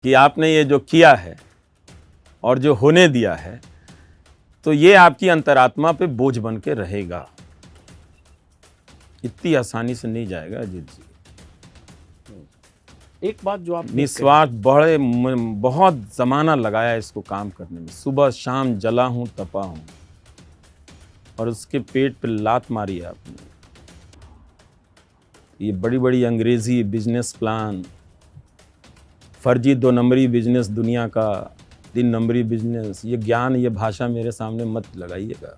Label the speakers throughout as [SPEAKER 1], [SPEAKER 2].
[SPEAKER 1] कि आपने ये जो किया है और जो होने दिया है, तो ये आपकी अंतरात्मा पे बोझ बन के रहेगा। इतनी आसानी से नहीं जाएगा अजीत जी।
[SPEAKER 2] एक बात जो आप
[SPEAKER 1] निस्वार्थ बहुत जमाना लगाया इसको काम करने में, सुबह शाम जला हूं तपा हूं, और उसके पेट पे लात मारी है आपने। ये बड़ी बड़ी अंग्रेजी बिजनेस प्लान, फर्जी 2 नंबरी बिजनेस, दुनिया का 3 नंबरी बिजनेस, ये ज्ञान, ये भाषा मेरे सामने मत लगाइएगा।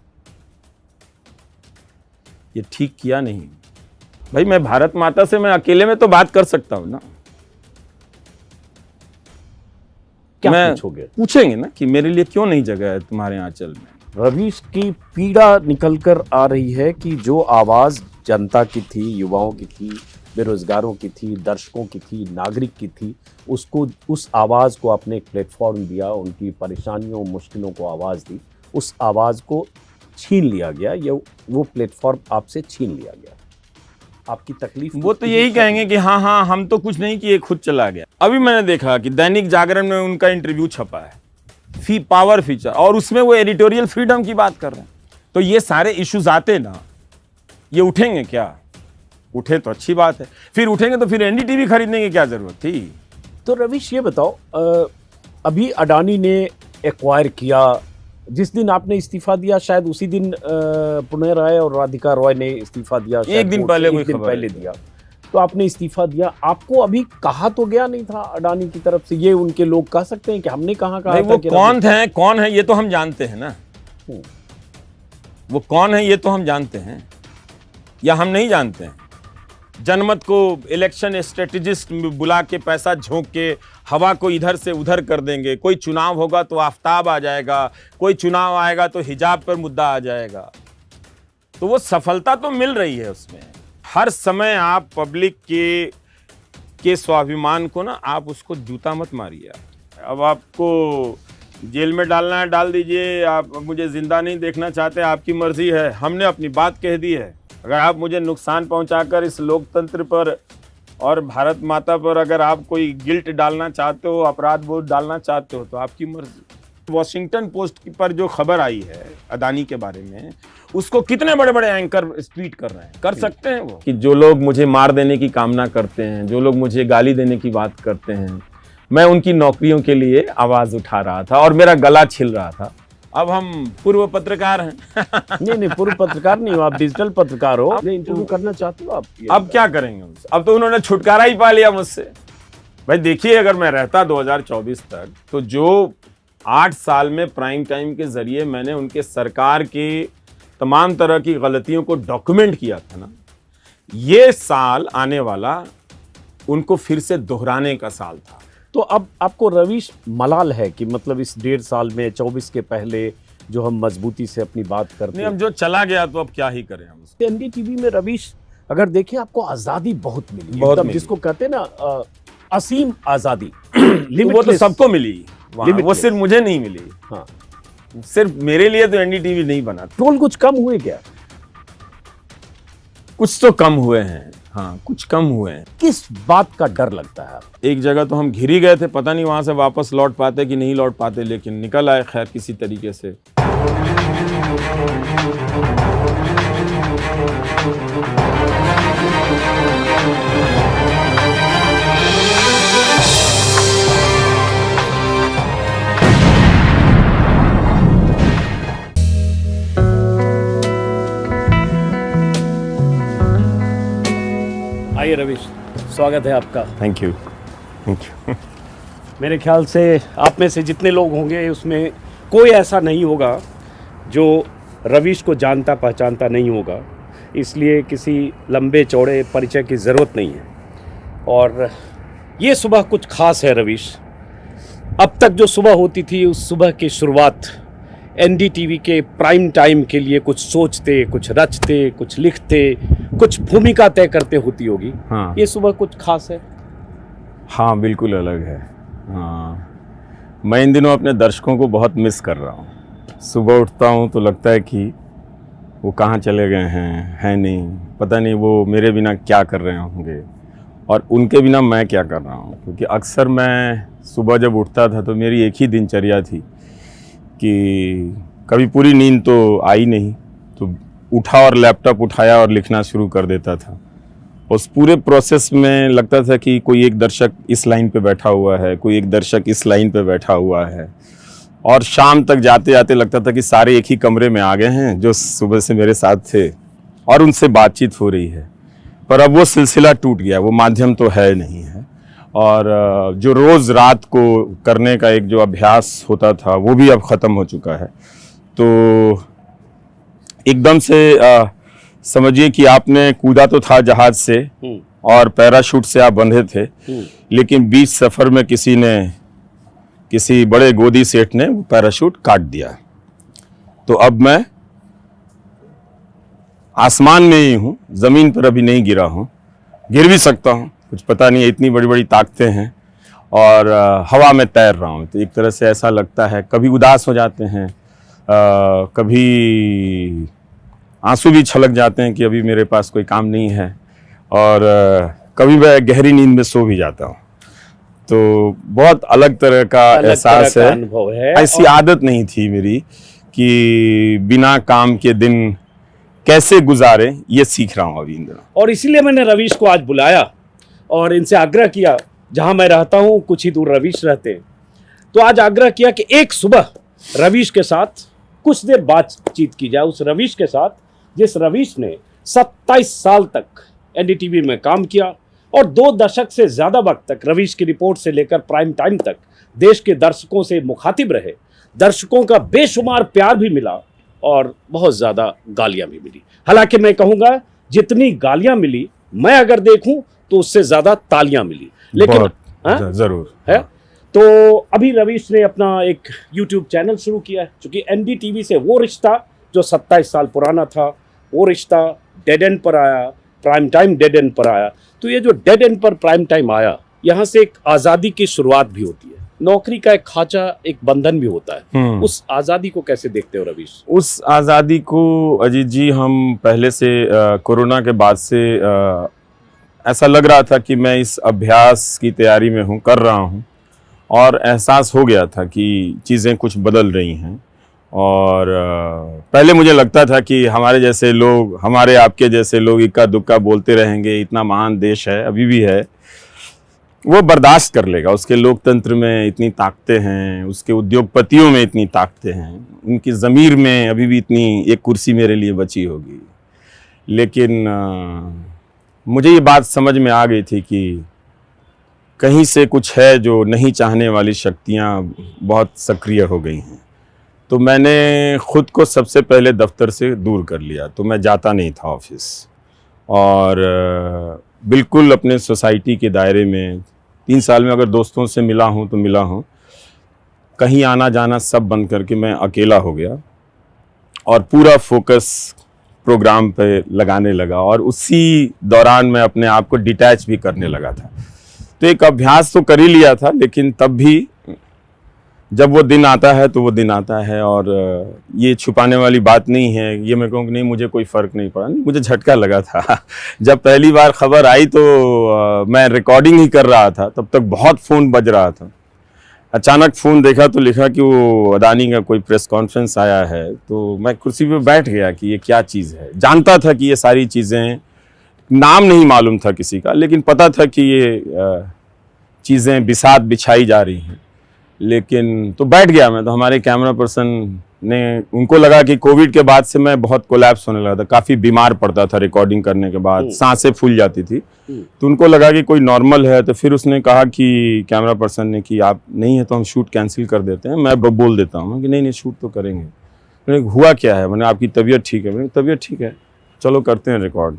[SPEAKER 1] ये ठीक किया नहीं भाई। मैं भारत माता से मैं अकेले में तो बात कर सकता हूं ना।
[SPEAKER 2] क्या
[SPEAKER 1] मैं
[SPEAKER 2] पूछोगे?
[SPEAKER 1] पूछेंगे ना कि मेरे लिए क्यों नहीं जगह है तुम्हारे आंचल में।
[SPEAKER 2] रवीश की पीड़ा निकल कर आ रही है कि जो आवाज जनता की थी, युवाओं की थी, बेरोजगारों की थी, दर्शकों की थी, नागरिक की थी, उसको, उस आवाज को आपने एक प्लेटफॉर्म दिया, उनकी परेशानियों मुश्किलों को आवाज दी, उस आवाज को छीन लिया गया, या वो प्लेटफॉर्म आपसे छीन लिया गया। आपकी तकलीफ
[SPEAKER 1] वो तो यही कहेंगे कि हाँ हम तो कुछ नहीं किए, खुद चला गया। अभी मैंने देखा कि दैनिक जागरण में उनका इंटरव्यू छपा है, पावर फीचर, और उसमें वो एडिटोरियल फ्रीडम की बात कर रहे हैं। तो ये सारे इश्यूज आते ना, ये उठेंगे क्या? उठे तो अच्छी बात है, फिर उठेंगे तो फिर एनडीटीवी खरीदने की क्या जरूरत थी?
[SPEAKER 2] तो रवीश ये बताओ, अभी अडानी ने एक्वायर किया, जिस दिन आपने इस्तीफा दिया शायद उसी दिन पुण्य राय और राधिका रॉय ने इस्तीफा दिया,
[SPEAKER 1] एक दिन पहले, कोई खबर
[SPEAKER 2] पहले दिया। तो आपने इस्तीफा दिया, आपको अभी कहा तो गया नहीं था अडानी की तरफ से? ये उनके लोग कह सकते हैं कि हमने कहा था?
[SPEAKER 1] वो कौन है ये तो हम जानते हैं ना। वो कौन है ये तो हम जानते हैं, या हम नहीं जानते हैं? जनमत को इलेक्शन स्ट्रेटेजिस्ट बुला के पैसा झोंक के हवा को इधर से उधर कर देंगे। कोई चुनाव होगा तो आफ्ताब आ जाएगा, कोई चुनाव आएगा तो हिजाब पर मुद्दा आ जाएगा। तो वो सफलता तो मिल रही है उसमें। हर समय आप पब्लिक के स्वाभिमान को ना, आप उसको जूता मत मारिए। अब आपको जेल में डालना है डाल दीजिए, आप मुझे जिंदा नहीं देखना चाहते, आपकी मर्जी है। हमने अपनी बात कह दी है। अगर आप मुझे नुकसान पहुंचाकर इस लोकतंत्र पर और भारत माता पर अगर आप कोई गिल्ट डालना चाहते हो, अपराध बोध डालना चाहते हो, तो आपकी मर्जी। वॉशिंगटन पोस्ट पर जो खबर आई है अदानी के बारे में, उसको कितने बड़े बड़े एंकर ट्वीट कर रहे हैं, कर सकते हैं वो, कि जो लोग मुझे मार देने की कामना करते हैं, जो लोग मुझे गाली देने की बात करते हैं, मैं उनकी नौकरियों के लिए आवाज उठा रहा था और मेरा गला छिल रहा था। अब हम पूर्व पत्रकार हैं।
[SPEAKER 2] नहीं, पूर्व पत्रकार नहीं हो आप, डिजिटल पत्रकार हो। इंटरव्यू करना चाहते हो आप?
[SPEAKER 1] अब क्या करेंगे उनसे? अब तो उन्होंने छुटकारा ही पा लिया मुझसे। भाई देखिए, अगर मैं रहता 2024 तक, तो जो 8 साल में प्राइम टाइम के जरिए मैंने उनके सरकार की तमाम तरह की गलतियों को डॉक्यूमेंट किया था ना, ये साल आने वाला उनको फिर से दोहराने का साल था।
[SPEAKER 2] तो अब आपको रवीश मलाल है कि मतलब इस 1.5 साल में 24 के पहले जो हम मजबूती से अपनी बात करते हैं,
[SPEAKER 1] हम जो चला गया तो अब क्या ही करें हम।
[SPEAKER 2] एनडीटीवी में रवीश अगर देखें, आपको आजादी बहुत मिली, एकदम जिसको कहते हैं ना असीम आजादी।
[SPEAKER 1] वो तो सबको मिली, वो सिर्फ मुझे नहीं मिली।
[SPEAKER 2] हाँ,
[SPEAKER 1] सिर्फ मेरे लिए तो एनडीटीवी नहीं बना।
[SPEAKER 2] ट्रोल कुछ कम हुए क्या?
[SPEAKER 1] कुछ तो कम हुए हैं, हाँ कुछ कम हुए हैं।
[SPEAKER 2] किस बात का डर लगता है?
[SPEAKER 1] एक जगह तो हम घिर ही गए थे, पता नहीं वहां से वापस लौट पाते कि नहीं लौट पाते, लेकिन निकल आए खैर किसी तरीके से।
[SPEAKER 2] आइए रवीश, स्वागत है आपका।
[SPEAKER 1] Thank you.
[SPEAKER 2] मेरे ख्याल से आप में से जितने लोग होंगे उसमें कोई ऐसा नहीं होगा जो रवीश को जानता पहचानता नहीं होगा, इसलिए किसी लंबे चौड़े परिचय की ज़रूरत नहीं है। और ये सुबह कुछ खास है रवीश। अब तक जो सुबह होती थी, उस सुबह की शुरुआत एनडीटीवी के प्राइम टाइम के लिए कुछ सोचते, कुछ रचते, कुछ लिखते, कुछ भूमिका तय करते होती होगी।
[SPEAKER 1] हाँ,
[SPEAKER 2] ये सुबह कुछ खास है।
[SPEAKER 1] हाँ बिल्कुल अलग है। हाँ, मैं इन दिनों अपने दर्शकों को बहुत मिस कर रहा हूँ। सुबह उठता हूँ तो लगता है कि वो कहाँ चले गए हैं नहीं, पता नहीं वो मेरे बिना क्या कर रहे होंगे। और उनके बिना मैं क्या कर रहा हूँ, क्योंकि अक्सर मैं सुबह जब उठता था तो मेरी एक ही दिनचर्या थी कि कभी पूरी नींद तो आई नहीं, तो उठा और लैपटॉप उठाया और लिखना शुरू कर देता था। उस पूरे प्रोसेस में लगता था कि कोई एक दर्शक इस लाइन पे बैठा हुआ है, कोई एक दर्शक इस लाइन पे बैठा हुआ है, और शाम तक जाते जाते लगता था कि सारे एक ही कमरे में आ गए हैं जो सुबह से मेरे साथ थे और उनसे बातचीत हो रही है। पर अब वो सिलसिला टूट गया, वो माध्यम तो है नहीं है, और जो रोज़ रात को करने का एक जो अभ्यास होता था वो भी अब ख़त्म हो चुका है। तो एकदम से समझिए कि आपने कूदा तो था जहाज से और पैराशूट से आप बंधे थे, लेकिन बीच सफ़र में किसी बड़े गोदी सेठ ने वो पैराशूट काट दिया। तो अब मैं आसमान में ही हूँ, ज़मीन पर अभी नहीं गिरा हूँ, गिर भी सकता हूँ, कुछ पता नहीं है, इतनी बड़ी बड़ी ताकतें हैं, और हवा में तैर रहा हूँ। तो एक तरह से ऐसा लगता है, कभी उदास हो जाते हैं, कभी आंसू भी छलक जाते हैं कि अभी मेरे पास कोई काम नहीं है, और कभी मैं गहरी नींद में सो भी जाता हूँ। तो बहुत अलग तरह का एहसास है,
[SPEAKER 2] अनुभव है।
[SPEAKER 1] ऐसी आदत नहीं थी मेरी कि बिना काम के दिन कैसे गुजारे, ये सीख रहा हूँ अभी इन दिनों।
[SPEAKER 2] और इसीलिए मैंने रवीश को आज बुलाया और इनसे आग्रह किया, जहां मैं रहता हूं कुछ ही दूर रवीश रहते हैं, तो आज आग्रह किया कि एक सुबह रवीश के साथ कुछ देर बातचीत की जाए, उस रवीश के साथ जिस रवीश ने 27 साल तक एनडीटीवी में काम किया और 2 दशक से ज्यादा वक्त तक रवीश की रिपोर्ट से लेकर प्राइम टाइम तक देश के दर्शकों से मुखातिब रहे। दर्शकों का बेशुमार प्यार भी मिला और बहुत ज्यादा गालियां भी मिली। हालांकि मैं कहूंगा जितनी गालियां मिली, मैं अगर देखूं तो उससे ज्यादा तालियां मिली, लेकिन
[SPEAKER 1] जरूर
[SPEAKER 2] है। तो अभी रवीश ने अपना एक YouTube चैनल शुरू किया है, क्योंकि एनडीटीवी से वो रिश्ता जो 27 साल पुराना था, वो रिश्ता डेड एंड पर आया, प्राइम टाइम डेड एंड पर आया। तो ये जो डेड एंड पर प्राइम टाइम आया, यहाँ से एक आज़ादी की शुरुआत भी होती है। नौकरी का एक खांचा, एक बंधन भी होता है। उस आज़ादी को कैसे देखते हो रवीश?
[SPEAKER 1] उस आज़ादी को अजीत जी, हम पहले से कोरोना के बाद से ऐसा लग रहा था कि मैं इस अभ्यास की तैयारी में हूँ, कर रहा हूँ, और एहसास हो गया था कि चीज़ें कुछ बदल रही हैं। और पहले मुझे लगता था कि हमारे जैसे लोग, हमारे आपके जैसे लोग इक्का दुक्का बोलते रहेंगे, इतना महान देश है, अभी भी है, वो बर्दाश्त कर लेगा, उसके लोकतंत्र में इतनी ताकतें हैं, उसके उद्योगपतियों में इतनी ताकतें हैं, उनकी ज़मीर में अभी भी इतनी एक कुर्सी मेरे लिए बची होगी। लेकिन मुझे ये बात समझ में आ गई थी कि कहीं से कुछ है जो नहीं चाहने वाली शक्तियाँ बहुत सक्रिय हो गई हैं। तो मैंने ख़ुद को सबसे पहले दफ्तर से दूर कर लिया, तो मैं जाता नहीं था ऑफिस, और बिल्कुल अपने सोसाइटी के दायरे में 3 साल में अगर दोस्तों से मिला हूँ तो मिला हूँ, कहीं आना जाना सब बंद करके मैं अकेला हो गया और पूरा फोकस प्रोग्राम पे लगाने लगा, और उसी दौरान मैं अपने आप को डिटैच भी करने लगा था। तो एक अभ्यास तो कर ही लिया था, लेकिन तब भी जब वो दिन आता है तो वो दिन आता है, और ये छुपाने वाली बात नहीं है। ये मैं कहूँ कि नहीं, मुझे कोई फ़र्क नहीं पड़ा, नहीं, मुझे झटका लगा था। जब पहली बार खबर आई तो मैं रिकॉर्डिंग ही कर रहा था, तब तक बहुत फ़ोन बज रहा था। अचानक फ़ोन देखा तो लिखा कि वो अदानी का कोई प्रेस कॉन्फ्रेंस आया है, तो मैं कुर्सी पे बैठ गया कि ये क्या चीज़ है। जानता था कि ये सारी चीज़ें, नाम नहीं मालूम था किसी का, लेकिन पता था कि ये चीज़ें बिसात बिछाई जा रही हैं। लेकिन तो बैठ गया मैं, तो हमारे कैमरा पर्सन ने, उनको लगा कि कोविड के बाद से मैं बहुत कोलैप्स होने लगा था, काफ़ी बीमार पड़ता था रिकॉर्डिंग करने के बाद, सांसें फूल जाती थी, तो उनको लगा कि कोई नॉर्मल है। तो फिर उसने कहा कि कैमरा पर्सन ने कि आप नहीं है तो हम शूट कैंसिल कर देते हैं। मैं बोल देता हूँ कि नहीं शूट तो करेंगे। मैंने हुआ क्या है, मैंने आपकी तबीयत ठीक है? मैंने तबीयत ठीक है, चलो करते हैं रिकॉर्ड।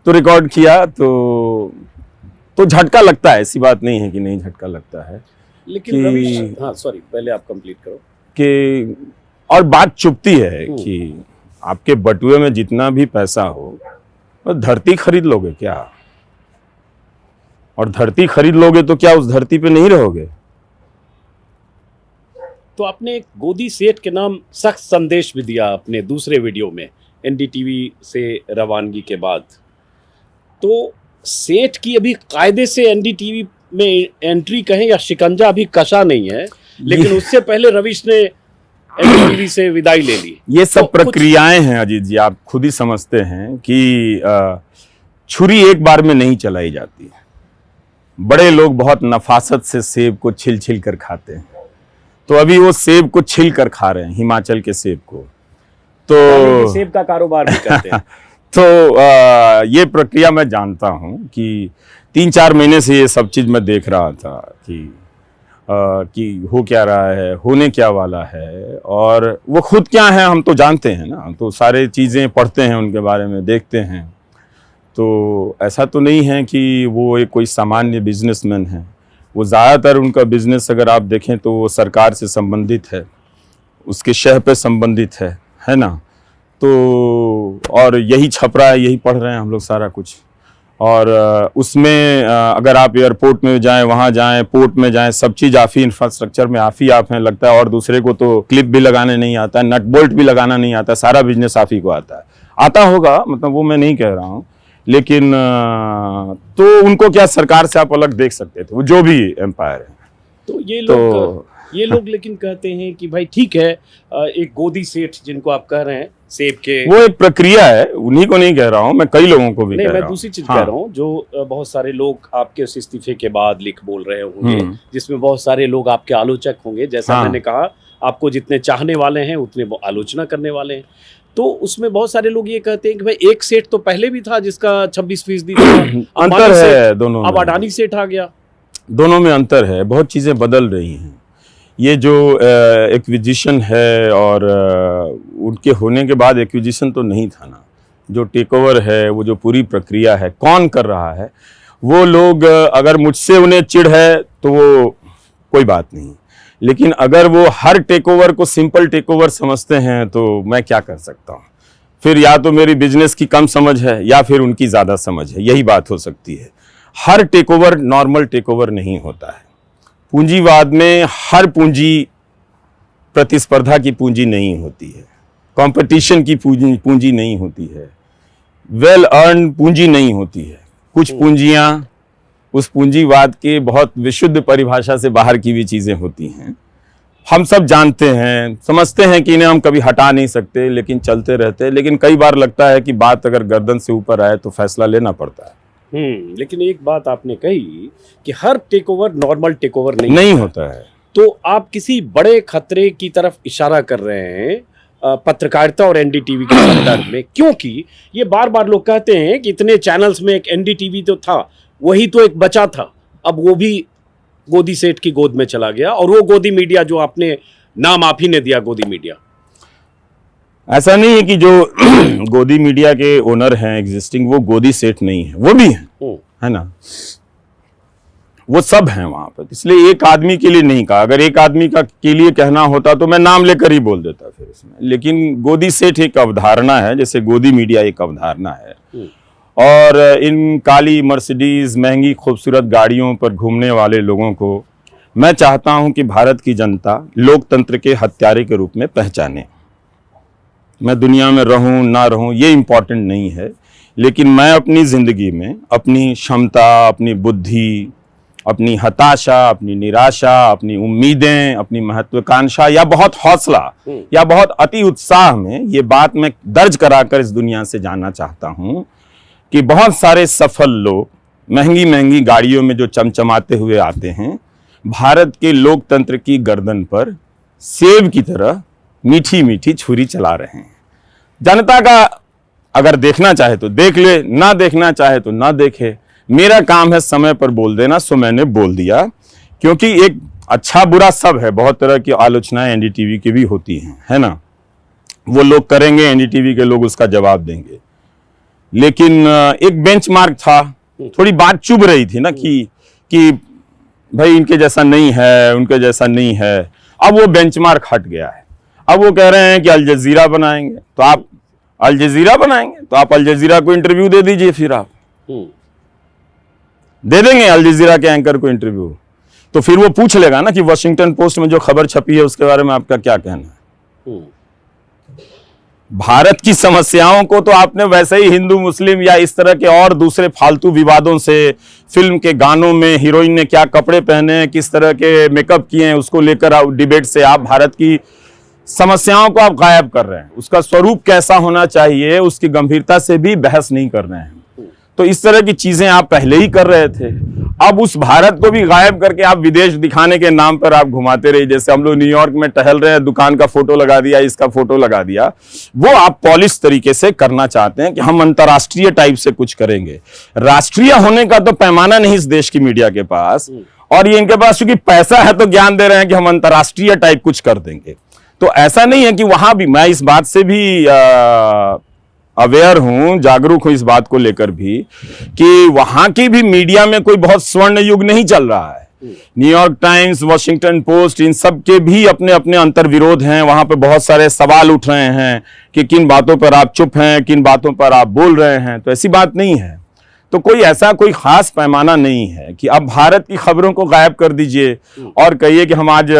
[SPEAKER 1] तो रिकॉर्ड किया तो झटका लगता है, ऐसी बात नहीं है कि नहीं झटका लगता है।
[SPEAKER 2] लेकिन रवीश, हाँ सॉरी, पहले आप कंप्लीट करो।
[SPEAKER 1] कि और बात चुभती है कि आपके बटुए में जितना भी पैसा हो, तो धरती खरीद लोगे क्या? और धरती खरीद लोगे तो क्या उस धरती पे नहीं रहोगे?
[SPEAKER 2] तो आपने एक गोदी सेठ के नाम सख्त संदेश भी दिया अपने दूसरे वीडियो में एनडीटीवी से रवानगी के बाद। तो सेठ की अभी कायदे से एनडीटीवी में एंट्री कहें या शिकंजा अभी कसा नहीं है, लेकिन उससे पहले रवीश ने एनडीटीवी से विदाई ले ली।
[SPEAKER 1] ये सब
[SPEAKER 2] तो
[SPEAKER 1] प्रक्रियाएं हैं अजीत जी, आप खुद ही समझते हैं कि छुरी एक बार में नहीं चलाई जाती। बड़े लोग बहुत नफासत से सेब को छिल छिल कर खाते हैं, तो अभी वो सेब को छिल कर खा रहे हैं, हिमाचल के सेब को। तो
[SPEAKER 2] सेब का कारोबार भी करते हैं।
[SPEAKER 1] तो ये प्रक्रिया मैं जानता हूं कि 3-4 महीने से ये सब चीज़ मैं देख रहा था कि हो क्या रहा है, होने क्या वाला है, और वो खुद क्या है हम तो जानते हैं ना, तो सारे चीज़ें पढ़ते हैं उनके बारे में, देखते हैं। तो ऐसा तो नहीं है कि वो एक कोई सामान्य बिजनेसमैन है। वो ज़्यादातर उनका बिजनेस अगर आप देखें तो वो सरकार से संबंधित है, उसके शह पे संबंधित है ना। तो और यही छप रहा है, यही पढ़ रहे हैं हम लोग सारा कुछ। और उसमें अगर आप एयरपोर्ट में जाएं, वहाँ जाएं, पोर्ट में जाएं, सब चीज़ आप ही, इंफ्रास्ट्रक्चर में आप ही आप हैं लगता है। और दूसरे को तो क्लिप भी लगाने नहीं आता है, नट बोल्ट भी लगाना नहीं आता, सारा बिजनेस आप ही को आता है। आता होगा, मतलब वो मैं नहीं कह रहा हूँ, लेकिन तो उनको क्या सरकार से आप अलग देख सकते थे, वो जो भी एम्पायर है।
[SPEAKER 2] तो ये लोग लेकिन कहते हैं कि भाई ठीक है, एक गोदी सेठ जिनको आप कह रहे हैं सेब के,
[SPEAKER 1] वो एक प्रक्रिया है, उन्हीं को नहीं कह रहा हूँ मैं, कई लोगों को भी
[SPEAKER 2] नहीं,
[SPEAKER 1] कह रहा
[SPEAKER 2] मैं
[SPEAKER 1] हूँ।
[SPEAKER 2] दूसरी चीज
[SPEAKER 1] हाँ।
[SPEAKER 2] कह रहा हूँ जो बहुत सारे लोग आपके उस इस्तीफे के बाद लिख बोल रहे होंगे, जिसमें बहुत सारे लोग आपके आलोचक होंगे। जैसा
[SPEAKER 1] हाँ।
[SPEAKER 2] मैंने कहा, आपको जितने चाहने वाले हैं उतने वो आलोचना करने वाले हैं। तो उसमें बहुत सारे लोग ये कहते हैं कि भाई एक सेठ तो पहले भी था जिसका 26% था,
[SPEAKER 1] अंतर है दोनों
[SPEAKER 2] अब
[SPEAKER 1] में।
[SPEAKER 2] अडानी सेठ आ गया।
[SPEAKER 1] दोनों में अंतर है, बहुत चीज़ें बदल रही हैं। ये जो एक्विजिशन है, और उनके होने के बाद एक्विजिशन तो नहीं था ना, जो टेक ओवर है, वो जो पूरी प्रक्रिया है, कौन कर रहा है, वो लोग अगर मुझसे उन्हें चिढ़ है तो वो कोई बात नहीं, लेकिन अगर वो हर टेक ओवर को सिंपल टेक ओवर समझते हैं तो मैं क्या कर सकता हूँ। फिर या तो मेरी बिजनेस की कम समझ है या फिर उनकी ज़्यादा समझ है, यही बात हो सकती है। हर takeover normal takeover नहीं होता है। पूंजीवाद में हर पूंजी प्रतिस्पर्धा की पूंजी नहीं होती है, कंपटीशन की पूंजी नहीं होती है, वेल अर्न पूंजी नहीं होती है। कुछ पूंजियां उस पूंजीवाद के बहुत विशुद्ध परिभाषा से बाहर की भी चीज़ें होती हैं। हम सब जानते हैं, समझते हैं कि इन्हें हम कभी हटा नहीं सकते, लेकिन चलते रहते हैं। लेकिन कई बार लगता है कि बात अगर गर्दन से ऊपर आए तो फैसला लेना पड़ता है।
[SPEAKER 2] लेकिन एक बात आपने कही कि हर takeover normal takeover नहीं
[SPEAKER 1] होता है।
[SPEAKER 2] तो आप किसी बड़े खतरे की तरफ इशारा कर रहे हैं पत्रकारिता और एनडीटीवी के संदर्भ में, क्योंकि ये बार बार लोग कहते हैं कि इतने चैनल्स में एक एनडीटीवी तो था, वही तो एक बचा था, अब वो भी गोदी सेठ की गोद में चला गया। और वो गोदी मीडिया जो आपने नाम आप ही ने दिया, गोदी मीडिया,
[SPEAKER 1] ऐसा नहीं है कि जो गोदी मीडिया के ओनर हैं एग्जिस्टिंग वो गोदी सेठ नहीं है, वो भी हैं, है ना, वो सब हैं वहां पर। इसलिए एक आदमी के लिए नहीं कहा, अगर एक आदमी का के लिए कहना होता तो मैं नाम लेकर ही बोल देता फिर इसमें। लेकिन गोदी सेठ एक अवधारणा है, जैसे गोदी मीडिया एक अवधारणा है। और इन काली मर्सिडीज महंगी खूबसूरत गाड़ियों पर घूमने वाले लोगों को मैं चाहता हूं कि भारत की जनता लोकतंत्र के हत्यारे के रूप में पहचाने। मैं दुनिया में रहूं ना रहूं ये इम्पोर्टेंट नहीं है, लेकिन मैं अपनी ज़िंदगी में अपनी क्षमता, अपनी बुद्धि, अपनी हताशा, अपनी निराशा, अपनी उम्मीदें, अपनी महत्वाकांक्षा या बहुत हौसला या बहुत अति उत्साह में ये बात मैं दर्ज कराकर इस दुनिया से जानना चाहता हूं कि बहुत सारे सफल लोग महंगी महंगी गाड़ियों में जो चमचमाते हुए आते हैं, भारत के लोकतंत्र की गर्दन पर सेब की तरह मीठी मीठी छुरी चला रहे हैं। जनता का अगर देखना चाहे तो देख ले, ना देखना चाहे तो ना देखे। मेरा काम है समय पर बोल देना, सो मैंने बोल दिया। क्योंकि एक अच्छा बुरा सब है, बहुत तरह की आलोचनाएं एनडीटीवी की भी होती हैं, है ना, वो लोग करेंगे, एनडीटीवी के लोग उसका जवाब देंगे। लेकिन एक बेंचमार्क था, थोड़ी बात चुभ रही थी ना कि भाई इनके जैसा नहीं है, उनके जैसा नहीं है। अब वो बेंचमार्क हट गया है। अब वो कह रहे हैं कि अल जजीरा बनाएंगे, तो आप अल जजीरा बनाएंगे तो आप अल जजीरा को इंटरव्यू दे दीजिए। फिर आप दे देंगे अल जजीरा के एंकर को इंटरव्यू, तो फिर वो पूछ लेगा ना कि वाशिंगटन पोस्ट में जो खबर छपी है उसके बारे में आपका क्या कहना है। भारत की समस्याओं को तो आपने वैसे ही हिंदू मुस्लिम या इस तरह के और दूसरे फालतू विवादों से, फिल्म के गानों में हीरोइन ने क्या कपड़े पहने हैं, किस तरह के मेकअप किए हैं, उसको लेकर आप डिबेट से आप भारत की समस्याओं को आप गायब कर रहे हैं। उसका स्वरूप कैसा होना चाहिए उसकी गंभीरता से भी बहस नहीं कर रहे हैं। तो इस तरह की चीजें आप पहले ही कर रहे थे। अब उस भारत को भी गायब करके आप विदेश दिखाने के नाम पर आप घुमाते रहिए। जैसे हम लोग न्यूयॉर्क में टहल रहे हैं, दुकान का फोटो लगा दिया, इसका फोटो लगा दिया। वो आप पॉलिश तरीके से करना चाहते हैं कि हम अंतर्राष्ट्रीय टाइप से कुछ करेंगे। राष्ट्रीय होने का तो पैमाना नहीं इस देश की मीडिया के पास, और ये इनके पास चूंकि पैसा है तो ज्ञान दे रहे हैं कि हम अंतर्राष्ट्रीय टाइप कुछ कर देंगे। तो ऐसा नहीं है कि वहां भी, मैं इस बात से भी अवेयर हूं, जागरूक हूं इस बात को लेकर भी कि वहां की भी मीडिया में कोई बहुत स्वर्ण युग नहीं चल रहा है। न्यूयॉर्क टाइम्स, वॉशिंगटन पोस्ट, इन सब के भी अपने अपने अंतर्विरोध हैं। वहां पे बहुत सारे सवाल उठ रहे हैं कि किन बातों पर आप चुप हैं, किन बातों पर आप बोल रहे हैं। तो ऐसी बात नहीं है। तो कोई ऐसा कोई खास पैमाना नहीं है कि अब भारत की खबरों को गायब कर दीजिए और कहिए कि हम आज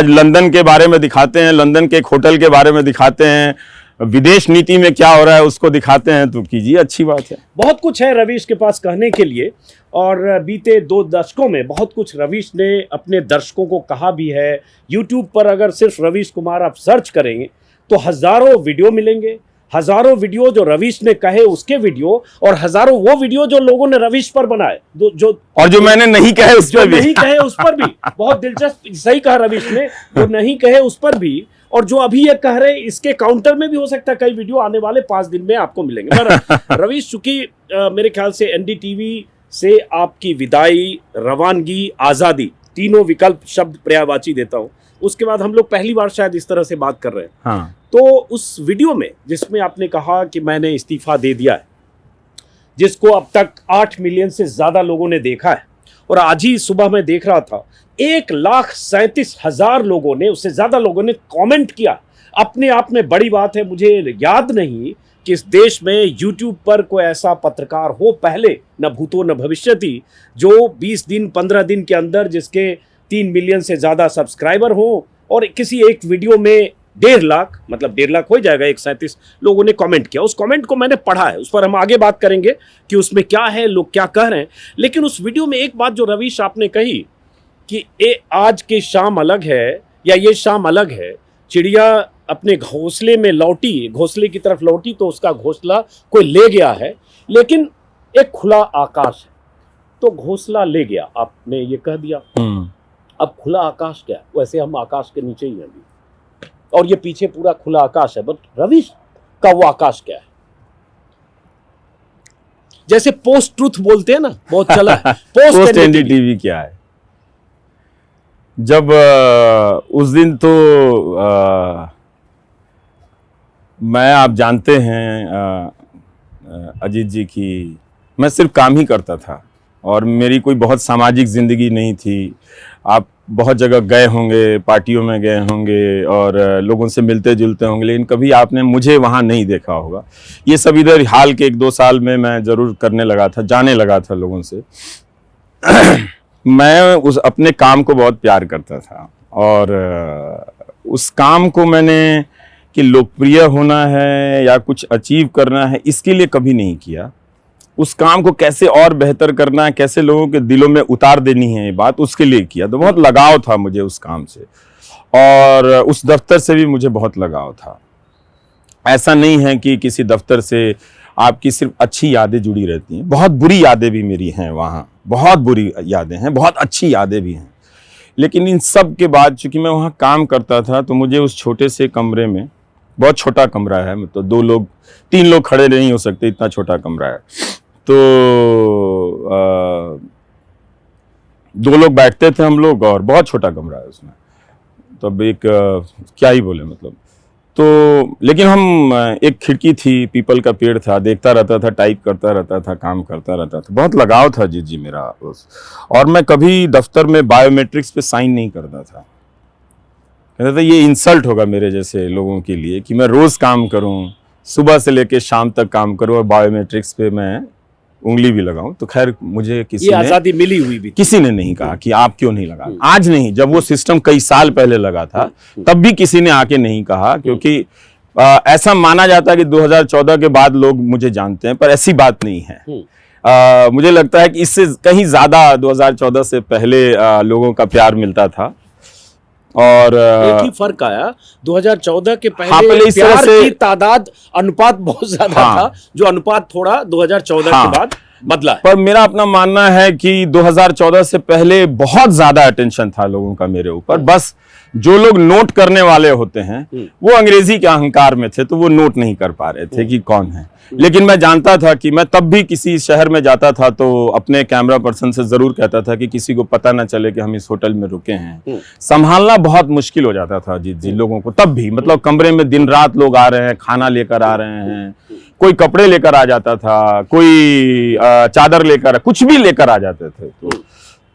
[SPEAKER 1] लंदन के बारे में दिखाते हैं, लंदन के एक होटल के बारे में दिखाते हैं, विदेश नीति में क्या हो रहा है उसको दिखाते हैं। तो कीजिए, अच्छी बात है।
[SPEAKER 2] बहुत कुछ है रवीश के पास कहने के लिए, और बीते 2 दशकों में बहुत कुछ रवीश ने अपने दर्शकों को कहा भी है। यूट्यूब पर अगर सिर्फ रवीश कुमार आप सर्च करेंगे तो हजारों वीडियो मिलेंगे, हजारों वीडियो जो रवीश ने कहे उसके वीडियो, और हजारों वो वीडियो जो लोगों ने रवीश पर बनाए,
[SPEAKER 1] जो मैंने नहीं कहे उस पर भी,
[SPEAKER 2] नहीं कहे उस पर भी। बहुत दिलचस्प, सही कहा रवीश ने, जो नहीं कहे उस पर भी, और जो अभी ये कह रहे इसके काउंटर में भी हो सकता है कई वीडियो आने वाले 5 दिन में आपको मिलेंगे। पर रवीश, चूंकि मेरे ख्याल से एनडीटीवी से आपकी विदाई, रवानगी, आजादी, तीनों विकल्प शब्द पर्यायवाची देता हूं, उसके बाद हम लोग पहली बार शायद इस तरह से बात कर रहे हैं।
[SPEAKER 1] हाँ।
[SPEAKER 2] तो उस वीडियो में जिसमें आपने कहा कि मैंने इस्तीफा दे दिया है, जिसको अब तक 8 मिलियन से ज्यादा लोगों ने देखा है, और आज ही सुबह मैं देख रहा था 1,37,000 लोगों ने, उससे ज्यादा लोगों ने कमेंट किया। अपने आप में बड़ी बात है। मुझे याद नहीं कि इस देश में यूट्यूब पर कोई ऐसा पत्रकार हो, पहले न भूतो न भविष्यति, जो 20 दिन 15 दिन के अंदर जिसके 3 मिलियन से ज्यादा सब्सक्राइबर हो, और किसी एक वीडियो में 1.5 लाख, मतलब 1.5 लाख हो जाएगा, 137 लोगों ने कमेंट किया। उस कमेंट को मैंने पढ़ा है, उस पर हम आगे बात करेंगे कि उसमें क्या है, लोग क्या कह रहे हैं। लेकिन उस वीडियो में एक बात जो रवीश आपने कही कि आज की शाम अलग है, या ये शाम अलग है, चिड़िया अपने घोंसले में लौटी, घोंसले की तरफ लौटी तो उसका घोंसला कोई ले गया है, लेकिन एक खुला आकाश है तो घोंसला ले गया, आपने ये कह दिया। अब खुला आकाश क्या है? वैसे हम आकाश के नीचे ही हैं अभी, और ये पीछे पूरा खुला आकाश है, बट रवीश का वो आकाश क्या है? जैसे पोस्ट ट्रुथ बोलते हैं ना, बहुत चला है।
[SPEAKER 1] पोस्ट एनडीटीवी क्या है? जब उस दिन तो मैं, आप जानते हैं अजीत जी की, मैं सिर्फ काम ही करता था और मेरी कोई बहुत सामाजिक जिंदगी नहीं थी। आप बहुत जगह गए होंगे, पार्टियों में गए होंगे और लोगों से मिलते जुलते होंगे, लेकिन कभी आपने मुझे वहाँ नहीं देखा होगा। ये सब इधर हाल के 1-2 साल में मैं ज़रूर करने लगा था, जाने लगा था लोगों से। मैं उस अपने काम को बहुत प्यार करता था, और उस काम को मैंने कि लोकप्रिय होना है या कुछ अचीव करना है, इसके लिए कभी नहीं किया। उस काम को कैसे और बेहतर करना है, कैसे लोगों के दिलों में उतार देनी है ये बात, उसके लिए किया। तो बहुत लगाव था मुझे उस काम से, और उस दफ्तर से भी मुझे बहुत लगाव था। ऐसा नहीं है कि किसी दफ्तर से आपकी सिर्फ अच्छी यादें जुड़ी रहती हैं, बहुत बुरी यादें भी मेरी हैं वहाँ, बहुत बुरी यादें हैं, बहुत अच्छी यादें भी हैं। लेकिन इन सब के बाद चूंकि मैं वहाँ काम करता था, तो मुझे उस छोटे से कमरे में, बहुत छोटा कमरा है, मतलब 2 लोग 3 लोग खड़े नहीं हो सकते, इतना छोटा कमरा है, तो 2 लोग बैठते थे हम लोग, और बहुत छोटा कमरा है उसमें, तो अब एक क्या ही बोले मतलब। तो लेकिन हम, एक खिड़की थी, पीपल का पेड़ था, देखता रहता था, टाइप करता रहता था, काम करता रहता था, बहुत लगाव था जी मेरा उस। और मैं कभी दफ्तर में बायोमेट्रिक्स पे साइन नहीं करता था। कहता था ये इंसल्ट होगा मेरे जैसे लोगों के लिए कि मैं रोज़ काम करूं, सुबह से लेकर शाम तक काम करूं और बायोमेट्रिक्स पे मैं उंगली भी लगाऊं, तो खैर मुझे किसी
[SPEAKER 2] ये
[SPEAKER 1] ने
[SPEAKER 2] आजादी मिली हुई भी थी।
[SPEAKER 1] किसी ने नहीं कहा कि आप क्यों नहीं लगा। आज नहीं, जब वो सिस्टम कई साल पहले लगा था तब भी किसी ने आके नहीं कहा, क्योंकि ऐसा माना जाता है कि 2014 के बाद लोग मुझे जानते हैं, पर ऐसी बात नहीं है। मुझे लगता है कि इससे कहीं ज्यादा 2014 से पहले लोगों का प्यार मिलता था। और
[SPEAKER 2] एक ही फर्क आया, 2014 के पहले,
[SPEAKER 1] हाँ, पहले इस तरह
[SPEAKER 2] प्यार
[SPEAKER 1] से
[SPEAKER 2] की तादाद, अनुपात बहुत ज्यादा
[SPEAKER 1] हाँ,
[SPEAKER 2] था, जो अनुपात थोड़ा 2014
[SPEAKER 1] हाँ,
[SPEAKER 2] के बाद बदला है।
[SPEAKER 1] पर मेरा अपना मानना है कि 2014 से पहले बहुत ज्यादा अटेंशन था लोगों का मेरे ऊपर। बस जो लोग नोट करने वाले होते हैं वो अंग्रेजी के अहंकार में थे, तो वो नोट नहीं कर पा रहे थे कि कौन है। लेकिन मैं जानता था कि मैं तब भी किसी शहर में जाता था तो अपने कैमरा पर्सन से जरूर कहता था कि किसी को पता ना चले कि हम इस होटल में रुके हैं। संभालना बहुत मुश्किल हो जाता था जी लोगों को तब भी, मतलब कमरे में दिन रात लोग आ रहे हैं, खाना लेकर आ रहे हैं, कोई कपड़े लेकर आ जाता था, कोई चादर लेकर, कुछ भी लेकर आ जाते थे।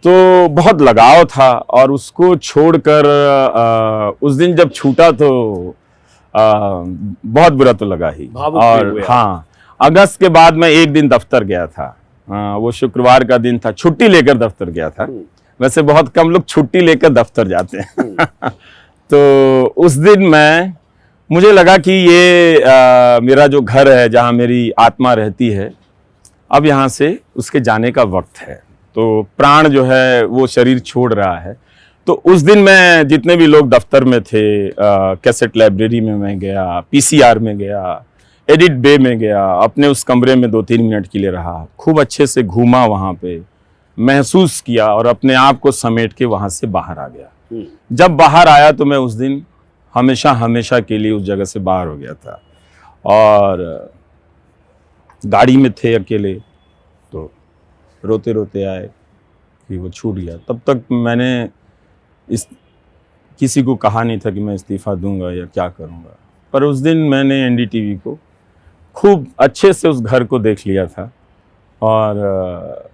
[SPEAKER 1] तो बहुत लगाव था, और उसको छोड़कर उस दिन जब छूटा तो बहुत बुरा तो लगा ही। और हाँ, अगस्त के बाद मैं एक दिन दफ्तर गया था, वो शुक्रवार का दिन था, छुट्टी लेकर दफ्तर गया था। वैसे बहुत कम लोग छुट्टी लेकर दफ्तर जाते हैं तो उस दिन मुझे लगा कि ये मेरा जो घर है, जहाँ मेरी आत्मा रहती है, अब यहाँ से उसके जाने का वक्त है। तो प्राण जो है वो शरीर छोड़ रहा है। तो उस दिन मैं जितने भी लोग दफ्तर में थे, कैसेट लाइब्रेरी में मैं गया, पीसीआर में गया, एडिट बे में गया, अपने उस कमरे में 2-3 मिनट के लिए रहा, खूब अच्छे से घूमा, वहाँ पे महसूस किया और अपने आप को समेट के वहाँ से बाहर आ गया। जब बाहर आया तो मैं उस दिन हमेशा हमेशा के लिए उस जगह से बाहर हो गया था। और गाड़ी में थे अकेले, तो रोते रोते आए कि वो छूट गया। तब तक मैंने किसी को कहा नहीं था कि मैं इस्तीफ़ा दूंगा या क्या करूंगा, पर उस दिन मैंने एनडीटीवी को खूब अच्छे से उस घर को देख लिया था, और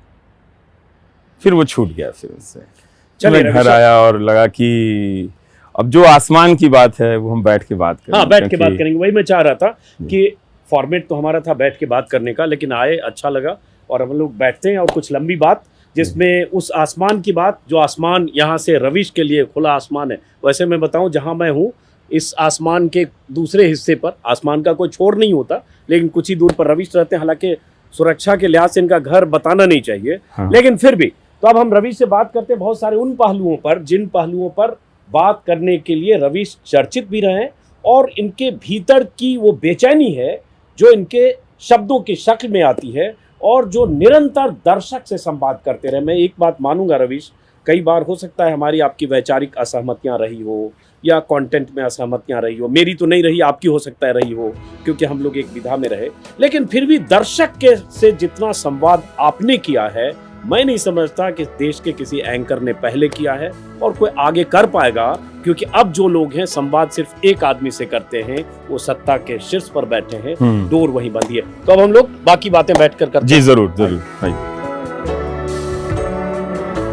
[SPEAKER 1] फिर वो छूट गया। फिर उससे मैं घर आया और लगा कि अब जो आसमान की बात है वो हम बैठ के बात करेंगे।
[SPEAKER 2] हाँ, बैठ के बात करेंगे। वही मैं चाह रहा था कि फॉर्मेट तो हमारा था बैठ के बात करने का, लेकिन आए, अच्छा लगा, और हम लोग बैठते हैं और कुछ लंबी बात, जिसमें उस आसमान की बात, जो आसमान यहाँ से रविश के लिए खुला आसमान है। वैसे मैं बताऊं, जहाँ मैं हूँ इस आसमान के दूसरे हिस्से पर, आसमान का कोई छोर नहीं होता, लेकिन कुछ ही दूर पर रविश रहते हैं। हालांकि सुरक्षा के लिहाज से इनका घर बताना नहीं चाहिए, लेकिन फिर भी। तो अब हम रविश से बात करते हैं बहुत सारे उन पहलुओं पर, जिन पहलुओं पर बात करने के लिए रविश चर्चित भी रहे, और इनके भीतर की वो बेचैनी है जो इनके शब्दों की शक्ल में आती है, और जो निरंतर दर्शक से संवाद करते रहे। मैं एक बात मानूंगा रविश, कई बार हो सकता है हमारी आपकी वैचारिक असहमतियां रही हो, या कंटेंट में असहमतियां रही हो, मेरी तो नहीं रही, आपकी हो सकता है रही हो, क्योंकि हम लोग एक विधा में रहे, लेकिन फिर भी दर्शक के से जितना संवाद आपने किया है, मैं नहीं समझता कि देश के किसी एंकर ने पहले किया है और कोई आगे कर पाएगा, क्योंकि अब जो लोग हैं संवाद सिर्फ एक आदमी से करते हैं, वो सत्ता के शीर्ष पर बैठे हैं, डोर वहीं बंदी है। तो अब हम लोग बाकी बातें बैठकर करते हैं।
[SPEAKER 1] जी जरूर जरूर भाई।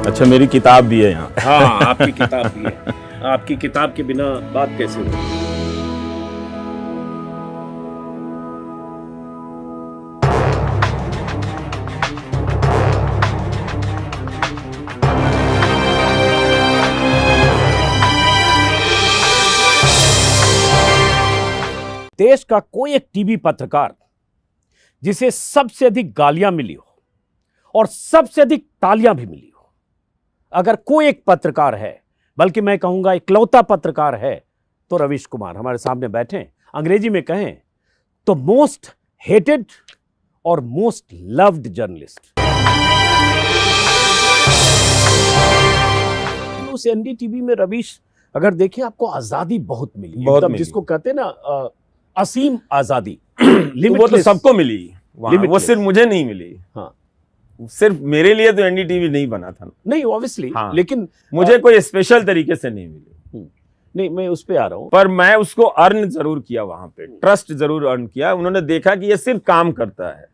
[SPEAKER 1] अच्छा, मेरी किताब भी है यहाँ।
[SPEAKER 2] हाँ, आपकी किताब भी है। आपकी किताब के बिना बात कैसे होगी? देश का कोई एक टीवी पत्रकार जिसे सबसे अधिक गालियां मिली हो और सबसे अधिक तालियां भी मिली हो, अगर कोई एक पत्रकार है, बल्कि मैं कहूंगा इकलौता पत्रकार है, तो रविश कुमार हमारे सामने बैठे हैं। अंग्रेजी में कहें तो मोस्ट हेटेड और मोस्ट लव्ड जर्नलिस्ट। उस एनडीटीवी में रविश, अगर देखें, आपको आजादी बहुत मिली, एकदम जिसको कहते हैं ना असीम आजादी।
[SPEAKER 1] वो तो सबको मिली, वो सिर्फ मुझे नहीं मिली।
[SPEAKER 2] हाँ,
[SPEAKER 1] सिर्फ मेरे लिए तो एनडीटीवी नहीं बना था,
[SPEAKER 2] नहीं ऑब्वियसली, हाँ, लेकिन
[SPEAKER 1] मुझे कोई स्पेशल तरीके से नहीं मिली।
[SPEAKER 2] नहीं, मैं उस पे आ रहा हूं,
[SPEAKER 1] पर मैं उसको अर्न जरूर किया, वहां पे ट्रस्ट जरूर अर्न किया। उन्होंने देखा कि ये सिर्फ काम करता है,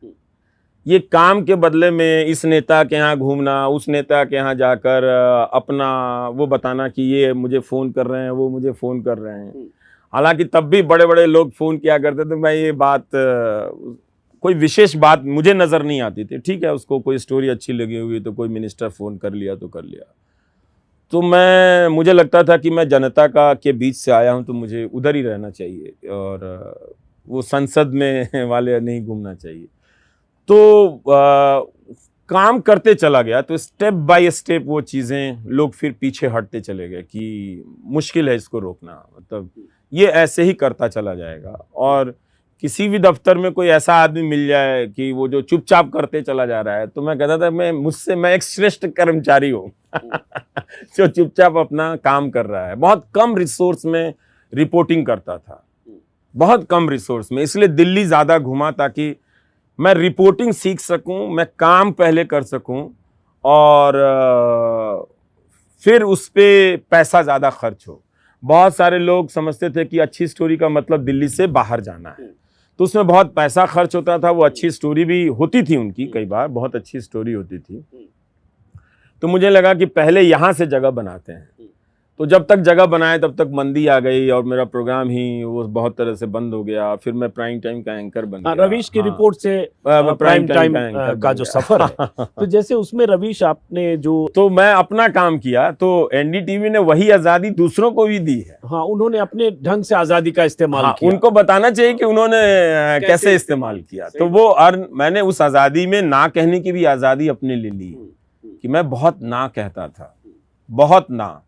[SPEAKER 1] ये काम के बदले में इस नेता के यहाँ घूमना, उस नेता के यहाँ जाकर अपना वो बताना कि ये मुझे फोन कर रहे हैं, वो मुझे फोन कर रहे हैं। हालांकि तब भी बड़े बड़े लोग फोन किया करते थे, मैं ये बात कोई विशेष बात मुझे नजर नहीं आती थी। ठीक है, उसको कोई स्टोरी अच्छी लगी हुई तो कोई मिनिस्टर फोन कर लिया तो कर लिया। तो मुझे लगता था कि मैं जनता के बीच से आया हूं तो मुझे उधर ही रहना चाहिए और वो संसद में वाले नहीं घूमना चाहिए। तो काम करते चला गया तो स्टेप बाय स्टेप वो चीज़ें लोग फिर पीछे हटते चले गए कि मुश्किल है इसको रोकना, मतलब ये ऐसे ही करता चला जाएगा। और किसी भी दफ्तर में कोई ऐसा आदमी मिल जाए कि वो जो चुपचाप करते चला जा रहा है तो मैं कहता था मैं एक श्रेष्ठ कर्मचारी हूँ जो चुपचाप अपना काम कर रहा है। बहुत कम रिसोर्स में रिपोर्टिंग करता था, बहुत कम रिसोर्स में, इसलिए दिल्ली ज़्यादा घूमा ताकि मैं रिपोर्टिंग सीख सकूं, मैं काम पहले कर सकूं और फिर उस पे पैसा ज़्यादा खर्च हो। बहुत सारे लोग समझते थे कि अच्छी स्टोरी का मतलब दिल्ली से बाहर जाना है, तो उसमें बहुत पैसा खर्च होता था। वो अच्छी स्टोरी भी होती थी उनकी, कई बार बहुत अच्छी स्टोरी होती थी। तो मुझे लगा कि पहले यहाँ से जगह बनाते हैं। तो जब तक जगह बनाए तब तक मंदी आ गई और मेरा प्रोग्राम ही वो बहुत तरह से बंद हो गया। फिर मैं प्राइम टाइम का एंकर बन गया।
[SPEAKER 2] रवीश की रिपोर्ट से प्राइम टाइम का जो सफर है तो जैसे उसमें रवीश आपने तो
[SPEAKER 1] मैं अपना काम किया तो एनडीटीवी ने वही आजादी दूसरों को भी दी है।
[SPEAKER 2] हाँ, उन्होंने अपने ढंग से आजादी का इस्तेमाल किया।
[SPEAKER 1] उनको बताना चाहिए कि उन्होंने कैसे इस्तेमाल किया। तो वो मैंने उस आजादी में ना कहने की भी आजादी अपने लिए ली कि मैं बहुत ना कहता था, बहुत ना,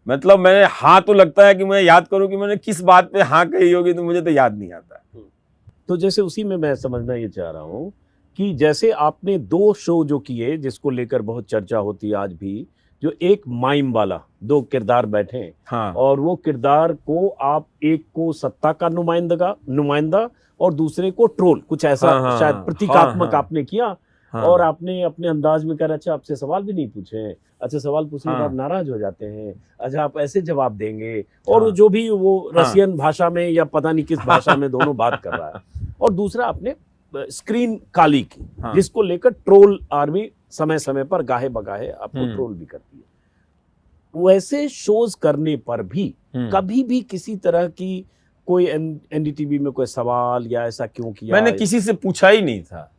[SPEAKER 1] मतलब मैंने हाँ तो लगता है कि मैं याद करूं कि मैंने किस बात पे हाँ कही होगी तो मुझे तो याद नहीं आता।
[SPEAKER 2] तो जैसे उसी में मैं समझना ये चाह रहा हूँ कि जैसे आपने 2 शो जो किए जिसको लेकर बहुत चर्चा होती है आज भी, जो एक माइम वाला 2 किरदार बैठे,
[SPEAKER 1] हाँ, और
[SPEAKER 2] वो किरदार को आप एक को सत्ता का नुमाइंदा और दूसरे को ट्रोल, कुछ ऐसा शायद प्रतीकात्मक आपने किया। और आपने अपने अंदाज में कहा अच्छा आपसे सवाल भी नहीं पूछे, अच्छा सवाल पूछने के बाद नाराज हो जाते हैं, अच्छा आप ऐसे जवाब देंगे, और जो भी वो रसियन भाषा में या पता नहीं किस भाषा में दोनों बात कर रहा है। और दूसरा आपने स्क्रीन काली की, जिसको लेकर ट्रोल आर्मी समय समय पर गाहे बगाहे आपको ट्रोल भी करती है। वैसे शोज करने पर भी कभी भी किसी तरह की कोई एनडीटीवी में कोई सवाल या ऐसा क्यों किया?
[SPEAKER 1] मैंने किसी से पूछा ही नहीं था।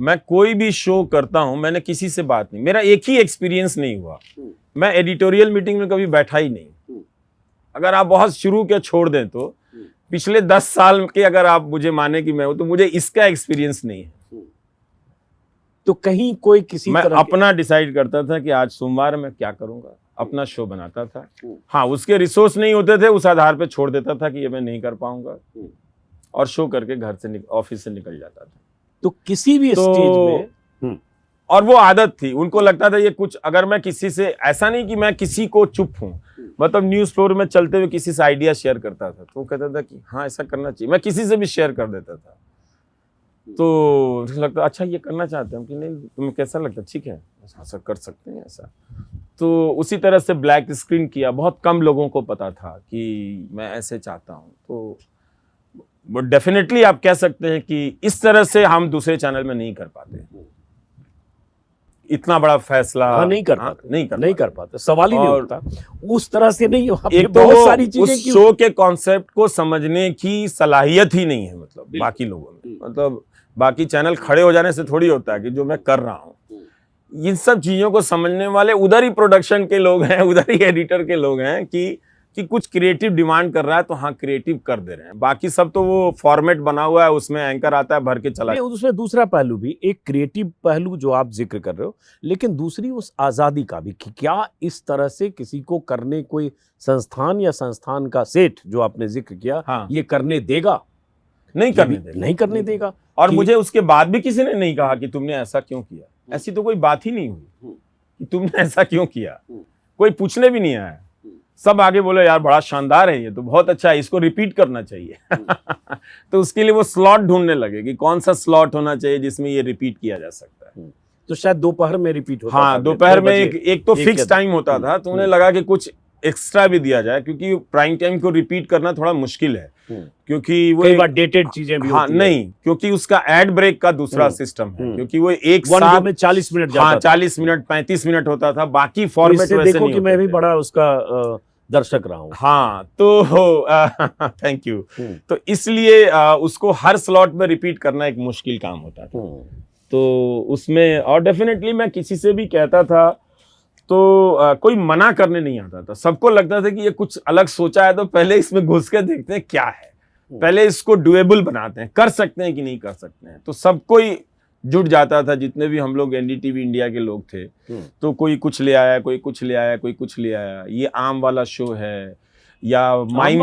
[SPEAKER 1] मैं कोई भी शो करता हूं मैंने किसी से बात नहीं, मेरा एक ही एक्सपीरियंस नहीं हुआ। मैं एडिटोरियल मीटिंग में कभी बैठा ही नहीं। अगर आप बहुत शुरू के छोड़ दें तो पिछले 10 साल के अगर आप मुझे माने कि मैं हूं तो मुझे इसका एक्सपीरियंस नहीं है।
[SPEAKER 2] तो कहीं कोई किसी
[SPEAKER 1] मैं अपना डिसाइड करता था कि आज सोमवार में क्या करूंगा, अपना शो बनाता था। हाँ, उसके रिसोर्स नहीं होते थे, उस आधार पे छोड़ देता था कि ये मैं नहीं कर पाऊंगा और शो करके घर से ऑफिस से निकल जाता था।
[SPEAKER 2] तो किसी भी स्टेज में
[SPEAKER 1] और वो आदत थी, उनको लगता था ये कुछ, अगर मैं किसी से, ऐसा नहीं कि मैं किसी को चुप हूं, मतलब न्यूज़ फ्लोर में चलते हुए किसी से आइडिया शेयर करता था तो वो कहता था कि हाँ ऐसा करना चाहिए, मैं किसी से भी शेयर कर देता था। तो लगता अच्छा ये करना चाहते हैं कि नहीं, तुम्हें कैसा लगता है, ठीक है ऐसा कर सकते हैं ऐसा। तो उसी तरह से ब्लैक स्क्रीन किया, बहुत कम लोगों को पता था कि मैं ऐसे चाहता हूँ। तो डेफिनेटली आप कह सकते हैं कि इस तरह से हम दूसरे चैनल में नहीं कर पाते, इतना बड़ा फैसला
[SPEAKER 2] नहीं कर पाते, सवाल ही नहीं उठता उस तरह से। नहीं,
[SPEAKER 1] एक तो बहुत सारी चीजें, उस शो के कॉन्सेप्ट को समझने की सलाहियत ही नहीं है, मतलब बाकी लोगों में, मतलब बाकी चैनल खड़े हो जाने से थोड़ी होता है कि जो मैं कर रहा हूँ, इन सब चीजों को समझने वाले उधर ही प्रोडक्शन के लोग हैं, उधर ही एडिटर के लोग हैं कि कुछ क्रिएटिव डिमांड कर रहा है तो हाँ क्रिएटिव कर दे रहे हैं। बाकी सब तो वो फॉर्मेट बना हुआ है, उसमें एंकर आता है भर के चला।
[SPEAKER 2] उसमें दूसरा पहलू भी, एक क्रिएटिव पहलू जो आप जिक्र कर रहे हो, लेकिन दूसरी उस आजादी का भी कि क्या इस तरह से किसी को करने कोई संस्थान या संस्थान का सेठ जो आपने जिक्र किया ये करने देगा, नहीं करने देगा।
[SPEAKER 1] और मुझे उसके बाद भी किसी ने नहीं कहा कि तुमने ऐसा क्यों किया, ऐसी तो कोई बात ही नहीं हुई कि तुमने ऐसा क्यों किया, कोई पूछने भी नहीं आया। सब आगे बोले यार बड़ा शानदार है, ये तो बहुत अच्छा है, इसको रिपीट करना चाहिए। तो उसके लिए वो स्लॉट ढूंढने लगे कि कौन सा स्लॉट होना चाहिए जिसमें ये रिपीट किया जा सकता है।
[SPEAKER 2] तो शायद दोपहर में रिपीट होता
[SPEAKER 1] था। दोपहर में एक तो फिक्स टाइम होता था, तो उन्हें लगा कि कुछ एक्स्ट्रा भी दिया जाए, क्योंकि प्राइम टाइम को रिपीट करना थोड़ा मुश्किल है, क्योंकि वो
[SPEAKER 2] कई बार डेटेड चीजें भी होती
[SPEAKER 1] नहीं, क्योंकि उसका एड ब्रेक का दूसरा सिस्टम है, क्योंकि वो एक साथ
[SPEAKER 2] में 40 मिनट
[SPEAKER 1] 40 मिनट 35 मिनट होता था, बाकी फॉर्मेट वैसे नहीं।
[SPEAKER 2] कि मैं भी बड़ा उसका दर्शक रहा हूँ।
[SPEAKER 1] हाँ, तो थैंक यू। तो इसलिए उसको हर स्लॉट में रिपीट करना एक मुश्किल काम होता था। तो उसमें और डेफिनेटली मैं किसी से भी कहता था तो कोई मना करने नहीं आता था। सबको लगता था कि ये कुछ अलग सोचा है, तो पहले इसमें घुस के देखते हैं क्या है, पहले इसको डुएबल बनाते हैं, कर सकते हैं कि नहीं कर सकते हैं। तो सब कोई जुट जाता था, जितने भी हम लोग एनडीटीवी इंडिया के लोग थे। तो कोई कुछ ले आया, कोई कुछ ले आया, कोई कुछ ले आया। ये आम वाला शो है या माइम,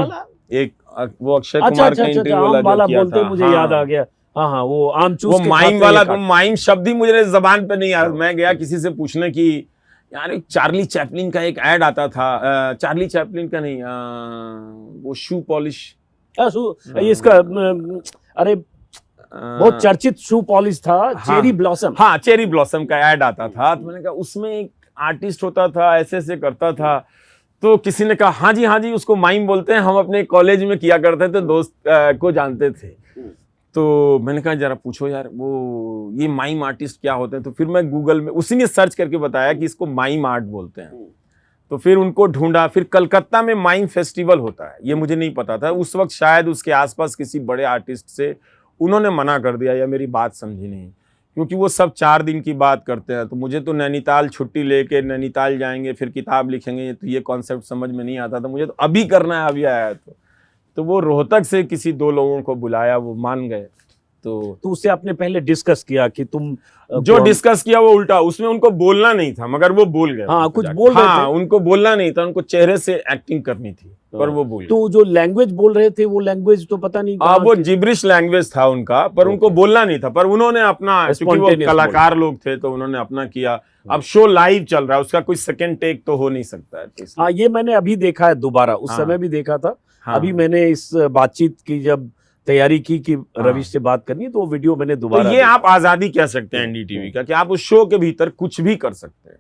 [SPEAKER 1] एक वो अक्षय कुमार का इंटरव्यू वाला किया था,
[SPEAKER 2] मुझे याद आ गया। हाँ, वो आम चूस
[SPEAKER 1] वो माइम वाला, तो माइम शब्द ही मुझे जबान पे नहीं आ रहा। मैं गया किसी से पूछने की, यार चार्ली चैपलिन का एक ऐड आता था, चार्ली चैपलिन का नहीं, वो शू पॉलिश,
[SPEAKER 2] इसका अरे बहुत चर्चित शू पॉलिश था, चेरी ब्लॉसम।
[SPEAKER 1] हाँ, चेरी ब्लॉसम का ऐड आता था। तो मैंने कहा उसमें एक आर्टिस्ट होता था, ऐसे ऐसे करता था। तो किसी ने कहा हाँ जी उसको माइम बोलते हैं, हम अपने कॉलेज में किया करते थे, दोस्त को जानते थे। तो मैंने कहा जरा पूछो यार वो ये माइम आर्टिस्ट क्या होते हैं। तो फिर मैं गूगल में उसी ने सर्च करके बताया कि इसको माइम आर्ट बोलते हैं। तो फिर उनको ढूंढा, फिर कलकत्ता में माइम फेस्टिवल होता है, ये मुझे नहीं पता था उस वक्त। शायद उसके आसपास किसी बड़े आर्टिस्ट से उन्होंने मना कर दिया या मेरी बात समझी नहीं, क्योंकि वो सब 4 दिन की बात करते हैं। तो मुझे तो नैनीताल छुट्टी लेके नैनीताल जाएंगे, फिर किताब लिखेंगे, तो ये कॉन्सेप्ट समझ में नहीं आता था मुझे। तो अभी करना है, अभी आया है। तो वो रोहतक से किसी 2 लोगों को बुलाया, वो मान गए। तो
[SPEAKER 2] उससे आपने पहले डिस्कस किया कि तुम
[SPEAKER 1] जो डिस्कस किया वो उल्टा, उसमें उनको बोलना नहीं था मगर वो बोल गए।
[SPEAKER 2] हाँ, कुछ बोल रहे थे।
[SPEAKER 1] उनको बोलना नहीं था, उनको चेहरे से एक्टिंग करनी थी, पर वो बोल।
[SPEAKER 2] तो जो लैंग्वेज बोल रहे थे वो लैंग्वेज तो पता नहीं,
[SPEAKER 1] वो जिब्रिश लैंग्वेज था उनका, पर उनको बोलना नहीं था। पर उन्होंने अपना, क्योंकि वो कलाकार लोग थे तो उन्होंने अपना किया। अब शो लाइव चल रहा है, उसका कोई सेकंड टेक तो हो नहीं सकता है।
[SPEAKER 2] हाँ, ये मैंने अभी देखा है दोबारा, उस समय भी देखा था। अभी मैंने इस बातचीत की जब तैयारी की कि रवीश से बात करनी है, तो वो वीडियो मैंने दोबारा।
[SPEAKER 1] तो ये आप आजादी कह सकते हैं एनडीटीवी का, कि आप उस शो के भीतर कुछ भी कर सकते हैं।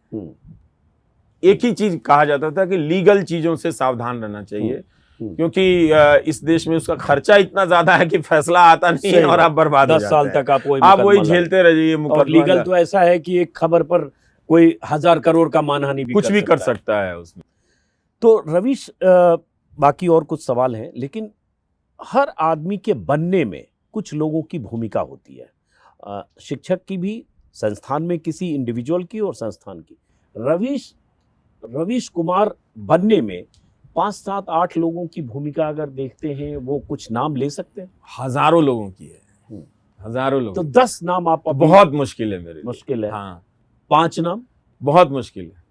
[SPEAKER 1] एक ही चीज कहा जाता था कि लीगल चीजों से सावधान रहना चाहिए, क्योंकि इस देश में उसका खर्चा इतना ज्यादा है कि फैसला आता नहीं है और आप बर्बाद हो
[SPEAKER 2] 10 साल तक
[SPEAKER 1] आप वही झेलते रहिए।
[SPEAKER 2] और लीगल तो ऐसा है कि एक खबर पर कोई 1000 करोड़ का मानहानि भी
[SPEAKER 1] कुछ भी कर सकता है उसमें।
[SPEAKER 2] तो रवीश, बाकी और कुछ सवाल हैं, लेकिन हर आदमी के बनने में कुछ लोगों की भूमिका होती है, शिक्षक की भी, संस्थान में किसी इंडिविजुअल की और संस्थान की। रवीश कुमार बनने में 5, 7, 8 लोगों की भूमिका अगर देखते हैं, वो कुछ नाम ले सकते हैं?
[SPEAKER 1] हजारों लोगों की है, हजारों लोग।
[SPEAKER 2] तो 10 नाम आप?
[SPEAKER 1] बहुत मुश्किल है मेरे लिए।
[SPEAKER 2] मुश्किल है?
[SPEAKER 1] हाँ,
[SPEAKER 2] 5 नाम
[SPEAKER 1] बहुत मुश्किल है,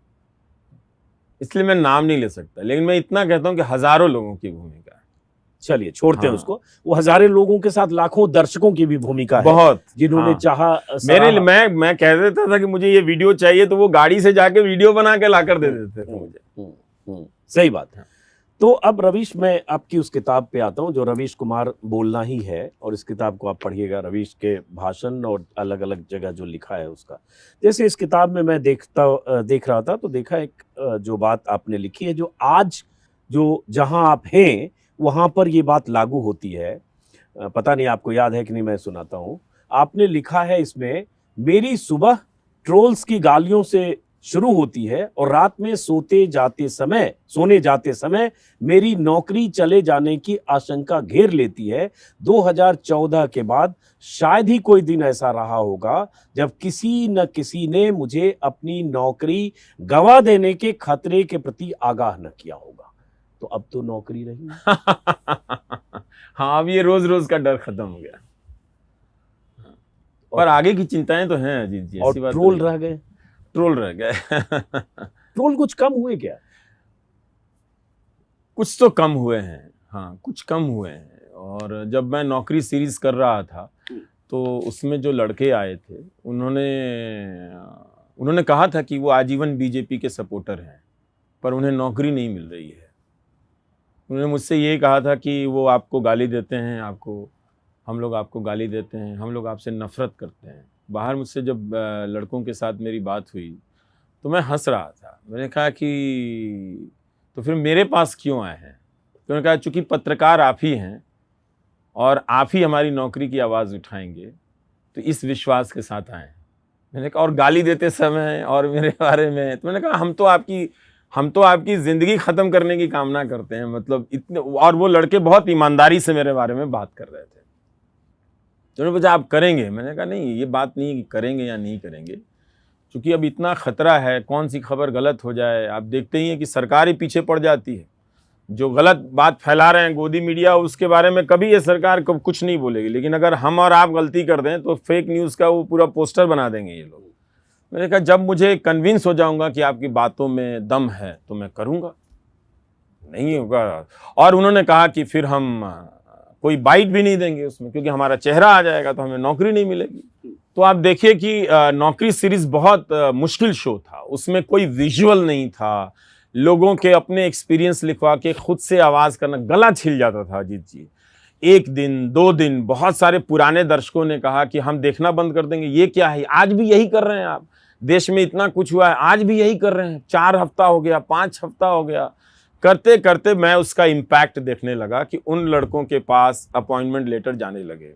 [SPEAKER 1] इसलिए मैं नाम नहीं ले सकता। लेकिन मैं इतना कहता हूं कि हजारों लोगों की भूमिका है।
[SPEAKER 2] चलिए छोड़ते हैं उसको। वो हजारों लोगों के साथ लाखों दर्शकों की भी भूमिका है,
[SPEAKER 1] बहुत,
[SPEAKER 2] जिन्होंने चाहा।
[SPEAKER 1] मेरे मैं कह देता था कि मुझे ये वीडियो चाहिए, तो वो गाड़ी से जाके वीडियो बना के लाकर दे देते थे मुझे।
[SPEAKER 2] सही बात है। तो अब रवीश, मैं आपकी उस किताब पे आता हूँ जो रवीश कुमार बोलना ही है, और इस किताब को आप पढ़िएगा, रवीश के भाषण और अलग अलग जगह जो लिखा है उसका। जैसे इस किताब में मैं देख रहा था, तो देखा एक जो बात आपने लिखी है, जो आज जो जहाँ आप हैं वहाँ पर ये बात लागू होती है। पता नहीं आपको याद है कि नहीं, मैं सुनाता हूँ। आपने लिखा है इसमें, मेरी सुबह ट्रोल्स की गालियों से शुरू होती है और रात में सोने जाते समय मेरी नौकरी चले जाने की आशंका घेर लेती है। 2014 के बाद शायद ही कोई दिन ऐसा रहा होगा जब किसी न किसी ने मुझे अपनी नौकरी गंवा देने के खतरे के प्रति आगाह न किया होगा। तो अब तो नौकरी रही।
[SPEAKER 1] हाँ, अब ये रोज रोज का डर खत्म हो गया, पर आगे की चिंताएं तो हैं अजीत जी।
[SPEAKER 2] और ट्रोल रह गए,
[SPEAKER 1] ट्रोल रह गए।
[SPEAKER 2] ट्रोल कुछ कम हुए क्या?
[SPEAKER 1] कुछ तो कम हुए हैं, हाँ कुछ कम हुए हैं। और जब मैं नौकरी सीरीज कर रहा था, तो उसमें जो लड़के आए थे, उन्होंने कहा था कि वो आजीवन बीजेपी के सपोर्टर हैं, पर उन्हें नौकरी नहीं मिल रही है। उन्होंने मुझसे ये कहा था कि वो आपको गाली देते हैं, हम लोग आपको गाली देते हैं, हम लोग आपसे नफरत करते हैं। बाहर मुझसे जब लड़कों के साथ मेरी बात हुई, तो मैं हंस रहा था। मैंने कहा कि तो फिर मेरे पास क्यों आए हैं? तो उन्होंने कहा चूँकि पत्रकार आप ही हैं और आप ही हमारी नौकरी की आवाज़ उठाएंगे, तो इस विश्वास के साथ आए। मैंने कहा और गाली देते समय और मेरे बारे में, तो मैंने कहा हम तो आपकी हम तो आपकी ज़िंदगी ख़त्म करने की कामना करते हैं, मतलब इतने। और वो लड़के बहुत ईमानदारी से मेरे बारे में बात कर रहे थे। तो उन्होंने पूछा आप करेंगे? मैंने कहा नहीं, ये बात नहीं कि करेंगे या नहीं करेंगे, क्योंकि अब इतना ख़तरा है, कौन सी खबर गलत हो जाए। आप देखते ही हैं कि सरकार ही पीछे पड़ जाती है। जो गलत बात फैला रहे हैं गोदी मीडिया, उसके बारे में कभी ये सरकार को कुछ नहीं बोलेगी, लेकिन अगर हम और आप गलती कर दें तो फेक न्यूज़ का वो पूरा पोस्टर बना देंगे ये लोग। मैंने कहा जब मुझे कन्विंस हो जाऊंगा कि आपकी बातों में दम है तो मैं करूंगा, नहीं होगा। और उन्होंने कहा कि फिर हम कोई बाइट भी नहीं देंगे उसमें, क्योंकि हमारा चेहरा आ जाएगा तो हमें नौकरी नहीं मिलेगी। तो आप देखिए कि नौकरी सीरीज बहुत मुश्किल शो था, उसमें कोई विजुअल नहीं था, लोगों के अपने एक्सपीरियंस लिखवा के खुद से आवाज़ करना, गला छिल जाता था अजीत जी। 1 दिन 2 दिन बहुत सारे पुराने दर्शकों ने कहा कि हम देखना बंद कर देंगे, ये क्या है, आज भी यही कर रहे हैं आप, देश में इतना कुछ हुआ है आज भी यही कर रहे हैं। 4 हफ्ता हो गया, 5 हफ्ता हो गया, करते करते मैं उसका इम्पैक्ट देखने लगा कि उन लड़कों के पास अपॉइंटमेंट लेटर जाने लगे,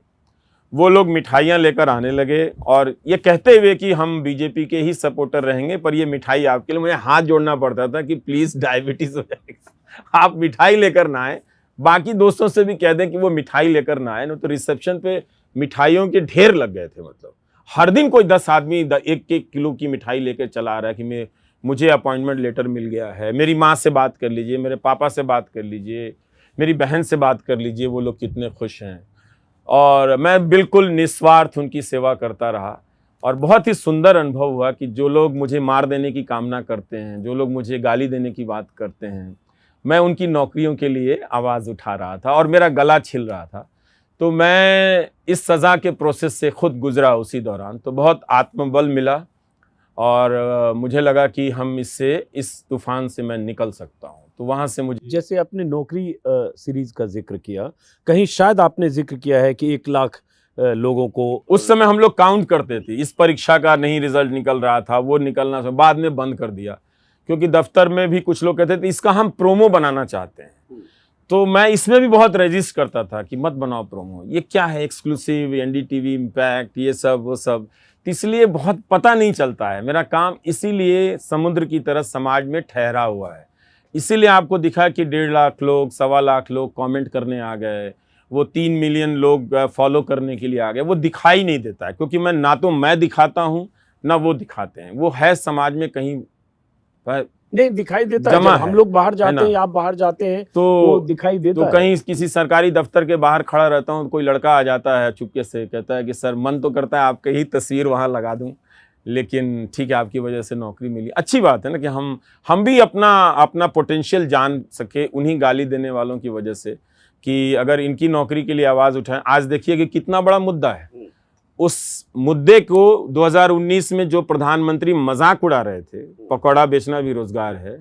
[SPEAKER 1] वो लोग मिठाइयाँ लेकर आने लगे और ये कहते हुए कि हम बीजेपी के ही सपोर्टर रहेंगे, पर ये मिठाई आपके लिए। मुझे हाथ जोड़ना पड़ता था कि प्लीज़ डायबिटीज़ हो जाएगा, आप मिठाई लेकर ना आए। बाकी दोस्तों से भी कह दें कि वो मिठाई लेकर ना आए, न तो रिसेप्शन पे मिठाइयों के ढेर लग गए थे। मतलब हर दिन कोई 10 आदमी 1-1 किलो की मिठाई लेकर चला आ रहा है कि मुझे अपॉइंटमेंट लेटर मिल गया है, मेरी माँ से बात कर लीजिए, मेरे पापा से बात कर लीजिए, मेरी बहन से बात कर लीजिए, वो लोग कितने खुश हैं। और मैं बिल्कुल निस्वार्थ उनकी सेवा करता रहा और बहुत ही सुंदर अनुभव हुआ कि जो लोग मुझे मार देने की कामना करते हैं, जो लोग मुझे गाली देने की बात करते हैं, मैं उनकी नौकरियों के लिए आवाज़ उठा रहा था और मेरा गला छिल रहा था। तो मैं इस सज़ा के प्रोसेस से खुद गुजरा उसी दौरान, तो बहुत आत्मबल मिला और मुझे लगा कि हम इस तूफ़ान से मैं निकल सकता हूँ। तो वहाँ से मुझे,
[SPEAKER 2] जैसे आपने नौकरी सीरीज का जिक्र किया, कहीं शायद आपने जिक्र किया है कि 1 लाख लोगों को
[SPEAKER 1] उस समय हम लोग काउंट करते थे। इस परीक्षा का नहीं रिजल्ट निकल रहा था, वो निकलना था, बाद में बंद कर दिया, क्योंकि दफ्तर में भी कुछ लोग कहते थे इसका हम प्रोमो बनाना चाहते हैं। तो मैं इसमें भी बहुत रेजिस्ट करता था कि मत बनाओ प्रोमो, ये क्या है एक्सक्लूसिव, एनडीटीवी, इम्पैक्ट, ये सब वो सब, इसलिए बहुत पता नहीं चलता है मेरा काम। इसीलिए समुद्र की तरह समाज में ठहरा हुआ है। इसीलिए आपको दिखा कि 1.5 लाख लोग, 1.25 लाख लोग कमेंट करने आ गए, वो 3 मिलियन लोग फॉलो करने के लिए आ गए। वो दिखाई नहीं देता है, क्योंकि ना तो मैं दिखाता हूँ ना वो दिखाते हैं, वो है समाज में कहीं
[SPEAKER 2] नहीं दिखाई देता है। जब हम लोग बाहर जाते हैं, आप बाहर जाते हैं तो वो दिखाई देता है।
[SPEAKER 1] तो कहीं किसी सरकारी दफ्तर के बाहर खड़ा रहता हूँ तो कोई लड़का आ जाता है चुपके से, कहता है कि सर मन तो करता है आपकी ही तस्वीर वहाँ लगा दूँ, लेकिन ठीक है आपकी वजह से नौकरी मिली। अच्छी बात है ना कि हम भी अपना पोटेंशियल जान सके उन्हीं गाली देने वालों की वजह से, कि अगर इनकी नौकरी के लिए आवाज़ उठाएं। आज देखिए कि कितना बड़ा मुद्दा है। उस मुद्दे को 2019 में जो प्रधानमंत्री मजाक उड़ा रहे थे, पकौड़ा बेचना भी रोजगार है,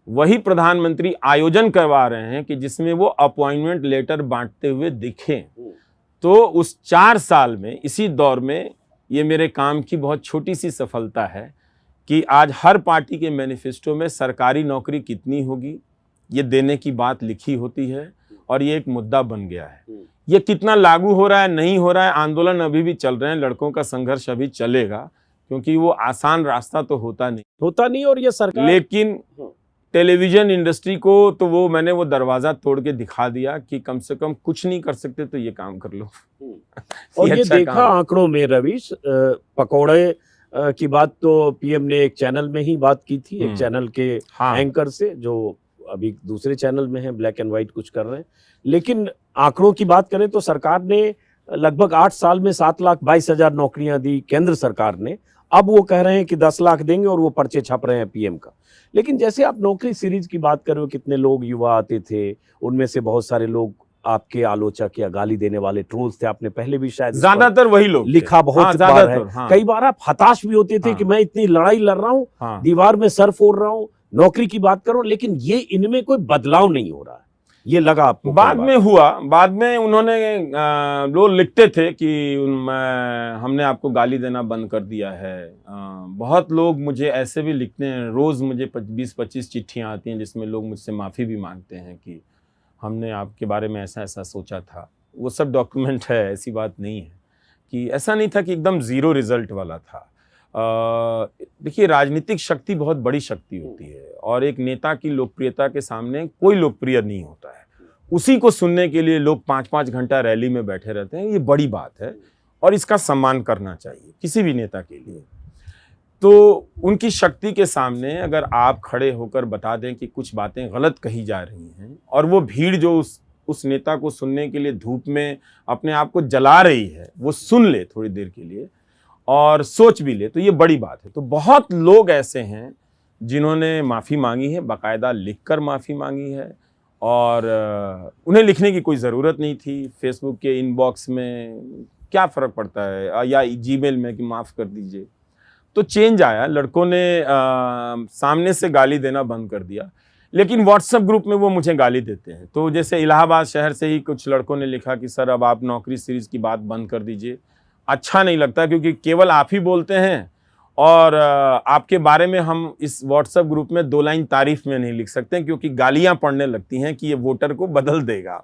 [SPEAKER 1] वही प्रधानमंत्री आयोजन करवा रहे हैं कि जिसमें वो अपॉइंटमेंट लेटर बांटते हुए दिखें। तो उस 4 साल में, इसी दौर में, ये मेरे काम की बहुत छोटी सी सफलता है कि आज हर पार्टी के मैनिफेस्टो में सरकारी नौकरी कितनी होगी ये देने की बात लिखी होती है और ये एक मुद्दा बन गया है। ये कितना लागू हो रहा है, नहीं हो रहा है, आंदोलन अभी भी चल रहे हैं, लड़कों का संघर्ष अभी चलेगा, क्योंकि वो आसान रास्ता तो होता नहीं।
[SPEAKER 2] और ये सरकार,
[SPEAKER 1] लेकिन टेलीविजन इंडस्ट्री को तो मैंने वो दरवाजा तोड़ के दिखा दिया कि कम से कम कुछ नहीं कर सकते तो ये काम कर लो।
[SPEAKER 2] और ये देखा आंकड़ों में रवीश, पकौड़े की बात तो पीएम ने एक चैनल में ही बात की थी, एक चैनल के एंकर से, जो अभी दूसरे चैनल में है, ब्लैक एंड व्हाइट कुछ कर रहे हैं। लेकिन आंकड़ों की बात करें तो सरकार ने लगभग 8 साल में 7,22,000 नौकरियां दी केंद्र सरकार ने। अब वो कह रहे हैं कि 10 लाख देंगे और वो पर्चे छप रहे हैं पीएम का। लेकिन जैसे आप नौकरी सीरीज की बात कर रहे हो, कितने लोग युवा आते थे, उनमें से बहुत सारे लोग आपके आलोचक या गाली देने वाले ट्रोल्स थे। आपने पहले भी शायद
[SPEAKER 1] ज्यादातर वही लोग
[SPEAKER 2] लिखा बहुत बार है। कई बार आप हताश भी होते थे कि मैं इतनी लड़ाई लड़ रहा हूँ, दीवार में सर फोड़ रहा हूँ, नौकरी की बात करो, लेकिन ये इनमें कोई बदलाव नहीं हो रहा है। ये लगा आपको?
[SPEAKER 1] बाद में हुआ, बाद में उन्होंने लोग लिखते थे कि हमने आपको गाली देना बंद कर दिया है। बहुत लोग मुझे ऐसे भी लिखते हैं, रोज़ मुझे 20-25 चिट्ठियाँ आती हैं जिसमें लोग मुझसे माफ़ी भी मांगते हैं कि हमने आपके बारे में ऐसा ऐसा सोचा था। वो सब डॉक्यूमेंट है, ऐसी बात नहीं है कि ऐसा नहीं था कि एकदम ज़ीरो रिज़ल्ट वाला था। देखिए, राजनीतिक शक्ति बहुत बड़ी शक्ति होती है और एक नेता की लोकप्रियता के सामने कोई लोकप्रिय नहीं होता है। उसी को सुनने के लिए लोग 5-5 घंटा रैली में बैठे रहते हैं, ये बड़ी बात है और इसका सम्मान करना चाहिए किसी भी नेता के लिए। तो उनकी शक्ति के सामने अगर आप खड़े होकर बता दें कि कुछ बातें गलत कही जा रही हैं और वो भीड़ जो उस नेता को सुनने के लिए धूप में अपने आप को जला रही है, वो सुन ले थोड़ी देर के लिए और सोच भी ले, तो ये बड़ी बात है। तो बहुत लोग ऐसे हैं जिन्होंने माफ़ी मांगी है, बाकायदा लिखकर माफ़ी मांगी है और उन्हें लिखने की कोई ज़रूरत नहीं थी। फेसबुक के इनबॉक्स में क्या फ़र्क पड़ता है या जीमेल में कि माफ़ कर दीजिए। तो चेंज आया, लड़कों ने सामने से गाली देना बंद कर दिया, लेकिन व्हाट्सएप ग्रुप में वो मुझे गाली देते हैं। तो जैसे इलाहाबाद शहर से ही कुछ लड़कों ने लिखा कि सर अब आप नौकरी सीरीज़ की बात बंद कर दीजिए, अच्छा नहीं लगता क्योंकि केवल आप ही बोलते हैं और आपके बारे में हम इस व्हाट्सएप ग्रुप में 2 लाइन तारीफ में नहीं लिख सकते क्योंकि गालियां पड़ने लगती हैं कि ये वोटर को बदल देगा।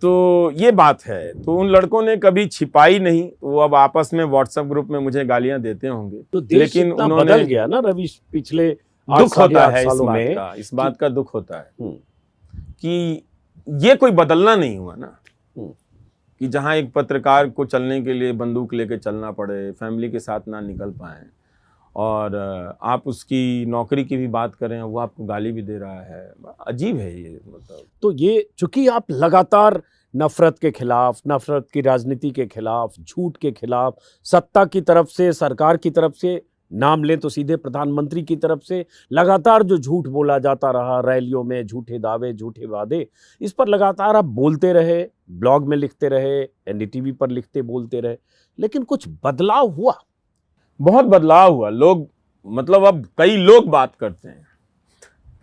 [SPEAKER 1] तो ये बात है। तो उन लड़कों ने कभी छिपाई नहीं, वो अब आपस में व्हाट्सएप ग्रुप में मुझे गालियां देते होंगे।
[SPEAKER 2] तो लेकिन उन्होंने बदल गया ना रवीश, पिछले
[SPEAKER 1] दुख होता है इस बात का दुख होता है कि ये कोई बदलना नहीं हुआ ना, कि जहां एक पत्रकार को चलने के लिए बंदूक लेके चलना पड़े, फैमिली के साथ ना निकल पाए और आप उसकी नौकरी की भी बात करें, वो आपको गाली भी दे रहा है। अजीब है ये, मतलब।
[SPEAKER 2] तो ये चूंकि आप लगातार नफरत के खिलाफ, नफरत की राजनीति के खिलाफ, झूठ के खिलाफ, सत्ता की तरफ से, सरकार की तरफ से, नाम लें तो सीधे प्रधानमंत्री की तरफ से लगातार जो झूठ बोला जाता रहा, रैलियों में झूठे दावे, झूठे वादे, इस पर लगातार आप बोलते रहे, ब्लॉग में लिखते रहे, एनडीटीवी पर लिखते बोलते रहे, लेकिन कुछ बदलाव हुआ?
[SPEAKER 1] बहुत बदलाव हुआ। लोग, मतलब अब कई लोग बात करते हैं,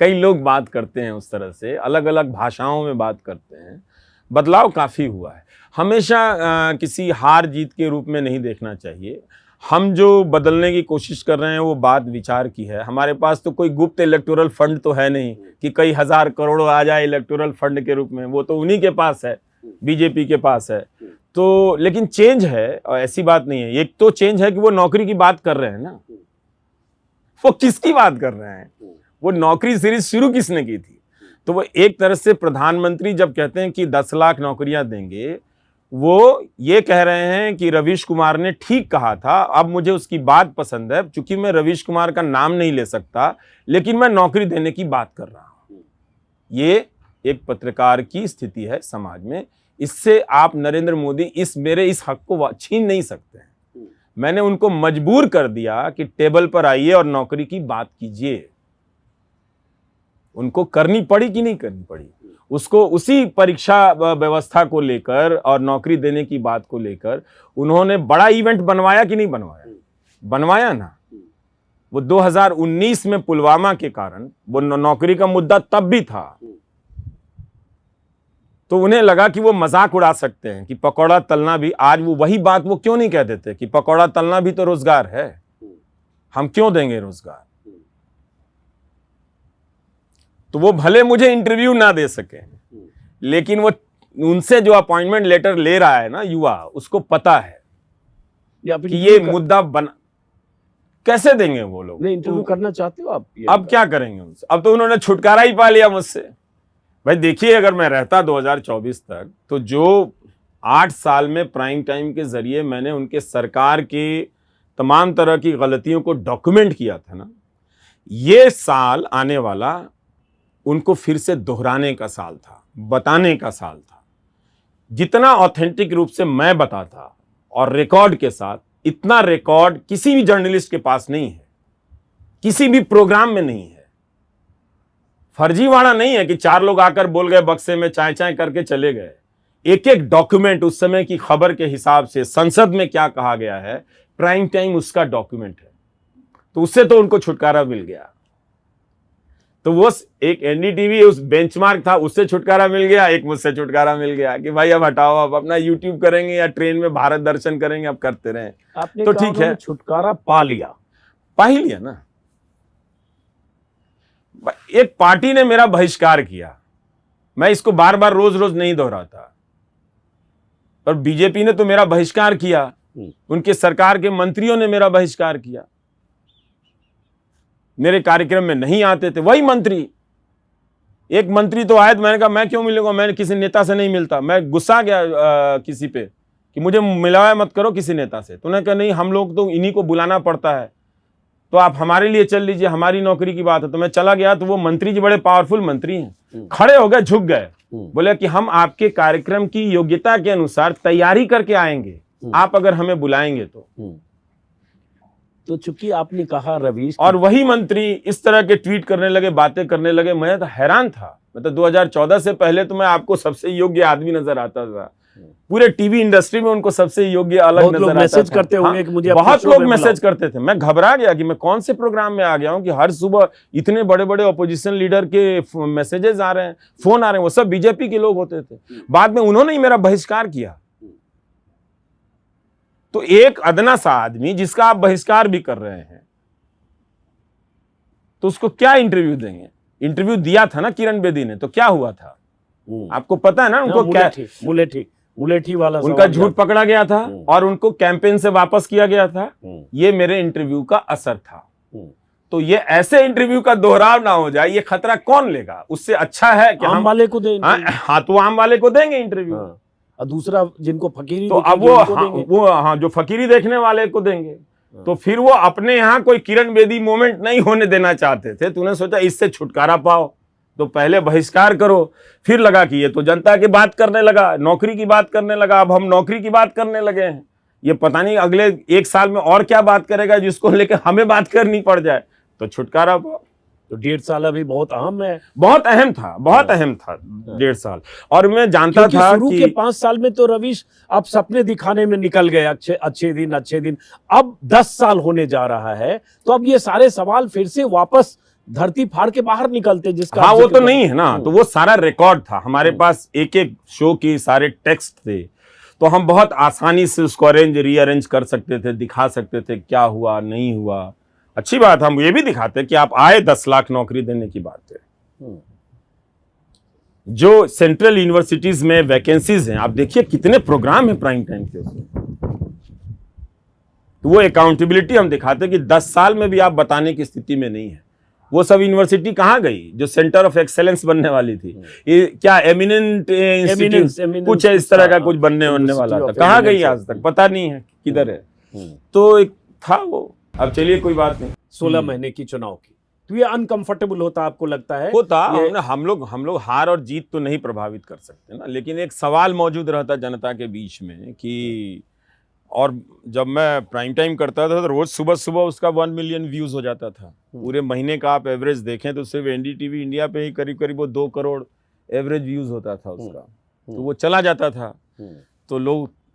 [SPEAKER 1] कई लोग बात करते हैं उस तरह से, अलग अलग भाषाओं में बात करते हैं। बदलाव काफ़ी हुआ है। हमेशा किसी हार जीत के रूप में नहीं देखना चाहिए। हम जो बदलने की कोशिश कर रहे हैं वो बात विचार की है। हमारे पास तो कोई गुप्त इलेक्टोरल फंड तो है नहीं कि कई हज़ार करोड़ आ जाए इलेक्टोरल फंड के रूप में, वो तो उन्हीं के पास है, बीजेपी के पास है। तो लेकिन चेंज है, और ऐसी बात नहीं है। एक तो चेंज है कि वो नौकरी की बात कर रहे हैं ना, वो किसकी बात कर रहे हैं? वो नौकरी सीरीज शुरू किसने की थी? तो वो एक तरह से प्रधानमंत्री जब कहते हैं कि 10 लाख नौकरियां देंगे, वो ये कह रहे हैं कि रवीश कुमार ने ठीक कहा था, अब मुझे उसकी बात पसंद है। चूंकि मैं रवीश कुमार का नाम नहीं ले सकता, लेकिन मैं नौकरी देने की बात कर रहा हूं। ये एक पत्रकार की स्थिति है समाज में। इससे आप नरेंद्र मोदी मेरे इस हक को छीन नहीं सकते हैं। मैंने उनको मजबूर कर दिया कि टेबल पर आइए और नौकरी की बात कीजिए। उनको करनी पड़ी कि नहीं करनी पड़ी, उसको उसी परीक्षा व्यवस्था को लेकर और नौकरी देने की बात को लेकर उन्होंने बड़ा इवेंट बनवाया कि नहीं बनवाया? बनवाया ना। वो 2019 में पुलवामा के कारण वो नौकरी का मुद्दा तब भी था, तो उन्हें लगा कि वो मजाक उड़ा सकते हैं कि पकौड़ा तलना भी, आज वो वही बात वो क्यों नहीं कह देते कि पकौड़ा तलना भी तो रोजगार है, हम क्यों देंगे रोजगार? तो वो भले मुझे इंटरव्यू ना दे सके, लेकिन वो उनसे जो अपॉइंटमेंट लेटर ले रहा है ना युवा, उसको पता है कि ये मुद्दा बना। कैसे देंगे वो लोग?
[SPEAKER 2] नहीं, इंटरव्यू करना चाहते हो आप?
[SPEAKER 1] अब क्या करेंगे उनसे? अब तो उन्होंने छुटकारा ही पा लिया मुझसे। भाई देखिए, अगर मैं रहता 2024 तक, तो जो 8 साल में प्राइम टाइम के जरिए मैंने उनके सरकार की तमाम तरह की गलतियों को डॉक्यूमेंट किया था ना, ये साल आने वाला उनको फिर से दोहराने का साल था, बताने का साल था। जितना ऑथेंटिक रूप से मैं बताता और रिकॉर्ड के साथ, इतना रिकॉर्ड किसी भी जर्नलिस्ट के पास नहीं है, किसी भी प्रोग्राम में नहीं है। फर्जीवाड़ा नहीं है कि 4 लोग आकर बोल गए, बक्से में चाय चाय करके चले गए। एक एक डॉक्यूमेंट उस समय की खबर के हिसाब से, संसद में क्या कहा गया है, प्राइम टाइम उसका डॉक्यूमेंट है। तो उससे तो उनको छुटकारा मिल गया। तो वो एक एनडीटीवी उस बेंचमार्क था, उससे छुटकारा मिल गया, एक मुझसे छुटकारा मिल गया कि भाई अब हटाओ, अब अपना यूट्यूब करेंगे या ट्रेन में भारत दर्शन करेंगे, अब करते रहें।
[SPEAKER 2] आपने
[SPEAKER 1] तो ठीक है,
[SPEAKER 2] छुटकारा पा लिया,
[SPEAKER 1] पा ही लिया ना। एक पार्टी ने मेरा बहिष्कार किया, मैं इसको बार बार रोज रोज नहीं दोहराता, पर बीजेपी ने तो मेरा बहिष्कार किया। उनके सरकार के मंत्रियों ने मेरा बहिष्कार किया, मेरे कार्यक्रम में नहीं आते थे। वही मंत्री, एक मंत्री तो आए तो मैंने कहा मैं क्यों मिलूंगा, मैं किसी नेता से नहीं मिलता। मैं गुस्सा गया किसी पे कि मुझे मिलाया मत करो किसी नेता से। तो उन्होंने कहा नहीं, हम लोग तो इन्हीं को बुलाना पड़ता है, तो आप हमारे लिए चल लीजिए, हमारी नौकरी की बात है। तो मैं चला गया, तो वो मंत्री जी बड़े पावरफुल मंत्री हैं, खड़े हो गए, झुक गए, बोले कि हम आपके कार्यक्रम की योग्यता के अनुसार तैयारी करके आएंगे, आप अगर हमें बुलाएंगे
[SPEAKER 2] तो चूंकि आपने कहा रवीश,
[SPEAKER 1] और वही मंत्री इस तरह के ट्वीट करने लगे, बातें करने लगे। मैं तो हैरान था। मतलब 2014 से पहले तो मैं आपको सबसे योग्य आदमी नजर आता था, पूरे टीवी इंडस्ट्री में उनको सबसे योग्य अलग नजर आता था।
[SPEAKER 2] मैसेज करते होंगे कि मुझे
[SPEAKER 1] बहुत लोग मैसेज करते थे। मैं घबरा गया कि मैं कौन से प्रोग्राम में आ गया हूं कि हर सुबह इतने बड़े बड़े ऑपोजिशन लीडर के मैसेजेस आ रहे हैं, फोन आ रहे हैं। वो सब बीजेपी के लोग होते थे। बाद में उन्होंने ही मेरा बहिष्कार किया। तो एक अदना सा आदमी जिसका आप बहिष्कार भी कर रहे हैं, तो उसको क्या इंटरव्यू देंगे? इंटरव्यू दिया था ना किरण बेदी ने, तो क्या हुआ था आपको पता है ना? उनको क्या
[SPEAKER 2] मुलेठी वाला
[SPEAKER 1] उनका झूठ पकड़ा गया था और उनको कैंपेन से वापस किया गया था। ये मेरे इंटरव्यू का असर था। तो ये ऐसे इंटरव्यू का दोहराव ना हो जाए, ये खतरा कौन लेगा? उससे अच्छा है कि
[SPEAKER 2] आम वाले को देंगे।
[SPEAKER 1] हाँ, तो आम वाले को देंगे इंटरव्यू।
[SPEAKER 2] और दूसरा जिनको फकीरी,
[SPEAKER 1] तो अब वो जो फकीरी देखने वाले को देंगे। तो फिर वो अपने यहाँ कोई किरण बेदी मोमेंट नहीं होने देना चाहते थे। तूने सोचा इससे छुटकारा पाओ तो पहले बहिष्कार करो, फिर लगा कि ये तो जनता की बात करने लगा, नौकरी की बात करने लगा। अब हम नौकरी की बात करने लगे हैं। ये पता नहीं अगले 1 साल में और क्या बात करेगा जिसको लेकर हमें बात करनी पड़ जाए। तो छुटकारा पाओ।
[SPEAKER 2] तो 1.5 साल अभी बहुत अहम है,
[SPEAKER 1] बहुत अहम था, बहुत अहम था 1.5 साल। और मैं जानता था
[SPEAKER 2] शुरू के 5 साल में तो रवीश आप सपने दिखाने में निकल गए, अच्छे दिन। अब 10 साल होने जा रहा है, तो अब ये सारे सवाल फिर से वापस धरती फाड़ के बाहर निकलते, जिसका
[SPEAKER 1] हाँ वो तो नहीं है ना। तो वो सारा रिकॉर्ड था हमारे पास, एक एक शो की सारे टेक्स्ट थे। तो हम बहुत आसानी से उसको अरेंज रीअरेंज कर सकते थे, दिखा सकते थे क्या हुआ नहीं हुआ। अच्छी बात, हम ये भी दिखाते कि आप आए 10 लाख नौकरी देने की बात है। जो सेंट्रल यूनिवर्सिटीज में वैकेंसीज हैं, आप देखिए कितने प्रोग्राम हैं प्राइम टाइम के उसमें। तो वो अकाउंटेबिलिटी हम दिखाते कि 10 साल में भी आप बताने की स्थिति में नहीं है। वो सब यूनिवर्सिटी कहाँ गई जो सेंटर ऑफ एक्सेलेंस बनने वाली थी? ये क्या एमिनेंट इंस्टीट्यूट कुछ है इस तरह का कुछ बनने वाला था, कहाँ गई आज तक पता नहीं है किधर है। तो एक था वो। अब चलिए कोई बात नहीं।
[SPEAKER 2] 16 महीने की चुनाव की, तो ये अनकंफर्टेबल होता आपको लगता है?
[SPEAKER 1] होता। हम लोग हार और जीत तो नहीं प्रभावित कर सकते ना, लेकिन एक सवाल मौजूद रहता जनता के बीच में कि, और जब मैं प्राइम टाइम करता था तो रोज सुबह सुबह उसका 1 मिलियन व्यूज हो जाता था। पूरे महीने का आप एवरेज देखें तो सिर्फ एनडीटीवी इंडिया पे ही करीब करीब वो 2 करोड़ एवरेज व्यूज होता था उसका। तो वो चला जाता था, तो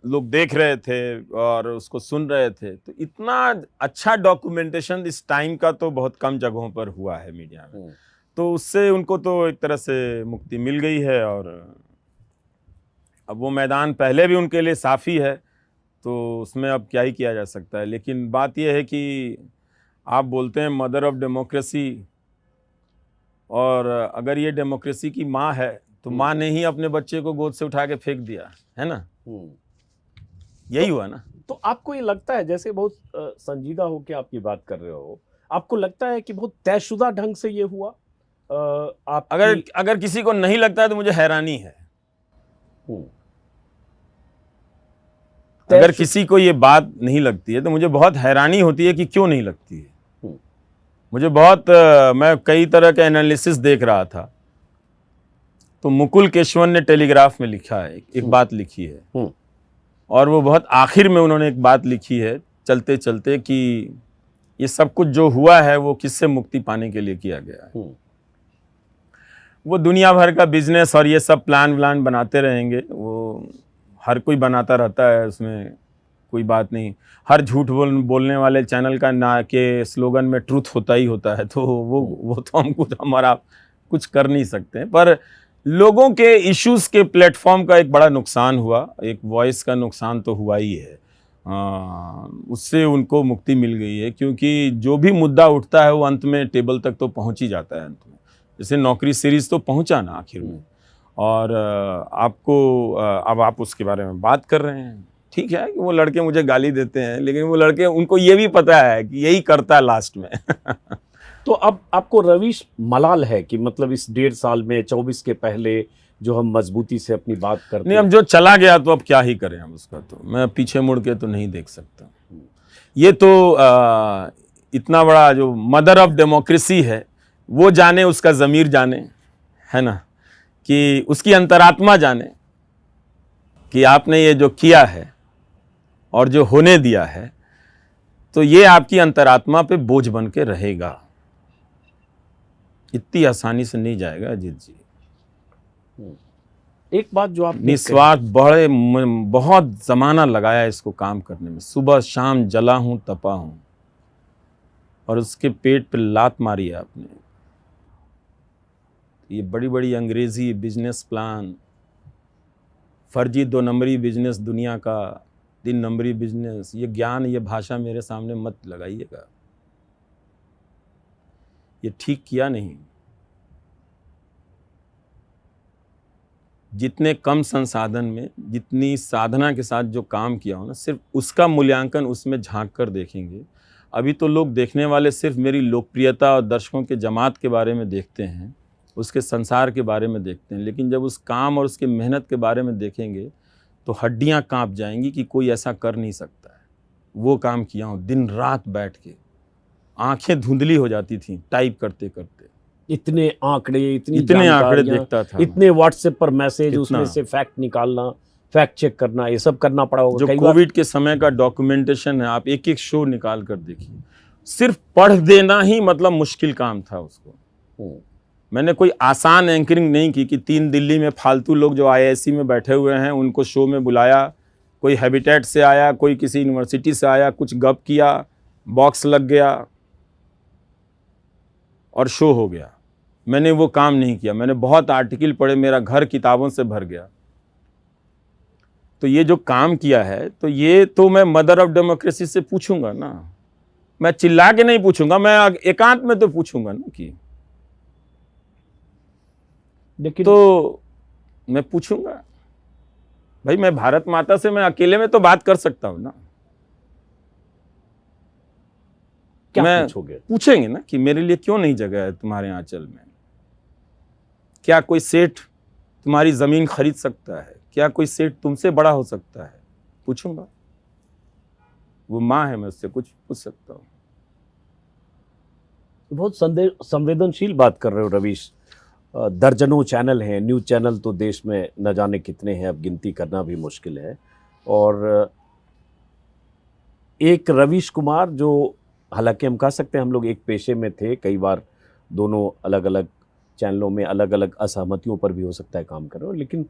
[SPEAKER 1] लोग देख रहे थे और उसको सुन रहे थे। तो इतना अच्छा डॉक्यूमेंटेशन इस टाइम का तो बहुत कम जगहों पर हुआ है मीडिया में। तो उससे उनको तो एक तरह से मुक्ति मिल गई है, और अब वो मैदान पहले भी उनके लिए साफ़ी है, तो उसमें अब क्या ही किया जा सकता है। लेकिन बात यह है कि आप बोलते हैं मदर ऑफ डेमोक्रेसी, और अगर ये डेमोक्रेसी की माँ है तो माँ ने ही अपने बच्चे को गोद से उठा के फेंक दिया है ना। यही हुआ ना।
[SPEAKER 2] तो आपको ये लगता है, जैसे बहुत संजीदा होकर आप ये बात कर रहे हो, आपको लगता है कि बहुत तयशुदा ढंग से ये हुआ? आप
[SPEAKER 1] अगर किसी को नहीं लगता है तो मुझे हैरानी है। अगर किसी को ये बात नहीं लगती है तो मुझे बहुत हैरानी होती है कि क्यों नहीं लगती है। मुझे बहुत मैं कई तरह के एनालिसिस देख रहा था, तो मुकुल केशवन ने टेलीग्राफ में लिखा है, एक बात लिखी है, और वो बहुत आखिर में उन्होंने एक बात लिखी है चलते चलते कि ये सब कुछ जो हुआ है वो किससे मुक्ति पाने के लिए किया गया है। वो दुनिया भर का बिजनेस और ये सब प्लान बनाते रहेंगे, वो हर कोई बनाता रहता है, उसमें कोई बात नहीं। हर झूठ बोलने वाले चैनल का ना के स्लोगन में ट्रूथ होता ही होता है, तो वो तो हम हमारा कुछ कर नहीं सकते हैं। पर लोगों के इश्यूज के प्लेटफॉर्म का एक बड़ा नुकसान हुआ, एक वॉइस का नुकसान तो हुआ ही है। उससे उनको मुक्ति मिल गई है, क्योंकि जो भी मुद्दा उठता है वो अंत में टेबल तक तो पहुंच ही जाता है अंत में। जैसे नौकरी सीरीज तो पहुंचा ना आखिर में, और आपको अब आप उसके बारे में बात कर रहे हैं, ठीक है कि वो लड़के मुझे गाली देते हैं, लेकिन वो लड़के, उनको ये भी पता है कि यही करता है लास्ट में।
[SPEAKER 2] तो अब आपको रवीश मलाल है कि मतलब इस 1.5 साल में 24 के पहले जो हम मजबूती से अपनी बात करते
[SPEAKER 1] नहीं, अब जो चला गया तो अब क्या ही करें हम उसका, तो मैं पीछे मुड़ के तो नहीं देख सकता। ये तो इतना बड़ा जो मदर ऑफ डेमोक्रेसी है वो जाने, उसका ज़मीर जाने, है ना, कि उसकी अंतरात्मा जाने कि आपने ये जो किया है और जो होने दिया है, तो ये आपकी अंतरात्मा पे बोझ बन के रहेगा, इतनी आसानी से नहीं जाएगा अजीत जी।
[SPEAKER 2] एक बात जो आप
[SPEAKER 1] निस्वार्थ बहुत ज़माना लगाया इसको काम करने में, सुबह शाम जला हूँ तपा हूँ, और उसके पेट पे लात मारी है आपने। ये बड़ी बड़ी अंग्रेजी बिजनेस प्लान, फर्जी 2 नंबरी बिजनेस, दुनिया का 3 नंबरी बिजनेस, ये ज्ञान, ये भाषा मेरे सामने मत लगाइएगा, ये ठीक किया नहीं। जितने कम संसाधन में जितनी साधना के साथ जो काम किया हो ना, सिर्फ उसका मूल्यांकन उसमें झांक कर देखेंगे। अभी तो लोग देखने वाले सिर्फ मेरी लोकप्रियता और दर्शकों के जमात के बारे में देखते हैं, उसके संसार के बारे में देखते हैं, लेकिन जब उस काम और उसके मेहनत के बारे में देखेंगे तो हड्डियां कांप जाएंगी कि कोई ऐसा कर नहीं सकता है। वो काम किया हूँ, दिन रात बैठ के, आंखें धुंधली हो जाती थी टाइप करते करते,
[SPEAKER 2] इतने आंकड़े,
[SPEAKER 1] इतने आंकड़े देखता था,
[SPEAKER 2] इतने व्हाट्सएप पर मैसेज, उसमें से फैक्ट निकालना, फैक्ट चेक करना, ये सब करना पड़ा होगा।
[SPEAKER 1] जो कोविड के समय का डॉक्यूमेंटेशन है, आप एक एक शो निकाल कर देखिए, सिर्फ पढ़ देना ही मतलब मुश्किल काम था उसको। मैंने कोई आसान एंकरिंग नहीं की कि 3 दिल्ली में फालतू लोग जो IISc में बैठे हुए हैं उनको शो में बुलाया, कोई हैबिटेट से आया, कोई किसी यूनिवर्सिटी से आया, कुछ गप किया, बॉक्स लग गया और शो हो गया। मैंने वो काम नहीं किया। मैंने बहुत आर्टिकल पढ़े, मेरा घर किताबों से भर गया। तो ये जो काम किया है, तो ये तो मैं मदर ऑफ डेमोक्रेसी से पूछूंगा ना, मैं चिल्ला के नहीं पूछूंगा, मैं एकांत में तो पूछूंगा ना कि, लेकिन तो मैं पूछूंगा भाई, मैं भारत माता से मैं अकेले में तो बात कर सकता हूं ना।
[SPEAKER 2] क्या
[SPEAKER 1] मैं
[SPEAKER 2] पूछोगे?
[SPEAKER 1] पूछेंगे ना कि मेरे लिए क्यों नहीं जगह है तुम्हारे आंचल में, क्या कोई सेठ तुम्हारी जमीन खरीद सकता है, क्या कोई सेठ तुमसे बड़ा हो सकता है, पूछूंगा। वो माँ है, मैं उससे कुछ पूछ सकता हूँ।
[SPEAKER 2] बहुत संवेदनशील बात कर रहे हो रवीश। दर्जनों चैनल हैं, न्यूज़ चैनल तो देश में न जाने कितने हैं, अब गिनती करना भी मुश्किल है। और एक रवीश कुमार जो, हालांकि हम कह सकते हैं हम लोग एक पेशे में थे, कई बार दोनों अलग अलग चैनलों में अलग अलग असहमतियों पर भी हो सकता है काम कर रहे हो, लेकिन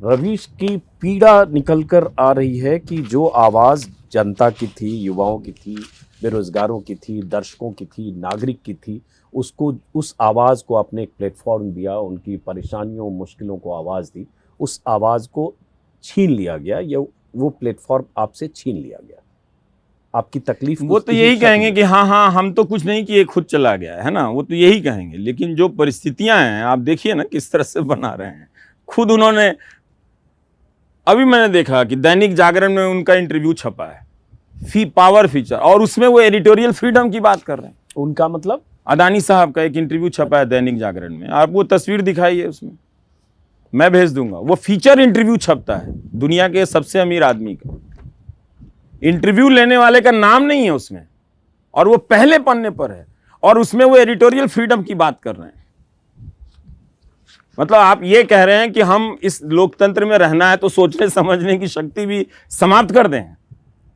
[SPEAKER 2] रवीश की पीड़ा निकल कर आ रही है कि जो आवाज़ जनता की थी, युवाओं की थी, बेरोजगारों की थी, दर्शकों की थी, नागरिक की थी, उसको, उस आवाज़ को आपने एक प्लेटफॉर्म दिया, उनकी परेशानियों मुश्किलों को आवाज़ दी, उस आवाज़ को छीन लिया गया, या वो प्लेटफॉर्म आपसे छीन लिया गया। आपकी तकलीफ,
[SPEAKER 1] वो तो यही कहेंगे कि हाँ हाँ हम तो कुछ नहीं किए, खुद चला गया है ना, वो तो यही कहेंगे। लेकिन जो परिस्थितियां हैं आप देखिए ना किस तरह से बना रहे हैं। खुद उन्होंने, अभी मैंने देखा कि दैनिक जागरण में उनका इंटरव्यू छपा है, पावर फीचर, और उसमें वो एडिटोरियल फ्रीडम की बात कर रहे हैं।
[SPEAKER 2] उनका मतलब
[SPEAKER 1] अदानी साहब का एक इंटरव्यू छपा है दैनिक जागरण में, आप वो तस्वीर दिखाइए, उसमें मैं भेज दूंगा। वो फीचर इंटरव्यू छपता है दुनिया के सबसे अमीर आदमी का, इंटरव्यू लेने वाले का नाम नहीं है उसमें, और वो पहले पन्ने पर है, और उसमें वो एडिटोरियल फ्रीडम की बात कर रहे हैं। मतलब आप ये कह रहे हैं कि हम इस लोकतंत्र में रहना है तो सोचने समझने की शक्ति भी समाप्त कर दें,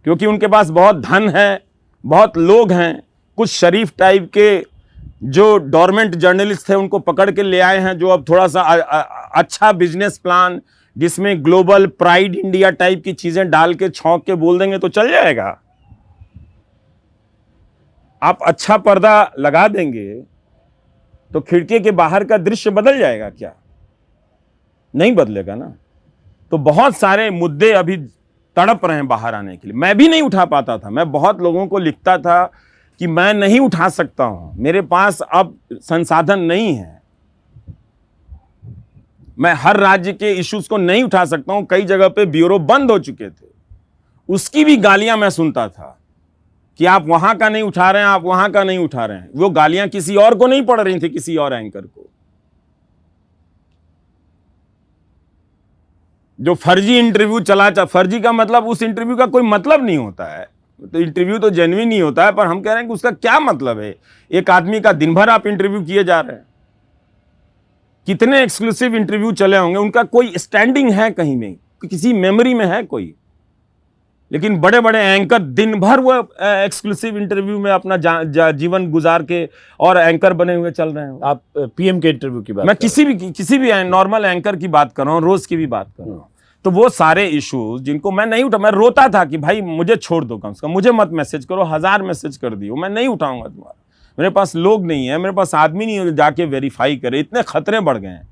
[SPEAKER 1] क्योंकि उनके पास बहुत धन है, बहुत लोग हैं, कुछ शरीफ टाइप के जो डोरमेंट जर्नलिस्ट थे उनको पकड़ के ले आए हैं, जो अब थोड़ा सा अच्छा बिजनेस प्लान जिसमें ग्लोबल प्राइड इंडिया टाइप की चीजें डाल के छौंक के बोल देंगे तो चल जाएगा। आप अच्छा पर्दा लगा देंगे तो खिड़की के बाहर का दृश्य बदल जाएगा क्या? नहीं बदलेगा ना। तो बहुत सारे मुद्दे अभी तड़प रहे हैं बाहर आने के लिए। मैं भी नहीं उठा पाता था, मैं बहुत लोगों को लिखता था कि मैं नहीं उठा सकता हूं, मेरे पास अब संसाधन नहीं है, मैं हर राज्य के इश्यूज को नहीं उठा सकता हूं। कई जगह पे ब्यूरो बंद हो चुके थे, उसकी भी गालियां मैं सुनता था कि आप वहां का नहीं उठा रहे हैं, आप वहां का नहीं उठा रहे हैं। वो गालियां किसी और को नहीं पड़ रही थी, किसी और एंकर को। जो फर्जी इंटरव्यू फर्जी का मतलब उस इंटरव्यू का कोई मतलब नहीं होता है, तो इंटरव्यू तो जेन्युइन नहीं होता है, पर हम कह रहे हैं कि उसका क्या मतलब है। एक आदमी का दिन भर आप इंटरव्यू किए जा रहे हैं, कितने एक्सक्लूसिव इंटरव्यू चले होंगे, उनका कोई स्टैंडिंग है कहीं में, किसी मेमोरी में है कोई। लेकिन बड़े बड़े एंकर दिन भर वो एक्सक्लूसिव इंटरव्यू में अपना जीवन गुजार के और एंकर बने हुए चल रहे हैं।
[SPEAKER 2] आप पीएम के इंटरव्यू की बात
[SPEAKER 1] मैं किसी भी नॉर्मल एंकर की बात कर रहा हूँ, रोज की भी बात कर रहा हूँ। तो वो सारे इश्यूज जिनको मैं नहीं उठा, मैं रोता था कि भाई मुझे छोड़ दो, कम से कम मुझे मत मैसेज करो, 1000 मैसेज कर दियो, मैं नहीं उठाऊंगा तुम्हारा। मेरे पास लोग नहीं है, मेरे पास आदमी नहीं है जाके वेरीफाई करे, इतने खतरे बढ़ गए हैं।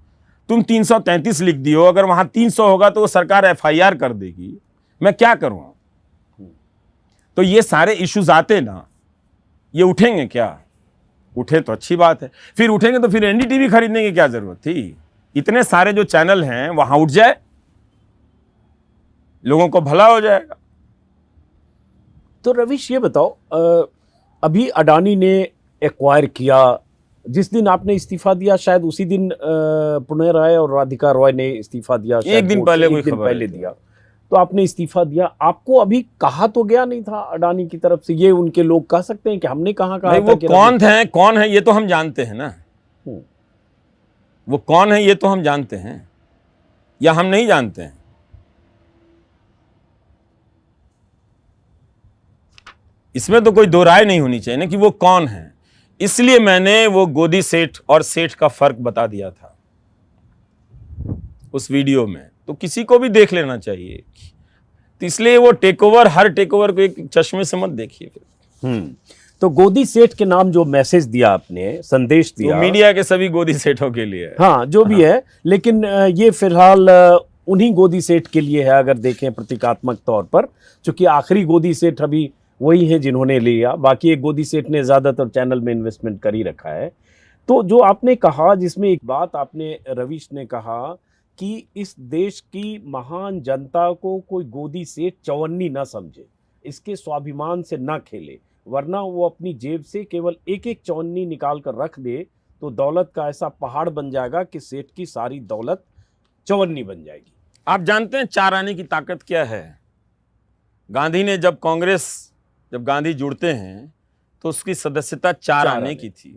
[SPEAKER 1] तुम 333 लिख दियो, अगर वहां 300 होगा तो वो सरकार FIR कर देगी, मैं क्या करूं। तो ये सारे इश्यूज आते ना, ये उठेंगे क्या? उठे तो अच्छी बात है, फिर उठेंगे तो फिर NDTV खरीदने की क्या जरूरत थी? इतने सारे जो चैनल हैं वहां उठ जाए, लोगों को भला हो जाएगा।
[SPEAKER 2] तो रवीश ये बताओ, अभी अडानी ने एक्वायर किया, जिस दिन आपने इस्तीफा दिया शायद उसी दिन पुण्य राय और राधिका रॉय ने इस्तीफा दिया,
[SPEAKER 1] एक दिन पहले, कोई खबर
[SPEAKER 2] पहले दिया, तो आपने इस्तीफा दिया। आपको अभी कहा तो गया नहीं था अडानी की तरफ से, ये उनके लोग कह सकते हैं कि हमने कहा था
[SPEAKER 1] वो कौन है ये तो हम जानते हैं ना। वो कौन है ये तो हम जानते हैं, या हम नहीं जानते हैं? इसमें तो कोई दो राय नहीं होनी चाहिए ना कि वो कौन है। इसलिए मैंने वो गोदी सेठ और सेठ का फर्क बता दिया था उस वीडियो में, तो किसी को भी देख लेना चाहिए। तो इसलिए वो हर टेक ओवर को एक चश्मे से मत देखिए फिर।
[SPEAKER 2] तो गोदी सेठ के नाम जो मैसेज दिया आपने, संदेश दिया,
[SPEAKER 1] तो मीडिया के सभी गोदी सेठों के लिए है।
[SPEAKER 2] हाँ, जो भी है, लेकिन ये फिलहाल उन्हीं गोदी सेठ के लिए है अगर देखें प्रतीकात्मक तौर पर, क्योंकि आखिरी गोदी सेठ अभी वही है जिन्होंने लिया, बाकी एक गोदी सेठ ने ज्यादातर चैनल में इन्वेस्टमेंट कर ही रखा है। तो जो आपने कहा, जिसमें एक बात आपने, रवीश ने कहा कि इस देश की महान जनता को कोई गोदी सेठ चवन्नी ना समझे, इसके स्वाभिमान से ना खेले, वरना वो अपनी जेब से केवल एक एक चवन्नी निकाल कर रख दे तो दौलत का ऐसा पहाड़ बन जाएगा कि सेठ की सारी दौलत चवन्नी बन जाएगी।
[SPEAKER 1] आप जानते हैं 4 आने की ताकत क्या है? गांधी ने जब गांधी जुड़ते हैं तो उसकी सदस्यता 4 आने की थी।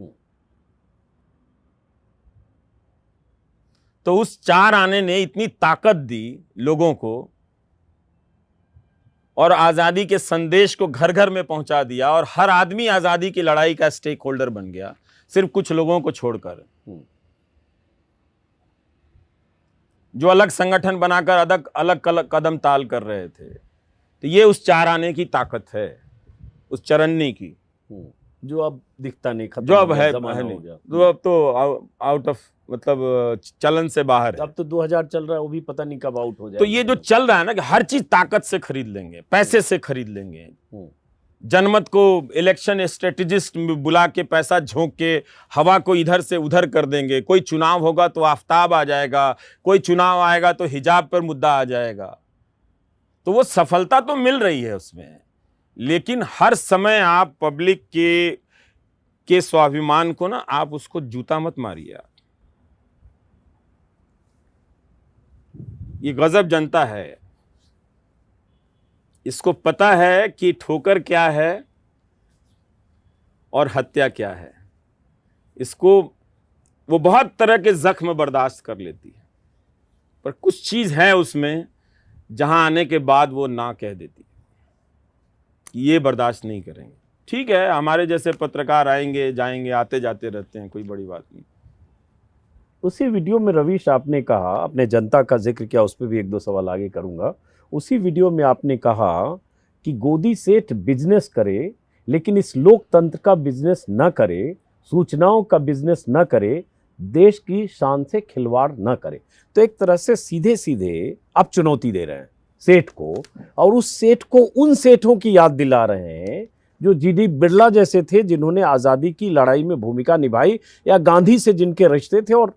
[SPEAKER 1] तो उस 4 आने ने इतनी ताकत दी लोगों को और आजादी के संदेश को घर घर में पहुंचा दिया, और हर आदमी आजादी की लड़ाई का स्टेक होल्डर बन गया, सिर्फ कुछ लोगों को छोड़कर, जो अलग संगठन बनाकर अलग कदम ताल कर रहे थे। तो ये उस 4 आने की ताकत है, उस चरन्नी की,
[SPEAKER 2] जो अब दिखता नहीं,
[SPEAKER 1] जो अब है नहीं, जो अब तो आउट ऑफ मतलब चलन से बाहर है।
[SPEAKER 2] अब तो 2000 चल रहा है, वो भी पता नहीं कब आउट हो जाए।
[SPEAKER 1] तो ये जो चल रहा है ना कि हर चीज ताकत से खरीद लेंगे, पैसे से खरीद लेंगे, जनमत को इलेक्शन स्ट्रेटेजिस्ट बुला के पैसा झोंक के हवा को इधर से उधर कर देंगे। कोई चुनाव होगा तो आफ्ताब आ जाएगा, कोई चुनाव आएगा तो हिजाब पर मुद्दा आ जाएगा। तो वो सफलता तो मिल रही है उसमें, लेकिन हर समय आप पब्लिक के स्वाभिमान को ना, आप उसको जूता मत मारिए। ये गजब जनता है, इसको पता है कि ठोकर क्या है और हत्या क्या है। इसको वो बहुत तरह के जख्म बर्दाश्त कर लेती है, पर कुछ चीज है उसमें जहां आने के बाद वो ना कह देती है, ये बर्दाश्त नहीं करेंगे। ठीक है, हमारे जैसे पत्रकार आएंगे जाएंगे, आते जाते रहते हैं, कोई बड़ी बात नहीं।
[SPEAKER 2] उसी वीडियो में रवीश आपने कहा, आपने जनता का जिक्र किया, उस पर भी 1-2 सवाल आगे करूंगा। उसी वीडियो में आपने कहा कि गोदी सेठ बिजनेस करे, लेकिन इस लोकतंत्र का बिजनेस न करे, सूचनाओं का बिजनेस न करे, देश की शान से खिलवाड़ न करे। तो एक तरह से सीधे सीधे आप चुनौती दे रहे हैं सेठ को, और उस सेठ को उन सेठों की याद दिला रहे हैं जो GD बिरला जैसे थे, जिन्होंने आज़ादी की लड़ाई में भूमिका निभाई, या गांधी से जिनके रिश्ते थे, और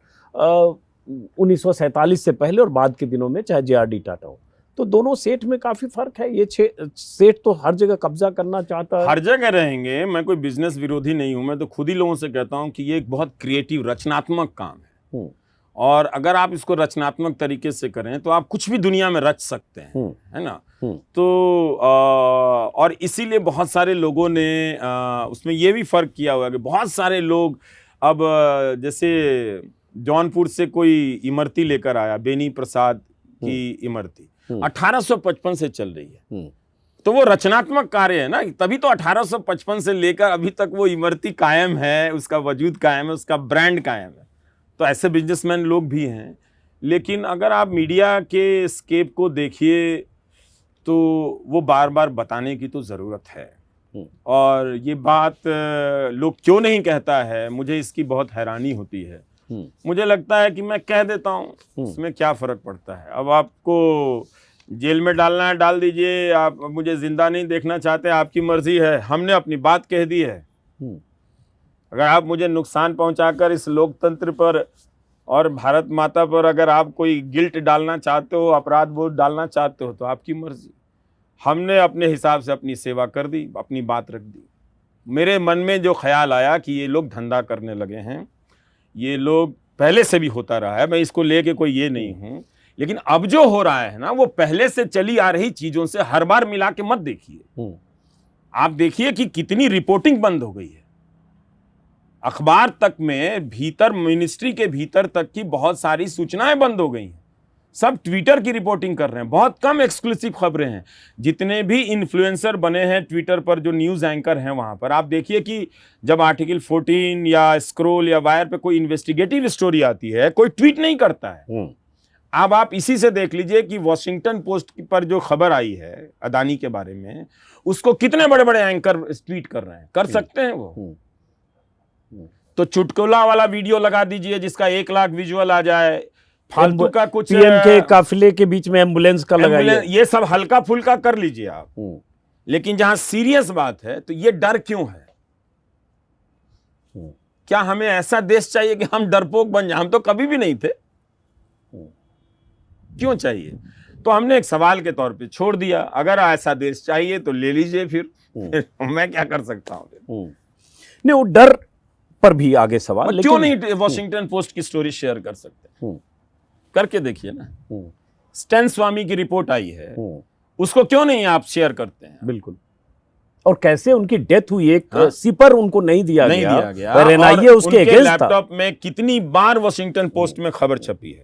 [SPEAKER 2] 1947 से पहले और बाद के दिनों में चाहे JRD टाटा हो। तो दोनों सेठ में काफी फर्क है। ये सेठ तो हर जगह कब्जा करना चाहता है।
[SPEAKER 1] हर जगह रहेंगे। मैं कोई बिजनेस विरोधी नहीं हूं, मैं तो खुद ही लोगों से कहता हूं कि ये एक बहुत क्रिएटिव रचनात्मक काम है, और अगर आप इसको रचनात्मक तरीके से करें तो आप कुछ भी दुनिया में रच सकते हैं, है ना। तो और इसीलिए बहुत सारे लोगों ने उसमें ये भी फर्क किया हुआ है कि बहुत सारे लोग अब जैसे जौनपुर से कोई इमरती लेकर आया, बेनी प्रसाद की इमरती 1855 से चल रही है, तो वो रचनात्मक कार्य है ना, तभी तो 1855 से लेकर अभी तक वो इमरती कायम है, उसका वजूद कायम है, उसका ब्रांड कायम है। तो ऐसे बिजनेसमैन लोग भी हैं। लेकिन अगर आप मीडिया के स्केप को देखिए तो वो बार बार बताने की तो ज़रूरत है, और ये बात लोग क्यों नहीं कहता है, मुझे इसकी बहुत हैरानी होती है। मुझे लगता है कि मैं कह देता हूँ, इसमें क्या फ़र्क पड़ता है। अब आपको जेल में डालना है डाल दीजिए, आप मुझे जिंदा नहीं देखना चाहते, आपकी मर्जी है, हमने अपनी बात कह दी है। अगर आप मुझे नुकसान पहुंचाकर इस लोकतंत्र पर और भारत माता पर अगर आप कोई गिल्ट डालना चाहते हो, अपराध बोध डालना चाहते हो, तो आपकी मर्जी। हमने अपने हिसाब से अपनी सेवा कर दी, अपनी बात रख दी। मेरे मन में जो ख्याल आया कि ये लोग धंधा करने लगे हैं, ये लोग पहले से भी होता रहा है, मैं इसको लेके कोई ये नहीं हूँ, लेकिन अब जो हो रहा है ना, वो पहले से चली आ रही चीजों से हर बार मिला के मत देखिए। आप देखिए कि कितनी रिपोर्टिंग बंद हो गई है, अखबार तक में, भीतर मिनिस्ट्री के भीतर तक की बहुत सारी सूचनाएं बंद हो गई हैं। सब ट्विटर की रिपोर्टिंग कर रहे हैं, बहुत कम एक्सक्लूसिव खबरें हैं। जितने भी इन्फ्लुएंसर बने हैं ट्विटर पर, जो न्यूज़ एंकर हैं वहाँ पर, आप देखिए कि जब आर्टिकल 14 या स्क्रोल या वायर पे कोई इन्वेस्टिगेटिव स्टोरी आती है, कोई ट्वीट नहीं करता है। अब आप इसी से देख लीजिए कि वॉशिंगटन पोस्ट पर जो खबर आई है अदानी के बारे में, उसको कितने बड़े बड़े एंकर ट्वीट कर रहे हैं, कर सकते हैं वो। तो चुटकुला वाला वीडियो लगा दीजिए जिसका 1 लाख विजुअल आ जाए, फालतू का कुछ
[SPEAKER 2] पीएम के काफिले के बीच में एम्बुलेंस का लगाइए,
[SPEAKER 1] ये सब हल्का फुल्का कर लीजिए आप। लेकिन जहां सीरियस बात है तो ये डर क्यों है? क्या हमें ऐसा देश चाहिए कि हम डरपोक बन जाए? हम तो कभी भी नहीं थे, क्यों चाहिए? तो हमने एक सवाल के तौर पे छोड़ दिया। अगर ऐसा देश चाहिए तो ले लीजिए, फिर मैं क्या कर सकता हूं?
[SPEAKER 2] नहीं, वो डर पर भी आगे सवाल,
[SPEAKER 1] क्यों नहीं वॉशिंगटन पोस्ट की स्टोरी शेयर कर सकते? करके देखिए ना। स्टैन स्वामी की रिपोर्ट आई है, उसको क्यों नहीं आप शेयर करते हैं?
[SPEAKER 2] बिल्कुल। और कैसे उनकी डेथ हुई, एक सिपर उनको नहीं दिया गया। और एनआईए उसके अगेंस्ट था।
[SPEAKER 1] लैपटॉप में कितनी बार वॉशिंगटन पोस्ट में खबर छपी है।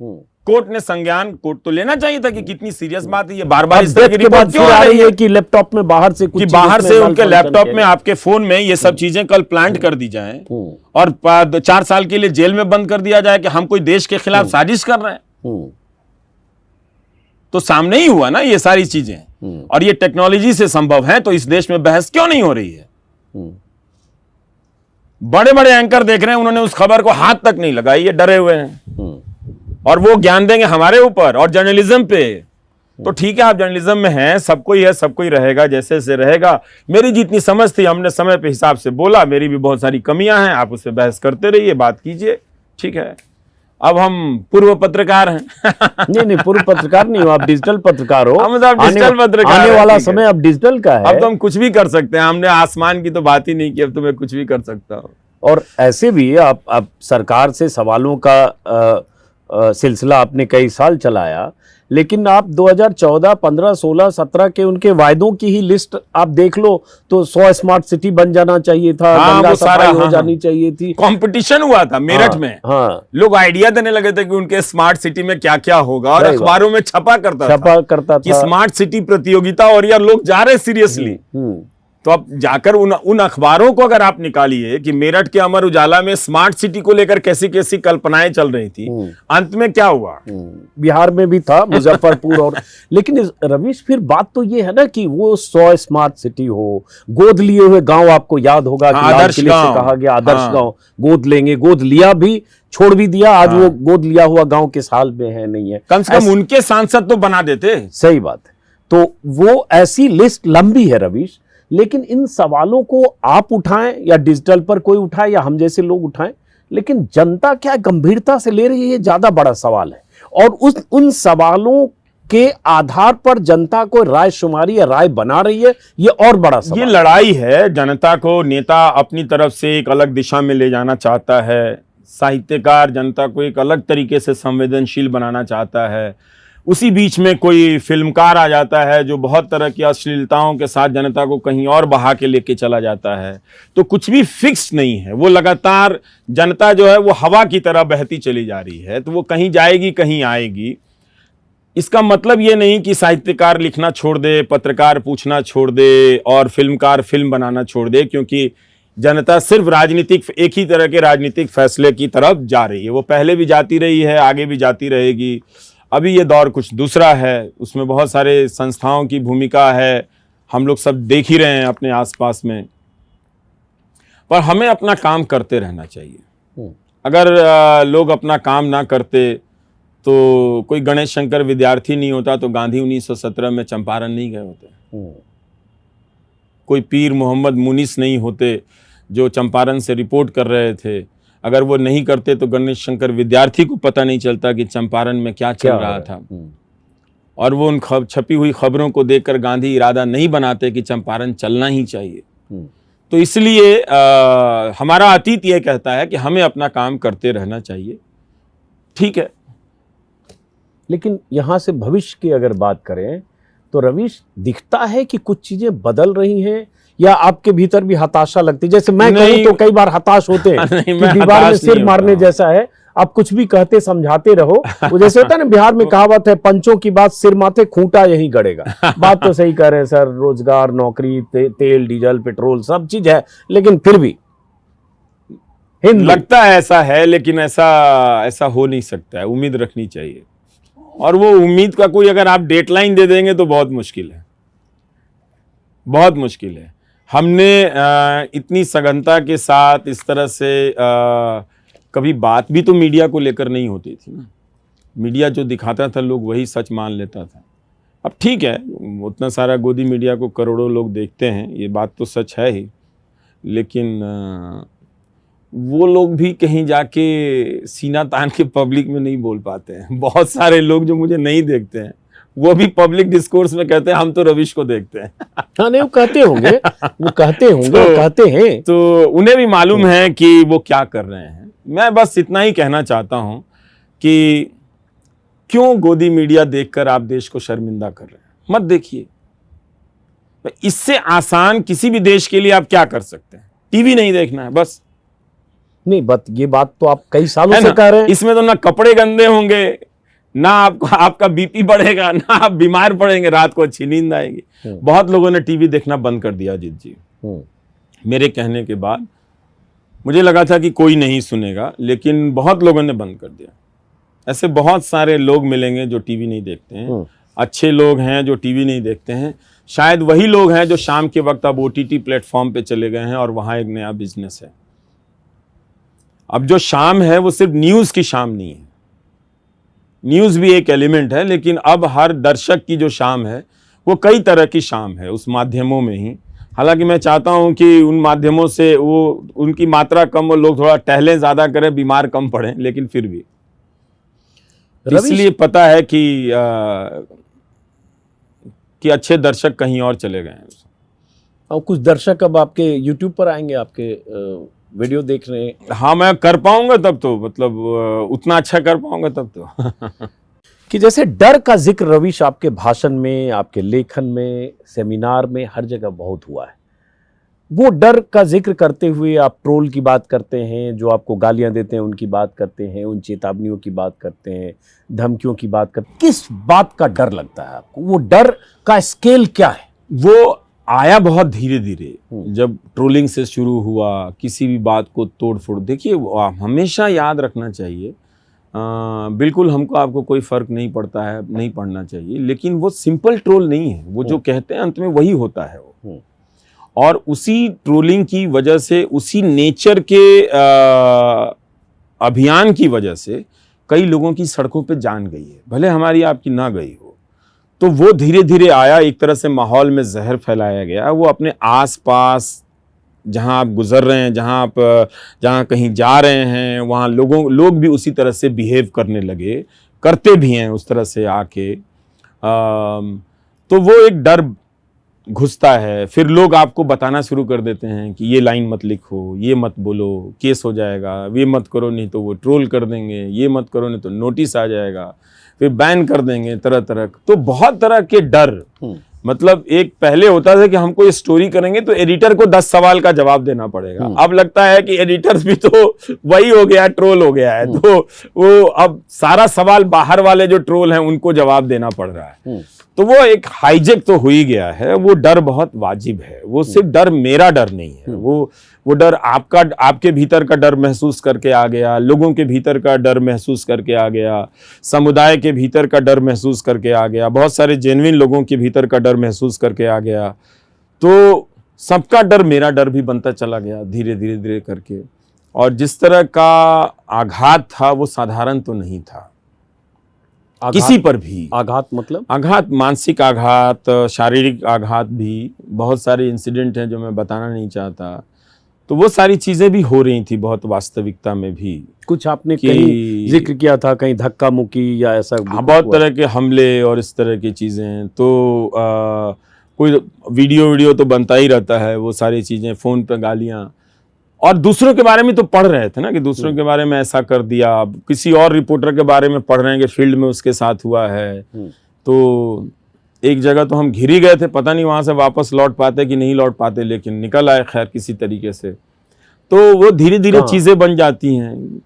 [SPEAKER 1] कोर्ट ने संज्ञान, कोर्ट तो लेना चाहिए था कि कितनी सीरियस बात है ये। बार बार इस तरह की रिपोर्ट क्यों आ रही है कि
[SPEAKER 2] लैपटॉप में बाहर से कुछ,
[SPEAKER 1] बाहर से उनके लैपटॉप में, आपके फोन में ये सब चीजें कल प्लांट कर दी जाए और 4 साल के लिए जेल में बंद कर दिया जाए कि हम कोई देश के खिलाफ साजिश कर रहे हैं। तो सामने ही हुआ ना ये सारी चीजें, और ये टेक्नोलॉजी से संभव है, तो इस देश में बहस क्यों नहीं हो रही है? बड़े बड़े एंकर देख रहे हैं, उन्होंने उस खबर को हाथ तक नहीं लगाई, ये डरे हुए हैं, और वो ज्ञान देंगे हमारे ऊपर और जर्नलिज्म पे। तो ठीक है, आप जर्नलिज्म में हैं, सबको ही है, सबको ही रहेगा, जैसे से रहेगा। मेरी जितनी समझ थी हमने समय पे हिसाब से बोला, मेरी भी बहुत सारी कमियां हैं, आप उससे बहस करते रहिए, बात कीजिए, ठीक है। अब हम पूर्व पत्रकार हैं।
[SPEAKER 2] नहीं, पूर्व पत्रकार नहीं हो, आप डिजिटल पत्रकार हो।
[SPEAKER 1] हम तो डिजिटल पत्रकार,
[SPEAKER 2] आने वाला समय अब डिजिटल का है।
[SPEAKER 1] अब तो हम कुछ भी कर सकते हैं, हमने आसमान की तो बात ही नहीं की, अब तो मैं कुछ भी कर सकता हूँ।
[SPEAKER 2] और ऐसे भी आप सरकार से सवालों का सिलसिला आपने कई साल चलाया, लेकिन आप 2014, 15, 16, 17 के उनके वायदों की ही लिस्ट आप देख लो तो 100 स्मार्ट सिटी बन जाना चाहिए था, गंगा सफाई हो जानी चाहिए थी।
[SPEAKER 1] कंपटीशन हुआ था मेरठ में, लोग आइडिया देने लगे थे कि उनके स्मार्ट सिटी में क्या क्या होगा, और अखबारों में छपा करता था कि स्मार्ट सिटी प्रतियोगिता, और यार लोग जा रहे सीरियसली। तो अब जाकर उन अखबारों को अगर आप निकालिए कि मेरठ के अमर उजाला में स्मार्ट सिटी को लेकर कैसी कैसी कल्पनाएं चल रही थी, अंत में क्या हुआ?
[SPEAKER 2] बिहार में भी था, मुजफ्फरपुर और लेकिन रवीश, फिर बात तो ये है ना कि वो 100 स्मार्ट सिटी हो, गोद लिए हुए गांव, आपको याद होगा कि
[SPEAKER 1] आदर्श गांव
[SPEAKER 2] कहा गया, आदर्श गांव गोद लेंगे, गोद लिया भी, छोड़ भी दिया। आज वो गोद लिया हुआ गांव किस हाल में है, नहीं है।
[SPEAKER 1] कम से कम उनके सांसद तो बना देते।
[SPEAKER 2] सही बात है। तो वो ऐसी लिस्ट लंबी है रवीश, लेकिन इन सवालों को आप उठाएं या डिजिटल पर कोई उठाए या हम जैसे लोग उठाएं, लेकिन जनता क्या गंभीरता से ले रही है, ये ज्यादा बड़ा सवाल है। और उन सवालों के आधार पर जनता को राय शुमारी या राय बना रही है, ये और बड़ा सवाल।
[SPEAKER 1] ये लड़ाई है। जनता को नेता अपनी तरफ से एक अलग दिशा में ले जाना चाहता है, साहित्यकार जनता को एक अलग तरीके से संवेदनशील बनाना चाहता है, उसी बीच में कोई फिल्मकार आ जाता है जो बहुत तरह की अश्लीलताओं के साथ जनता को कहीं और बहा के लेके चला जाता है। तो कुछ भी फिक्स नहीं है, वो लगातार जनता जो है वो हवा की तरह बहती चली जा रही है, तो वो कहीं जाएगी कहीं आएगी। इसका मतलब ये नहीं कि साहित्यकार लिखना छोड़ दे, पत्रकार पूछना छोड़ दे और फिल्मकार फिल्म बनाना छोड़ दे, क्योंकि जनता सिर्फ राजनीतिक एक ही तरह के राजनीतिक फैसले की तरफ जा रही है। वो पहले भी जाती रही है, आगे भी जाती रहेगी। अभी ये दौर कुछ दूसरा है, उसमें बहुत सारे संस्थाओं की भूमिका है, हम लोग सब देख ही रहे हैं अपने आसपास में। पर हमें अपना काम करते रहना चाहिए। अगर लोग अपना काम ना करते तो कोई गणेश शंकर विद्यार्थी नहीं होता तो गांधी 1917 में चंपारण नहीं गए होते। कोई पीर मोहम्मद मुनीस नहीं होते जो चंपारण से रिपोर्ट कर रहे थे। अगर वो नहीं करते तो गणेश शंकर विद्यार्थी को पता नहीं चलता कि चंपारण में क्या चल रहा था। और वो उन छपी हुई खबरों को देखकर गांधी इरादा नहीं बनाते कि चंपारण चलना ही चाहिए। तो इसलिए हमारा अतीत ये कहता है कि हमें अपना काम करते रहना चाहिए। ठीक है,
[SPEAKER 2] लेकिन यहां से भविष्य की अगर बात करें तो रवीश, दिखता है कि कुछ चीजें बदल रही हैं या आपके भीतर भी हताशा लगती है? जैसे मैं कहूं तो कई बार हताश होते हैं कि दीवार में सिर मारने जैसा है, आप कुछ भी कहते समझाते रहो। वो जैसे होता है ना, बिहार में कहावत है, पंचों की बात सिर माथे खूंटा यही गड़ेगा। बात तो सही कह रहे हैं सर, रोजगार, नौकरी, तेल, डीजल, पेट्रोल सब चीज है, लेकिन फिर भी
[SPEAKER 1] लगता है ऐसा है, लेकिन ऐसा हो नहीं सकता है। उम्मीद रखनी चाहिए, और वो उम्मीद का कोई अगर आप डेडलाइन दे देंगे तो बहुत मुश्किल है, बहुत मुश्किल है। हमने इतनी सघनता के साथ इस तरह से कभी बात भी तो मीडिया को लेकर नहीं होती थी ना। मीडिया जो दिखाता था लोग वही सच मान लेता था। अब ठीक है, उतना सारा गोदी मीडिया को करोड़ों लोग देखते हैं, ये बात तो सच है ही, लेकिन वो लोग भी कहीं जाके सीना तान के पब्लिक में नहीं बोल पाते हैं। बहुत सारे लोग जो मुझे नहीं देखते हैं वो भी पब्लिक डिस्कोर्स में कहते हैं हम तो रवीश को देखते हैं।
[SPEAKER 2] हाँ, नहीं, वो कहते होंगे, वो कहते होंगे, वो कहते हैं,
[SPEAKER 1] तो उन्हें भी मालूम है कि वो क्या कर रहे हैं। मैं बस इतना ही कहना चाहता हूं कि क्यों गोदी मीडिया देखकर आप देश को शर्मिंदा कर रहे हैं? मत देखिए। इससे आसान किसी भी देश के लिए आप क्या कर सकते हैं? टीवी नहीं देखना है बस।
[SPEAKER 2] नहीं, ये बात तो आप कई सालों से कह रहे हैं।
[SPEAKER 1] इसमें तो ना कपड़े गंदे होंगे, ना आपका बीपी बढ़ेगा, ना आप बीमार पड़ेंगे, रात को अच्छी नींद आएगी। बहुत लोगों ने टीवी देखना बंद कर दिया अजीत जी, मेरे कहने के बाद। मुझे लगा था कि कोई नहीं सुनेगा, लेकिन बहुत लोगों ने बंद कर दिया। ऐसे बहुत सारे लोग मिलेंगे जो टीवी नहीं देखते हैं। अच्छे लोग हैं जो टीवी नहीं देखते हैं। शायद वही लोग हैं जो शाम के वक्त अब OTT प्लेटफॉर्म पे चले गए हैं और वहां एक नया बिजनेस है। अब जो शाम है वो सिर्फ न्यूज़ की शाम नहीं है, न्यूज़ भी एक एलिमेंट है, लेकिन अब हर दर्शक की जो शाम है वो कई तरह की शाम है उस माध्यमों में ही। हालांकि मैं चाहता हूं कि उन माध्यमों से वो उनकी मात्रा कम हो, लोग थोड़ा टहलें, ज़्यादा करें, बीमार कम पड़ें, लेकिन फिर भी इसलिए पता है कि अच्छे दर्शक कहीं और चले गए हैं।
[SPEAKER 2] और कुछ दर्शक अब आपके YouTube पर आएंगे, आपके वीडियो देख रहे हैं।
[SPEAKER 1] हाँ, मैं कर पाऊंगा तब तो, मतलब उतना अच्छा कर पाऊंगा तब तो।
[SPEAKER 2] कि जैसे डर का जिक्र रवीश आपके भाषण में, आपके लेखन में, सेमिनार में, हर जगह बहुत हुआ है। वो डर का जिक्र करते हुए आप ट्रोल की बात करते हैं, जो आपको गालियां देते हैं उनकी बात करते हैं, उन चेतावनियों की बात करते हैं, धमकियों की बात करते हैं। किस बात का डर लगता है आपको? वो डर का स्केल क्या है?
[SPEAKER 1] वो आया बहुत धीरे धीरे, जब ट्रोलिंग से शुरू हुआ, किसी भी बात को तोड़ फोड़। देखिए, हमेशा याद रखना चाहिए, बिल्कुल हमको आपको कोई फर्क नहीं पड़ता है, नहीं पड़ना चाहिए, लेकिन वो सिंपल ट्रोल नहीं है। वो जो कहते हैं अंत में वही होता है वो। और उसी ट्रोलिंग की वजह से, उसी नेचर के अभियान की वजह से कई लोगों की सड़कों पे जान गई है, भले हमारी आपकी ना गई हो। तो वो धीरे धीरे आया, एक तरह से माहौल में जहर फैलाया गया। वो अपने आसपास जहां आप गुजर रहे हैं, जहां कहीं जा रहे हैं, वहां लोग भी उसी तरह से बिहेव करने लगे, करते भी हैं उस तरह से आके। तो वो एक डर घुसता है। फिर लोग आपको बताना शुरू कर देते हैं कि ये लाइन मत लिखो, ये मत बोलो, केस हो जाएगा, ये मत करो नहीं तो वो ट्रोल कर देंगे, ये मत करो नहीं तो नोटिस आ जाएगा, फिर बैन कर देंगे, तरह तरह। तो बहुत तरह के डर, मतलब एक पहले होता था कि हम कोई स्टोरी करेंगे तो एडिटर को 10 सवाल का जवाब देना पड़ेगा। अब लगता है कि एडिटर भी तो वही हो गया, ट्रोल हो गया है, तो वो अब सारा सवाल बाहर वाले जो ट्रोल हैं उनको जवाब देना पड़ रहा है। तो वो एक हाईजेक तो हो ही गया है। वो डर बहुत वाजिब है। वो सिर्फ डर मेरा डर नहीं है, वो डर आपका, आपके भीतर का डर महसूस करके आ गया, लोगों के भीतर का डर महसूस करके आ गया, समुदाय के भीतर का डर महसूस करके आ गया, बहुत सारे जेन्युइन लोगों के भीतर का डर महसूस करके आ गया। तो सबका डर मेरा डर भी बनता चला गया धीरे धीरे धीरे करके। और जिस तरह का आघात था वो साधारण तो नहीं था किसी पर भी।
[SPEAKER 2] आघात मतलब?
[SPEAKER 1] आघात, मानसिक आघात, शारीरिक आघात भी, बहुत सारे इंसिडेंट हैं जो मैं बताना नहीं चाहता। तो वो सारी चीजें भी हो रही थी बहुत वास्तविकता में भी।
[SPEAKER 2] कुछ आपने कहीं जिक्र किया था, कहीं धक्का मुक्की या ऐसा?
[SPEAKER 1] हाँ, बहुत तरह के हमले और इस तरह की चीजें। तो कोई वीडियो तो बनता ही रहता है, वो सारी चीजें, फोन पे गालियां, और दूसरों के बारे में तो पढ़ रहे थे ना कि दूसरों के बारे में ऐसा कर दिया, किसी और रिपोर्टर के बारे में पढ़ रहे हैं कि फील्ड में उसके साथ हुआ है। तो एक जगह तो हम घिर ही गए थे, पता नहीं वहां से वापस लौट पाते कि नहीं लौट पाते, लेकिन निकल आए खैर किसी तरीके से। तो वो धीरे धीरे चीजें बन जाती हैं।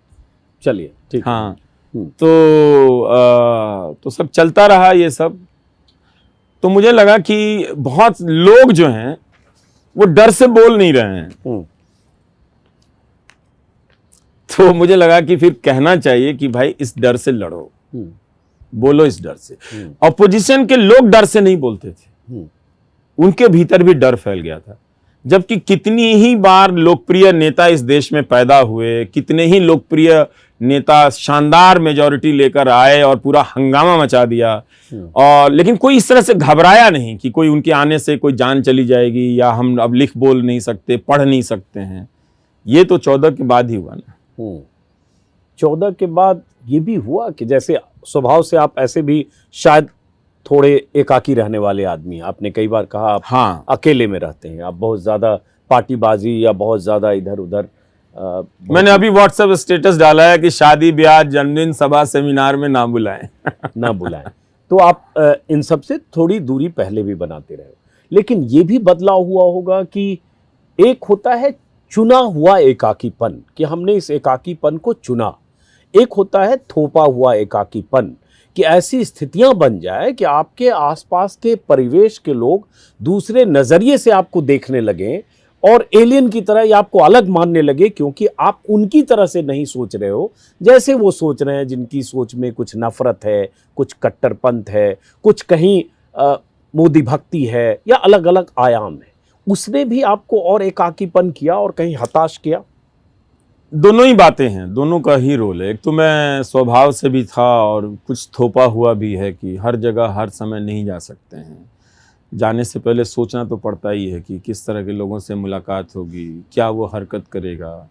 [SPEAKER 2] चलिए ठीक।
[SPEAKER 1] हाँ, तो सब चलता रहा ये सब। तो मुझे लगा कि बहुत लोग जो हैं वो डर से बोल नहीं रहे हैं। तो मुझे लगा कि फिर कहना चाहिए कि भाई इस डर से लड़ो, बोलो इस डर से। ऑपोजिशन के लोग डर से नहीं बोलते थे, उनके भीतर भी डर फैल गया था। जबकि कितनी ही बार लोकप्रिय नेता इस देश में पैदा हुए, कितने ही लोकप्रिय नेता शानदार मेजॉरिटी लेकर आए और पूरा हंगामा मचा दिया, और लेकिन कोई इस तरह से घबराया नहीं कि कोई उनके आने से कोई जान चली जाएगी या हम अब लिख बोल नहीं सकते, पढ़ नहीं सकते हैं। ये तो 14 के बाद ही हुआ ना।
[SPEAKER 2] 14 के बाद ये भी हुआ कि जैसे स्वभाव से आप ऐसे भी शायद थोड़े एकाकी रहने वाले आदमी हैं। आपने कई बार कहा आप
[SPEAKER 1] हाँ,
[SPEAKER 2] अकेले में रहते हैं, आप बहुत ज्यादा पार्टीबाजी या बहुत ज्यादा इधर उधर।
[SPEAKER 1] मैंने अभी व्हाट्सएप स्टेटस डाला है कि शादी ब्याह जन्मदिन सभा सेमिनार में ना बुलाएं।
[SPEAKER 2] ना बुलाएं। तो आप इन सब से थोड़ी दूरी पहले भी बनाते रहे, लेकिन ये भी बदलाव हुआ होगा कि एक होता है चुना हुआ एकाकीपन, कि हमने इस एकाकीपन को चुना, एक होता है थोपा हुआ एकाकीपन, कि ऐसी स्थितियां बन जाए कि आपके आसपास के परिवेश के लोग दूसरे नजरिए से आपको देखने लगे और एलियन की तरह या आपको अलग मानने लगे, क्योंकि आप उनकी तरह से नहीं सोच रहे हो जैसे वो सोच रहे हैं, जिनकी सोच में कुछ नफरत है, कुछ कट्टरपंथ है, कुछ कहीं मोदी भक्ति है या अलग अलग आयाम है। उसने भी आपको और एकाकीपन किया और कहीं हताश किया?
[SPEAKER 1] दोनों ही बातें हैं, दोनों का ही रोल है। एक तो मैं स्वभाव से भी था और कुछ थोपा हुआ भी है कि हर जगह हर समय नहीं जा सकते हैं। जाने से पहले सोचना तो पड़ता ही है कि किस तरह के लोगों से मुलाकात होगी, क्या वो हरकत करेगा।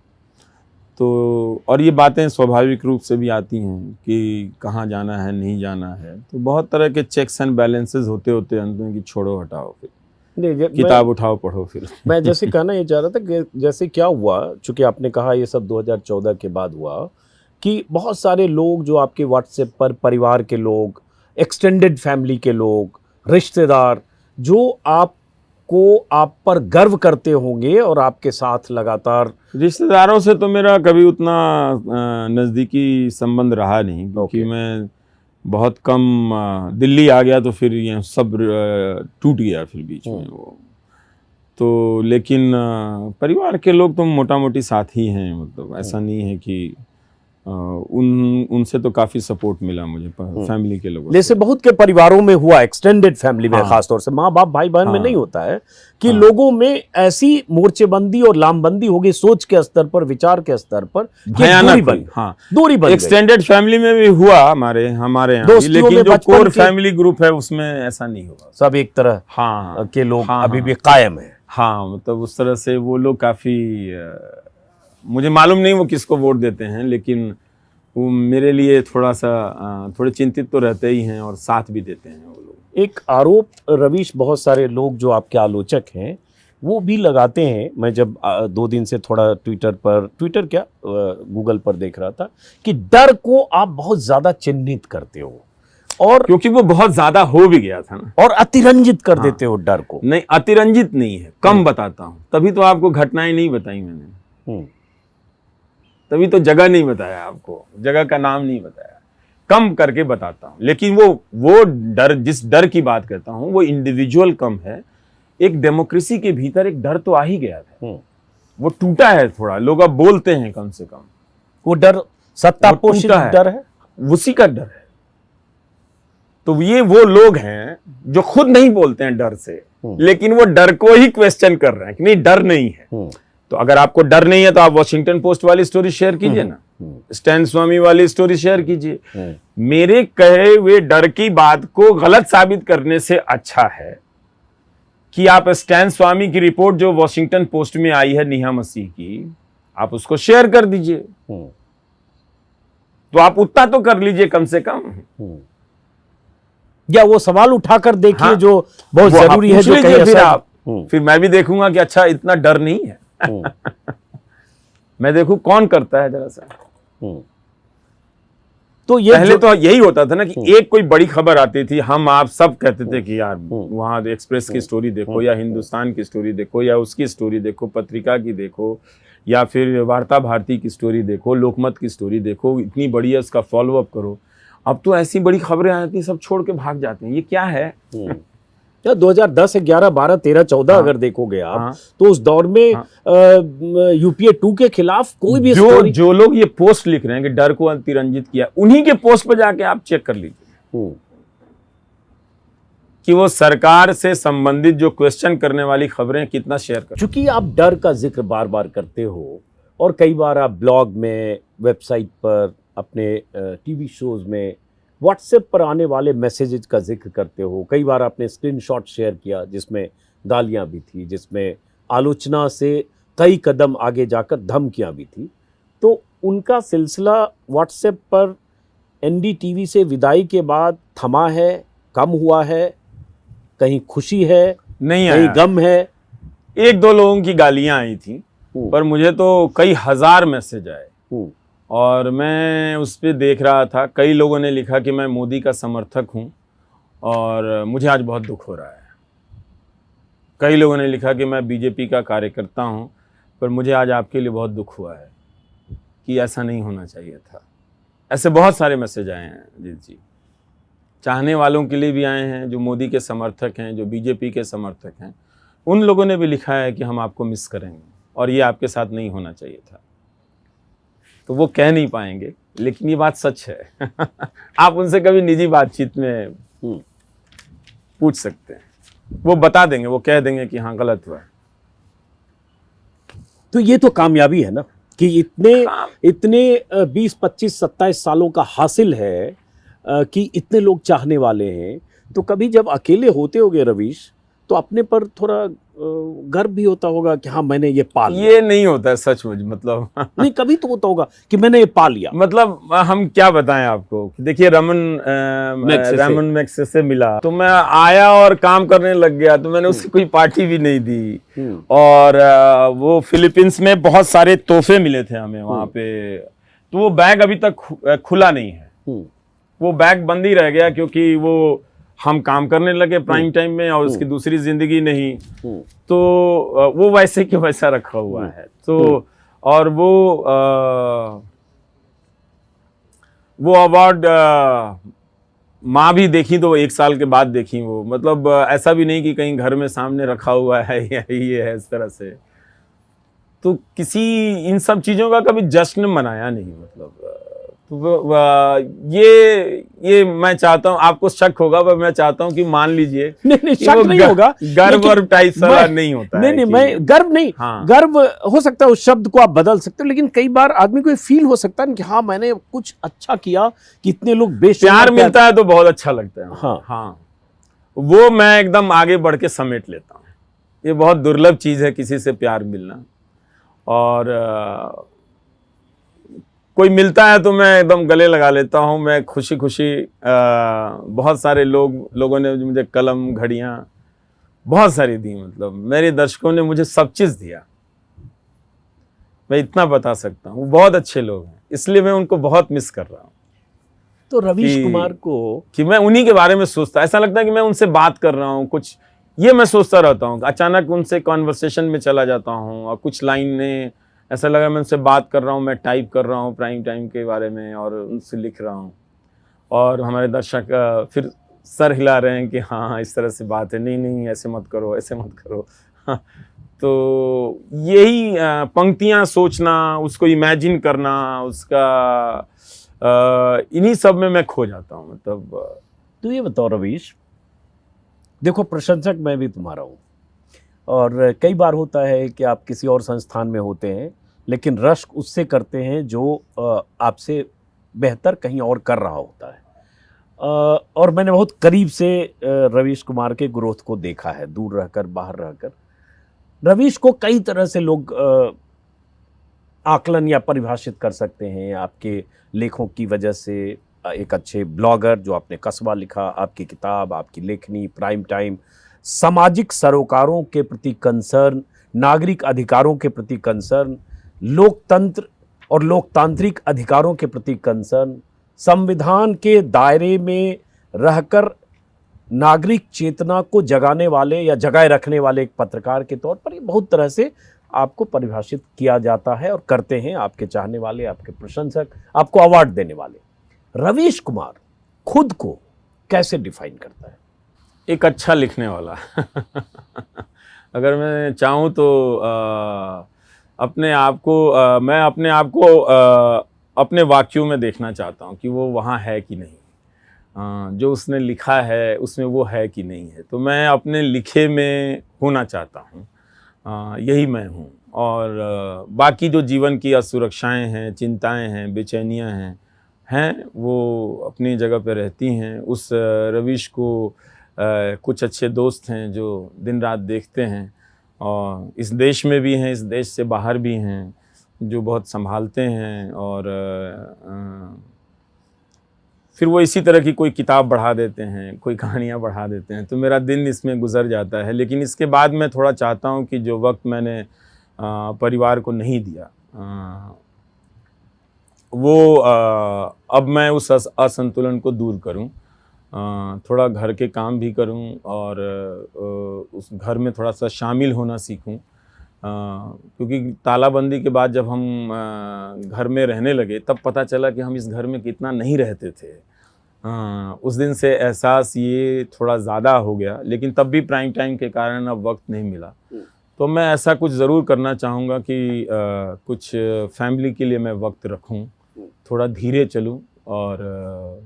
[SPEAKER 1] तो और ये बातें स्वाभाविक रूप से भी आती हैं कि कहाँ जाना है, नहीं जाना है। तो बहुत तरह के चेक्स एंड बैलेंसेस होते होते अंत में कि छोड़ो हटाओ, फिर किताब उठाओ पढ़ो। फिर मैं
[SPEAKER 2] जैसे कहना ये चाह रहा था कि जैसे क्या हुआ, चूंकि आपने कहा ये सब 2014 के बाद हुआ, कि बहुत सारे लोग जो आपके व्हाट्सएप पर, परिवार के लोग, एक्सटेंडेड फैमिली के लोग, रिश्तेदार, जो आपको आप पर गर्व करते होंगे और आपके साथ लगातार।
[SPEAKER 1] रिश्तेदारों से तो मेरा कभी उतना नज़दीकी संबंध रहा नहीं, क्योंकि मैं बहुत कम दिल्ली आ गया तो फिर ये सब टूट गया फिर बीच में वो। तो लेकिन परिवार के लोग तो मोटा मोटी साथ ही हैं, मतलब ऐसा नहीं है कि उनसे तो काफी सपोर्ट मिला मुझे फैमिली के लोगों से।
[SPEAKER 2] जैसे बहुत के परिवारों में हुआ, एक्सटेंडेड फैमिली में, खासतौर से माँ बाप भाई बहन में नहीं होता है कि लोगों में ऐसी मोर्चेबंदी और लामबंदी होगी सोच के स्तर पर, विचार के स्तर पर, दूरी बन।
[SPEAKER 1] एक्सटेंडेड फैमिली में भी हुआ हमारे यहाँ, लेकिन जो कोर फैमिली ग्रुप है उसमें ऐसा नहीं हुआ।
[SPEAKER 2] सब एक तरह के लोग अभी भी कायम है।
[SPEAKER 1] हाँ, मतलब उस तरह से वो लोग काफी, मुझे मालूम नहीं वो किसको वोट देते हैं, लेकिन वो मेरे लिए थोड़ा सा थोड़े चिंतित तो रहते ही हैं और साथ भी देते हैं वो लोग।
[SPEAKER 2] एक आरोप रवीश बहुत सारे लोग जो आपके आलोचक हैं वो भी लगाते हैं। मैं जब 2 दिन से थोड़ा ट्विटर क्या गूगल पर देख रहा था कि डर को आप बहुत ज्यादा चिन्हित करते हो और
[SPEAKER 1] क्योंकि वो बहुत ज्यादा हो भी गया था ना,
[SPEAKER 2] और अतिरंजित कर देते हो डर को।
[SPEAKER 1] नहीं, अतिरंजित नहीं है, कम बताता हूं, तभी तो आपको घटनाएं नहीं बताई मैंने, तभी तो जगह नहीं बताया आपको, जगह का नाम नहीं बताया, कम करके बताता हूं। लेकिन वो डर, जिस डर की बात करता हूं वो इंडिविजुअल कम है। एक डेमोक्रेसी के भीतर एक डर तो आ ही गया था, वो टूटा है थोड़ा, लोग अब बोलते हैं कम से कम।
[SPEAKER 2] वो डर सत्ता पोषित डर है,
[SPEAKER 1] उसी का डर है। तो ये वो लोग हैं जो खुद नहीं बोलते हैं डर से, लेकिन वो डर को ही क्वेश्चन कर रहे हैं कि नहीं, डर नहीं है। तो अगर आपको डर नहीं है तो आप वॉशिंगटन पोस्ट वाली स्टोरी शेयर कीजिए ना, स्टैन स्वामी वाली स्टोरी शेयर कीजिए। मेरे कहे हुए डर की बात को गलत साबित करने से अच्छा है कि आप स्टैन स्वामी की रिपोर्ट जो वॉशिंगटन पोस्ट में आई है नेहा मसीह की, आप उसको शेयर कर दीजिए। तो आप उतना तो कर लीजिए कम से कम,
[SPEAKER 2] या वो सवाल उठाकर देखिए। हाँ, जो बहुत जरूरी है, जो
[SPEAKER 1] फिर आप फिर मैं भी देखूंगा कि अच्छा इतना डर नहीं है। मैं देखूं कौन करता है जरा सा। तो ये पहले तो यही होता था ना कि एक कोई बड़ी खबर आती थी, हम आप सब कहते थे कि यार वहां एक्सप्रेस की स्टोरी देखो, या हिंदुस्तान की स्टोरी देखो, या उसकी स्टोरी देखो, पत्रिका की देखो, या फिर वार्ता भारती की स्टोरी देखो, लोकमत की स्टोरी देखो, इतनी बड़ी है, उसका फॉलो अप करो। अब तो ऐसी बड़ी खबरें आती हैं, सब छोड़ के भाग जाते हैं। ये क्या है?
[SPEAKER 2] 2010, 11, 12, 13, 14 अगर देखोगे आप, तो उस दौर में UPA 2 के खिलाफ कोई भी
[SPEAKER 1] जो लोग ये पोस्ट लिख रहे हैं कि डर को अतिरंजित किया, उन्हीं के पोस्ट पर जाके आप चेक कर लीजिए कि वो सरकार से संबंधित जो क्वेश्चन करने वाली खबरें कितना शेयर कर।
[SPEAKER 2] चूंकि आप डर का जिक्र बार बार करते हो और कई बार आप ब्लॉग में, वेबसाइट पर, अपने टीवी शोज में, व्हाट्सएप पर आने वाले मैसेजेस का जिक्र करते हो, कई बार आपने स्क्रीनशॉट शेयर किया जिसमें गालियां भी थी, जिसमें आलोचना से कई कदम आगे जाकर धमकियां भी थी। तो उनका सिलसिला व्हाट्सएप पर NDTV से विदाई के बाद थमा है, कम हुआ है, कहीं खुशी है,
[SPEAKER 1] नहीं
[SPEAKER 2] कहीं गम है?
[SPEAKER 1] 1-2 लोगों की गालियां आई थी, पर मुझे तो कई हजार मैसेज आए और मैं उस पर देख रहा था। कई लोगों ने लिखा कि मैं मोदी का समर्थक हूं और मुझे आज बहुत दुख हो रहा है। कई लोगों ने लिखा कि मैं बीजेपी का कार्यकर्ता हूं, पर मुझे आज आपके लिए बहुत दुख हुआ है कि ऐसा नहीं होना चाहिए था। ऐसे बहुत सारे मैसेज आए हैं अजीत जी, चाहने वालों के लिए भी आए हैं, जो मोदी के समर्थक हैं, जो बीजेपी के समर्थक हैं, उन लोगों ने भी लिखा है कि हम आपको मिस करेंगे और ये आपके साथ नहीं होना चाहिए था। तो वो कह नहीं पाएंगे, लेकिन ये बात सच है। आप उनसे कभी निजी बातचीत में पूछ सकते हैं, वो बता देंगे, वो कह देंगे कि हाँ गलत हुआ।
[SPEAKER 2] तो ये तो कामयाबी है ना कि इतने 20, 25, 27 सालों का हासिल है कि इतने लोग चाहने वाले हैं। तो कभी जब अकेले होते होगे रवीश, तो अपने पर थोड़ा गर्व भी होता होगा कि हाँ मैंने ये पा लिया।
[SPEAKER 1] ये नहीं होता है सचमुच, मतलब
[SPEAKER 2] नहीं, कभी तो होता होगा कि मैंने ये पा लिया।
[SPEAKER 1] मतलब हम क्या बताएं आपको, देखिए रमन मैक्से से मिला तो मैं आया और काम करने लग गया, तो मैंने उसकी कोई पार्टी भी नहीं दी। और वो फिलीपींस में बहुत सारे तोहफे मिले थे हमें वहां पे, तो वो बैग अभी तक खुला नहीं है, वो बैग बंद ही रह गया क्योंकि वो हम काम करने लगे प्राइम टाइम में और उसकी दूसरी जिंदगी नहीं, तो वो वैसे के वैसा रखा हुआ है। तो और वो अवार्ड माँ भी देखी तो 1 साल के बाद देखी वो, मतलब ऐसा भी नहीं कि कहीं घर में सामने रखा हुआ है या ये है इस तरह से। तो किसी इन सब चीजों का कभी जश्न मनाया नहीं, मतलब ये मैं चाहता हूं, आपको शक होगा पर मैं चाहता हूं कि मान लीजिए
[SPEAKER 2] नहीं शक नहीं होगा,
[SPEAKER 1] गर्व और टाइप सारा नहीं होता है।
[SPEAKER 2] नहीं मैं गर्व नहीं, हाँ। गर्व हो सकता है, उस शब्द को आप बदल सकते हो, लेकिन कई बार आदमी को फील हो सकता है कि हाँ मैंने कुछ अच्छा किया, कितने लोग
[SPEAKER 1] प्यार मिलता है तो बहुत अच्छा लगता है।
[SPEAKER 2] हाँ
[SPEAKER 1] हाँ, वो मैं एकदम आगे बढ़ के समेट लेता हूँ। ये बहुत दुर्लभ चीज है किसी से प्यार मिलना, और कोई मिलता है तो मैं एकदम गले लगा लेता हूँ। मैं खुशी खुशी बहुत सारे लोगों ने मुझे कलम, घड़ियाँ बहुत सारी दी। मतलब मेरे दर्शकों ने मुझे सब चीज़ दिया, मैं इतना बता सकता हूँ। बहुत अच्छे लोग हैं, इसलिए मैं उनको बहुत मिस कर रहा हूँ।
[SPEAKER 2] तो रवीश
[SPEAKER 1] कि-
[SPEAKER 2] कुमार को
[SPEAKER 1] कि मैं उन्हीं के बारे में सोचता, ऐसा लगता है कि मैं उनसे बात कर रहा हूँ कुछ, ये मैं सोचता रहता हूँ। अचानक उनसे कॉन्वर्सेशन में चला जाता हूँ और कुछ लाइनें ऐसा लगा मैं उनसे बात कर रहा हूँ, मैं टाइप कर रहा हूँ प्राइम टाइम के बारे में और उनसे लिख रहा हूँ। और हमारे दर्शक फिर सर हिला रहे हैं कि हाँ इस तरह से बात है, नहीं नहीं ऐसे मत करो, ऐसे मत करो। हाँ, तो यही पंक्तियाँ सोचना, उसको इमेजिन करना, उसका इन्हीं सब में मैं खो जाता हूँ। मतलब
[SPEAKER 2] तो ये बताओ रवीश, देखो प्रशंसक मैं भी तुम्हारा हूँ, और कई बार होता है कि आप किसी और संस्थान में होते हैं लेकिन रश्क उससे करते हैं जो आपसे बेहतर कहीं और कर रहा होता है। और मैंने बहुत करीब से रवीश कुमार के ग्रोथ को देखा है, दूर रहकर, बाहर रहकर। रवीश को कई तरह से लोग आकलन या परिभाषित कर सकते हैं, आपके लेखों की वजह से। एक अच्छे ब्लॉगर, जो आपने कस्बा लिखा, आपकी किताब, आपकी लेखनी, प्राइम टाइम, सामाजिक सरोकारों के प्रति कंसर्न, नागरिक अधिकारों के प्रति कंसर्न, लोकतंत्र और लोकतांत्रिक अधिकारों के प्रति कंसर्न, संविधान के दायरे में रहकर नागरिक चेतना को जगाने वाले या जगाए रखने वाले एक पत्रकार के तौर पर, ये बहुत तरह से आपको परिभाषित किया जाता है और करते हैं आपके चाहने वाले, आपके प्रशंसक, आपको अवार्ड देने वाले। रवीश कुमार खुद को कैसे डिफाइन करता है?
[SPEAKER 1] एक अच्छा लिखने वाला। अगर मैं चाहूँ तो अपने आप को मैं अपने आप को अपने वाक्यों में देखना चाहता हूँ कि वो वहाँ है कि नहीं, जो उसने लिखा है उसमें वो है कि नहीं है। तो मैं अपने लिखे में होना चाहता हूँ, यही मैं हूँ। और बाकी जो जीवन की असुरक्षाएं हैं, चिंताएं हैं, बेचैनियां हैं वो अपनी जगह पे रहती हैं। उस रवीश को कुछ अच्छे दोस्त हैं जो दिन रात देखते हैं, और इस देश में भी हैं, इस देश से बाहर भी हैं, जो बहुत संभालते हैं। और फिर वो इसी तरह की कोई किताब बढ़ा देते हैं, कोई कहानियाँ बढ़ा देते हैं, तो मेरा दिन इसमें गुजर जाता है। लेकिन इसके बाद मैं थोड़ा चाहता हूँ कि जो वक्त मैंने परिवार को नहीं दिया, वो अब मैं उस असंतुलन को दूर करूं, थोड़ा घर के काम भी करूं और उस घर में थोड़ा सा शामिल होना सीखूं। क्योंकि तालाबंदी के बाद जब हम घर में रहने लगे तब पता चला कि हम इस घर में कितना नहीं रहते थे। उस दिन से एहसास ये थोड़ा ज़्यादा हो गया, लेकिन तब भी प्राइम टाइम के कारण अब वक्त नहीं मिला। तो मैं ऐसा कुछ ज़रूर करना चाहूँगा कि कुछ फैमिली के लिए मैं वक्त रखूँ, थोड़ा धीरे चलूँ और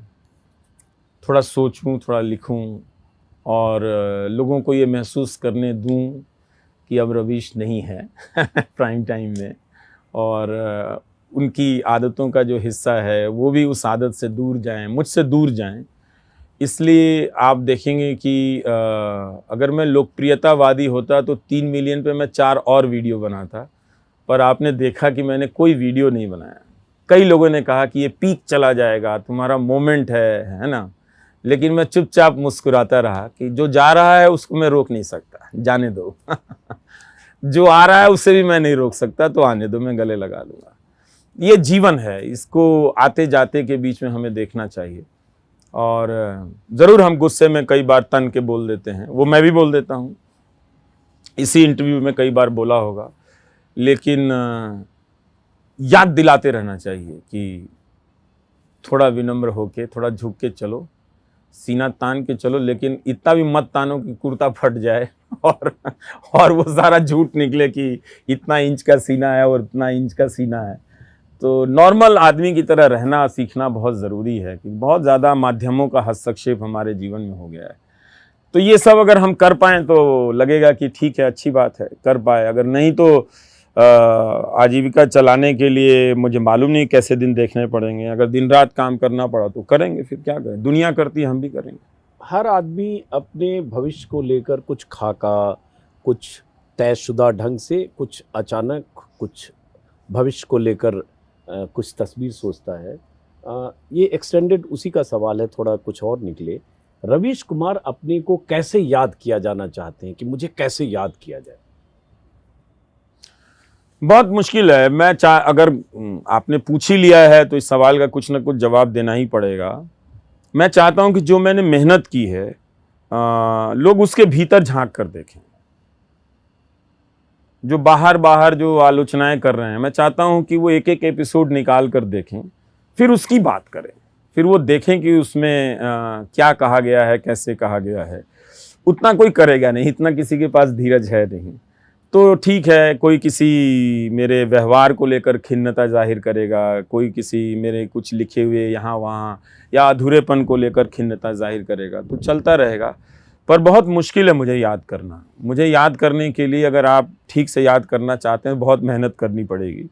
[SPEAKER 1] थोड़ा सोचूं, थोड़ा लिखूं और लोगों को ये महसूस करने दूं कि अब रवीश नहीं है प्राइम टाइम में, और उनकी आदतों का जो हिस्सा है वो भी उस आदत से दूर जाएं, मुझसे दूर जाएं। इसलिए आप देखेंगे कि अगर मैं लोकप्रियतावादी होता तो 3 मिलियन पे मैं 4 और वीडियो बनाता, पर आपने देखा कि मैंने कोई वीडियो नहीं बनाया। कई लोगों ने कहा कि ये पीक चला जाएगा, तुम्हारा मोमेंट है ना, लेकिन मैं चुपचाप मुस्कुराता रहा कि जो जा रहा है उसको मैं रोक नहीं सकता, जाने दो। जो आ रहा है उससे भी मैं नहीं रोक सकता, तो आने दो, मैं गले लगा लूँगा। ये जीवन है, इसको आते जाते के बीच में हमें देखना चाहिए। और ज़रूर हम गुस्से में कई बार तन के बोल देते हैं, वो मैं भी बोल देता हूँ, इसी इंटरव्यू में कई बार बोला होगा, लेकिन याद दिलाते रहना चाहिए कि थोड़ा विनम्र होके, थोड़ा झुक के चलो, सीना तान के चलो, लेकिन इतना भी मत तानो कि कुर्ता फट जाए और वो सारा झूठ निकले कि इतना इंच का सीना है और इतना इंच का सीना है। तो नॉर्मल आदमी की तरह रहना सीखना बहुत ज़रूरी है, कि बहुत ज़्यादा माध्यमों का हस्तक्षेप हमारे जीवन में हो गया है। तो ये सब अगर हम कर पाएँ तो लगेगा कि ठीक है, अच्छी बात है, कर पाए। अगर नहीं तो आजीविका चलाने के लिए मुझे मालूम नहीं कैसे दिन देखने पड़ेंगे। अगर दिन रात काम करना पड़ा तो करेंगे, फिर क्या करें, दुनिया करती है, हम भी करेंगे।
[SPEAKER 2] हर आदमी अपने भविष्य को लेकर कुछ खाका, कुछ तयशुदा ढंग से, कुछ अचानक, कुछ भविष्य को लेकर कुछ तस्वीर सोचता है। ये एक्सटेंडेड उसी का सवाल है, थोड़ा कुछ और निकले। रवीश कुमार अपने को कैसे याद किया जाना चाहते हैं कि मुझे कैसे याद किया जाए?
[SPEAKER 1] बहुत मुश्किल है। अगर आपने पूछ ही लिया है तो इस सवाल का कुछ ना कुछ जवाब देना ही पड़ेगा। मैं चाहता हूं कि जो मैंने मेहनत की है लोग उसके भीतर झांक कर देखें। जो बाहर जो आलोचनाएं कर रहे हैं, मैं चाहता हूं कि वो एक एक एपिसोड निकाल कर देखें, फिर उसकी बात करें, फिर वो देखें कि उसमें क्या कहा गया है, कैसे कहा गया है। उतना कोई करेगा नहीं, इतना किसी के पास धीरज है नहीं। तो ठीक है, कोई किसी मेरे व्यवहार को लेकर खिन्नता जाहिर करेगा, कोई किसी मेरे कुछ लिखे हुए यहाँ वहाँ या अधूरेपन को लेकर खिन्नता जाहिर करेगा, तो चलता रहेगा। पर बहुत मुश्किल है मुझे याद करना। मुझे याद करने के लिए, अगर आप ठीक से याद करना चाहते हैं, बहुत मेहनत करनी पड़ेगी।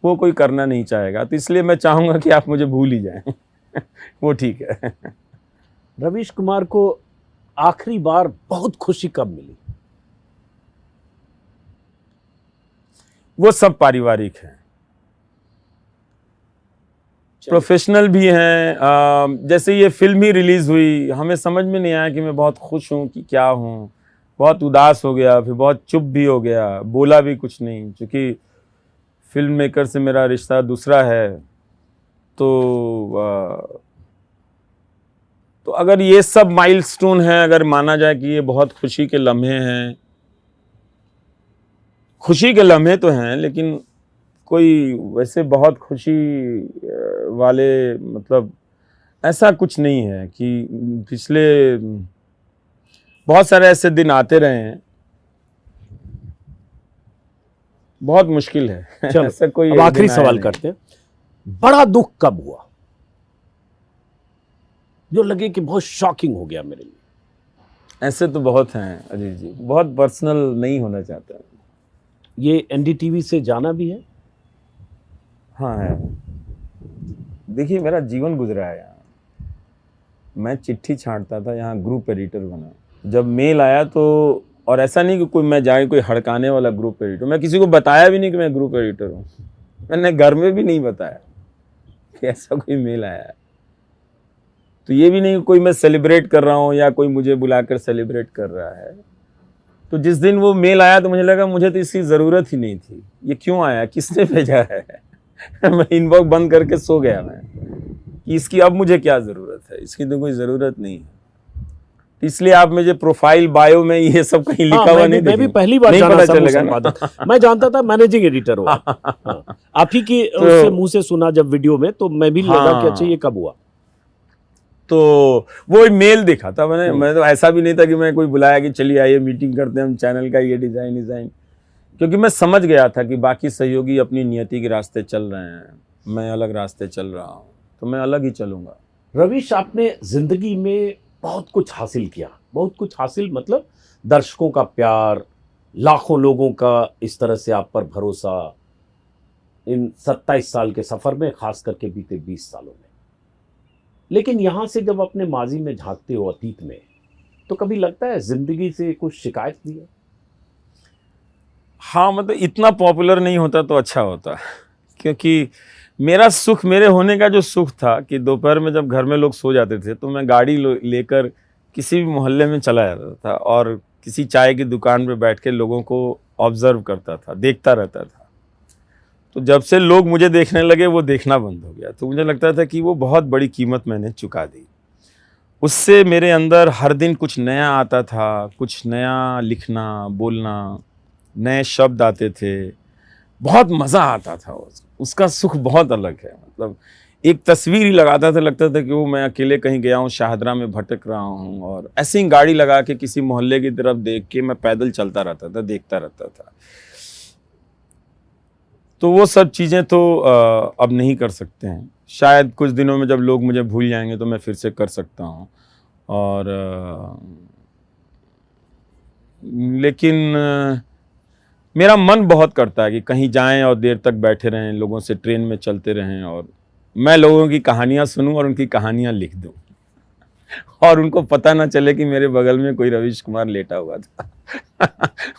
[SPEAKER 1] वो कोई करना नहीं चाहेगा, तो इसलिए मैं चाहूँगा कि आप मुझे भूल ही जाएं। वो ठीक है।
[SPEAKER 2] रवीश कुमार को आखिरी बार बहुत खुशी कब मिली?
[SPEAKER 1] वो सब पारिवारिक है, प्रोफेशनल भी हैं। जैसे ये फिल्म ही रिलीज हुई, हमें समझ में नहीं आया कि मैं बहुत खुश हूँ कि क्या हूँ। बहुत उदास हो गया, फिर बहुत चुप भी हो गया, बोला भी कुछ नहीं, क्योंकि फिल्म मेकर से मेरा रिश्ता दूसरा है। तो अगर ये सब माइलस्टोन है, अगर माना जाए कि ये बहुत खुशी के लम्हे हैं, खुशी के लम्हे तो हैं, लेकिन कोई वैसे बहुत खुशी वाले, मतलब ऐसा कुछ नहीं है कि पिछले बहुत सारे ऐसे दिन आते रहे हैं। बहुत मुश्किल है। ऐसा कोई
[SPEAKER 2] अब आखिरी सवाल करते हैं, बड़ा दुख कब हुआ जो लगे कि बहुत शॉकिंग हो गया मेरे लिए?
[SPEAKER 1] ऐसे तो बहुत हैं अजीत जी, बहुत पर्सनल नहीं होना चाहता।
[SPEAKER 2] ये एनडीटीवी से जाना भी है?
[SPEAKER 1] हाँ है। देखिए, मेरा जीवन गुजरा है यहाँ। मैं चिट्ठी छांटता था, यहाँ ग्रुप एडिटर बना। जब मेल आया तो, और ऐसा नहीं कि कोई मैं जाए कोई हड़काने वाला ग्रुप एडिटर, मैं किसी को बताया भी नहीं कि मैं ग्रुप एडिटर हूँ। मैंने घर में भी नहीं बताया कि ऐसा कोई मेल आया है। तो ये भी नहीं कोई मैं सेलिब्रेट कर रहा हूँ या कोई मुझे बुलाकर सेलिब्रेट कर रहा है। तो जिस दिन वो मेल आया तो मुझे लगा मुझे तो इसकी ज़रूरत ही नहीं थी। ये क्यों आया, किसने भेजा है? मैं इनबॉक्स बंद करके सो गया मैं कि इसकी अब मुझे क्या ज़रूरत है, इसकी तो कोई ज़रूरत नहीं है। इसलिए आप मुझे प्रोफाइल बायो में ये सब कहीं लिखा हुआ नहीं,
[SPEAKER 2] मैं भी पहली बार जाना
[SPEAKER 1] पता चलेगा
[SPEAKER 2] संपादक। मैं जानता था मैनेजिंग एडिटर हुआ। आप ही के उससे मुंह से सुना जब वीडियो में, तो मैं भी लगा कि अच्छा ये कब हुआ।
[SPEAKER 1] तो वो मेल देखा था मैं तो ऐसा भी नहीं था कि मैं कोई बुलाया कि चलिए आइए मीटिंग करते हैं हम चैनल का ये डिज़ाइन, क्योंकि मैं समझ गया था कि बाकी सहयोगी अपनी नियति के रास्ते चल रहे हैं, मैं अलग रास्ते चल रहा हूँ, तो मैं अलग ही चलूँगा।
[SPEAKER 2] रवीश, आपने जिंदगी में बहुत कुछ हासिल किया, बहुत कुछ हासिल मतलब दर्शकों का प्यार, लाखों लोगों का इस तरह से आप पर भरोसा, इन 27 साल के सफ़र में, खास करके बीते 20 सालों में। लेकिन यहाँ से जब अपने माजी में झांकते हो, अतीत में, तो कभी लगता है जिंदगी से कुछ शिकायत भी है?
[SPEAKER 1] हाँ, मतलब इतना पॉपुलर नहीं होता तो अच्छा होता, क्योंकि मेरा सुख, मेरे होने का जो सुख था कि दोपहर में जब घर में लोग सो जाते थे तो मैं गाड़ी लेकर किसी भी मोहल्ले में चला जाता था और किसी चाय की दुकान पे बैठ के लोगों को ऑब्जर्व करता था, देखता रहता था। तो जब से लोग मुझे देखने लगे, वो देखना बंद हो गया। तो मुझे लगता था कि वो बहुत बड़ी कीमत मैंने चुका दी। उससे मेरे अंदर हर दिन कुछ नया आता था, कुछ नया लिखना, बोलना, नए शब्द आते थे, बहुत मज़ा आता था। उसका सुख बहुत अलग है। मतलब एक तस्वीर ही लगाता था, लगता था कि वो मैं अकेले कहीं गया हूँ, शाहदरा में भटक रहा हूँ, और ऐसे ही गाड़ी लगा के किसी मोहल्ले की तरफ देख के मैं पैदल चलता रहता था, देखता रहता था। तो वो सब चीज़ें तो अब नहीं कर सकते हैं। शायद कुछ दिनों में जब लोग मुझे भूल जाएंगे तो मैं फिर से कर सकता हूँ। और लेकिन मेरा मन बहुत करता है कि कहीं जाएं और देर तक बैठे रहें, लोगों से ट्रेन में चलते रहें, और मैं लोगों की कहानियाँ सुनूं और उनकी कहानियाँ लिख दूं, और उनको पता ना चले कि मेरे बगल में कोई रवीश कुमार लेटा हुआ था।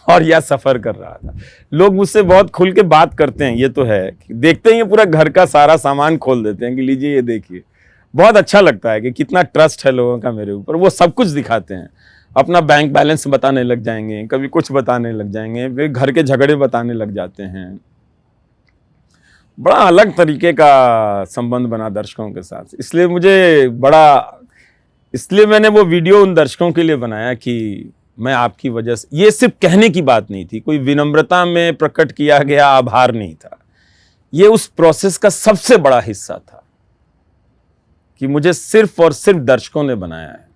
[SPEAKER 1] और या सफर कर रहा था। लोग मुझसे बहुत खुल के बात करते हैं, ये तो है, देखते ही पूरा घर का सारा सामान खोल देते हैं कि लीजिए ये देखिए। बहुत अच्छा लगता है कि कितना ट्रस्ट है लोगों का मेरे ऊपर। वो सब कुछ दिखाते हैं, अपना बैंक बैलेंस बताने लग जाएंगे, कभी कुछ बताने लग जाएंगे, फिर घर के झगड़े बताने लग जाते हैं। बड़ा अलग तरीके का संबंध बना दर्शकों के साथ। इसलिए मैंने वो वीडियो उन दर्शकों के लिए बनाया कि मैं आपकी वजह से, ये सिर्फ कहने की बात नहीं थी, कोई विनम्रता में प्रकट किया गया आभार नहीं था, ये उस प्रोसेस का सबसे बड़ा हिस्सा था कि मुझे सिर्फ और सिर्फ दर्शकों ने बनाया है,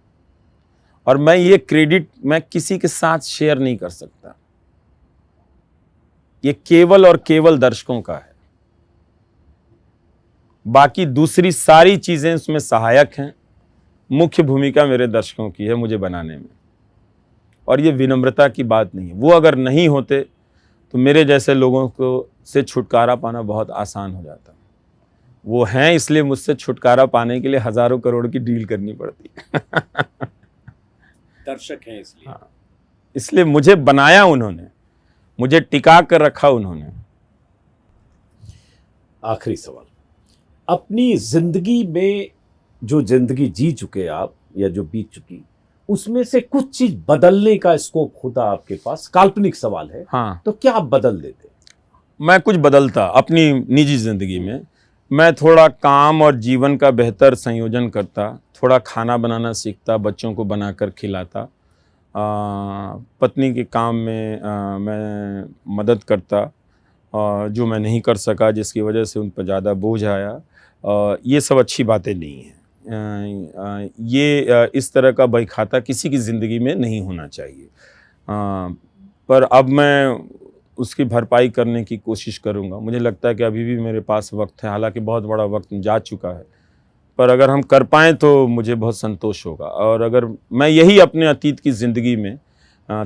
[SPEAKER 1] और मैं ये क्रेडिट मैं किसी के साथ शेयर नहीं कर सकता। ये केवल और केवल दर्शकों का है, बाकी दूसरी सारी चीजें उसमें सहायक हैं। मुख्य भूमिका मेरे दर्शकों की है मुझे बनाने में, और ये विनम्रता की बात नहीं है। वो अगर नहीं होते तो मेरे जैसे लोगों को से छुटकारा पाना बहुत आसान हो जाता। वो हैं, इसलिए मुझसे छुटकारा पाने के लिए हजारों करोड़ की डील करनी पड़ती है।
[SPEAKER 2] दर्शक हैं इसलिए।
[SPEAKER 1] हाँ, इसलिए मुझे बनाया उन्होंने, मुझे टिका कर रखा उन्होंने।
[SPEAKER 2] आखिरी सवाल, अपनी जिंदगी में जो जिंदगी जी चुके आप या जो बीत चुकी, उसमें से कुछ चीज बदलने का स्कोप होता आपके पास, काल्पनिक सवाल है,
[SPEAKER 1] हाँ,
[SPEAKER 2] तो क्या आप बदल देते?
[SPEAKER 1] मैं कुछ बदलता अपनी निजी जिंदगी में। मैं थोड़ा काम और जीवन का बेहतर संयोजन करता, थोड़ा खाना बनाना सीखता, बच्चों को बनाकर खिलाता, पत्नी के काम में मैं मदद करता, जो मैं नहीं कर सका जिसकी वजह से उन पर ज़्यादा बोझ आया। ये सब अच्छी बातें नहीं हैं। ये इस तरह का बहीखाता किसी की ज़िंदगी में नहीं होना चाहिए। पर अब मैं उसकी भरपाई करने की कोशिश करूँगा। मुझे लगता है कि अभी भी मेरे पास वक्त है, हालांकि बहुत बड़ा वक्त जा चुका है, पर अगर हम कर पाएँ तो मुझे बहुत संतोष होगा। और अगर मैं यही अपने अतीत की ज़िंदगी में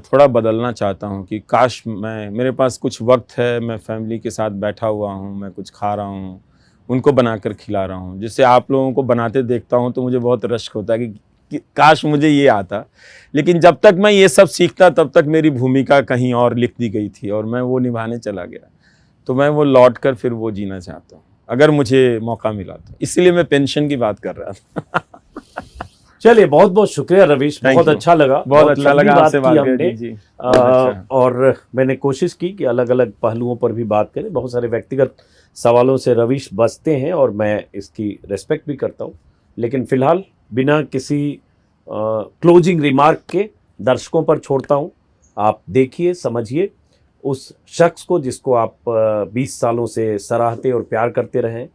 [SPEAKER 1] थोड़ा बदलना चाहता हूँ कि काश मेरे पास कुछ वक्त है, मैं फैमिली के साथ बैठा हुआ हूँ, मैं कुछ खा रहा हूँ, उनको बनाकर खिला रहा हूँ, जिससे आप लोगों को बनाते देखता हूँ तो मुझे बहुत रश्क होता है कि काश मुझे ये आता। लेकिन जब तक मैं ये सब सीखता तब तक मेरी भूमिका कहीं और लिख दी गई थी और मैं वो निभाने चला गया। तो मैं वो लौट कर फिर वो जीना चाहता हूँ अगर मुझे मौका मिला तो। इसलिए मैं पेंशन की बात कर रहा था।
[SPEAKER 2] चलिए, बहुत बहुत शुक्रिया रवीश, बहुत अच्छा लगा,
[SPEAKER 1] बहुत अच्छा लगा आपसे बात करके जी।
[SPEAKER 2] और मैंने कोशिश की कि अलग अलग पहलुओं पर भी बात करें। बहुत सारे व्यक्तिगत सवालों से रवीश बचते हैं और मैं इसकी रिस्पेक्ट भी करता हूं, लेकिन फिलहाल बिना किसी क्लोजिंग रिमार्क के दर्शकों पर छोड़ता हूं। आप देखिए, समझिए उस शख्स को जिसको आप 20 सालों से सराहते और प्यार करते रहें।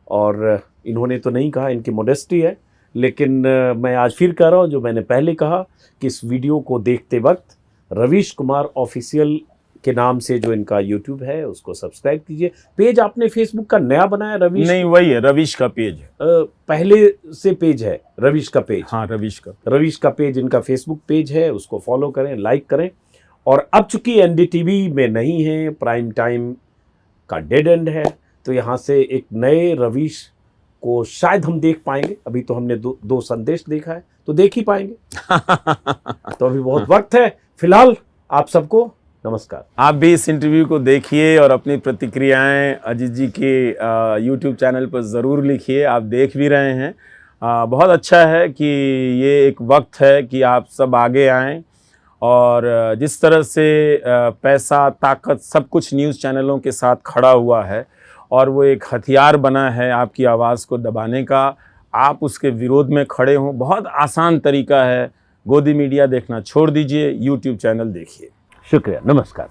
[SPEAKER 2] और इन्होंने तो नहीं कहा, इनकी मोडेस्टी है, लेकिन मैं आज फिर कह रहा हूँ जो मैंने पहले कहा कि इस वीडियो को देखते वक्त रवीश कुमार ऑफिशियल के नाम से जो इनका यूट्यूब है उसको सब्सक्राइब कीजिए। पेज आपने फेसबुक का नया बनाया रवीश?
[SPEAKER 1] नहीं, वही है, रवीश का पेज है।
[SPEAKER 2] पहले से पेज है रवीश का पेज?
[SPEAKER 1] हाँ, रवीश का
[SPEAKER 2] पेज इनका फेसबुक पेज है, उसको फॉलो करें, लाइक करें। और अब चूंकि एनडीटीवी में नहीं है, प्राइम टाइम का डेड एंड है, तो यहाँ से एक नए रवीश को शायद हम देख पाएंगे। अभी तो हमने दो संदेश देखा है, तो देख ही पाएंगे। तो अभी बहुत वक्त है। फिलहाल आप सबको नमस्कार।
[SPEAKER 1] आप भी इस इंटरव्यू को देखिए और अपनी प्रतिक्रियाएं अजीत जी के यूट्यूब चैनल पर ज़रूर लिखिए। आप देख भी रहे हैं, बहुत अच्छा है कि ये एक वक्त है कि आप सब आगे आएं। और जिस तरह से पैसा, ताकत, सब कुछ न्यूज़ चैनलों के साथ खड़ा हुआ है और वो एक हथियार बना है आपकी आवाज़ को दबाने का, आप उसके विरोध में खड़े हों। बहुत आसान तरीका है, गोदी मीडिया देखना छोड़ दीजिए, यूट्यूब चैनल देखिए।
[SPEAKER 2] शुक्रिया, नमस्कार।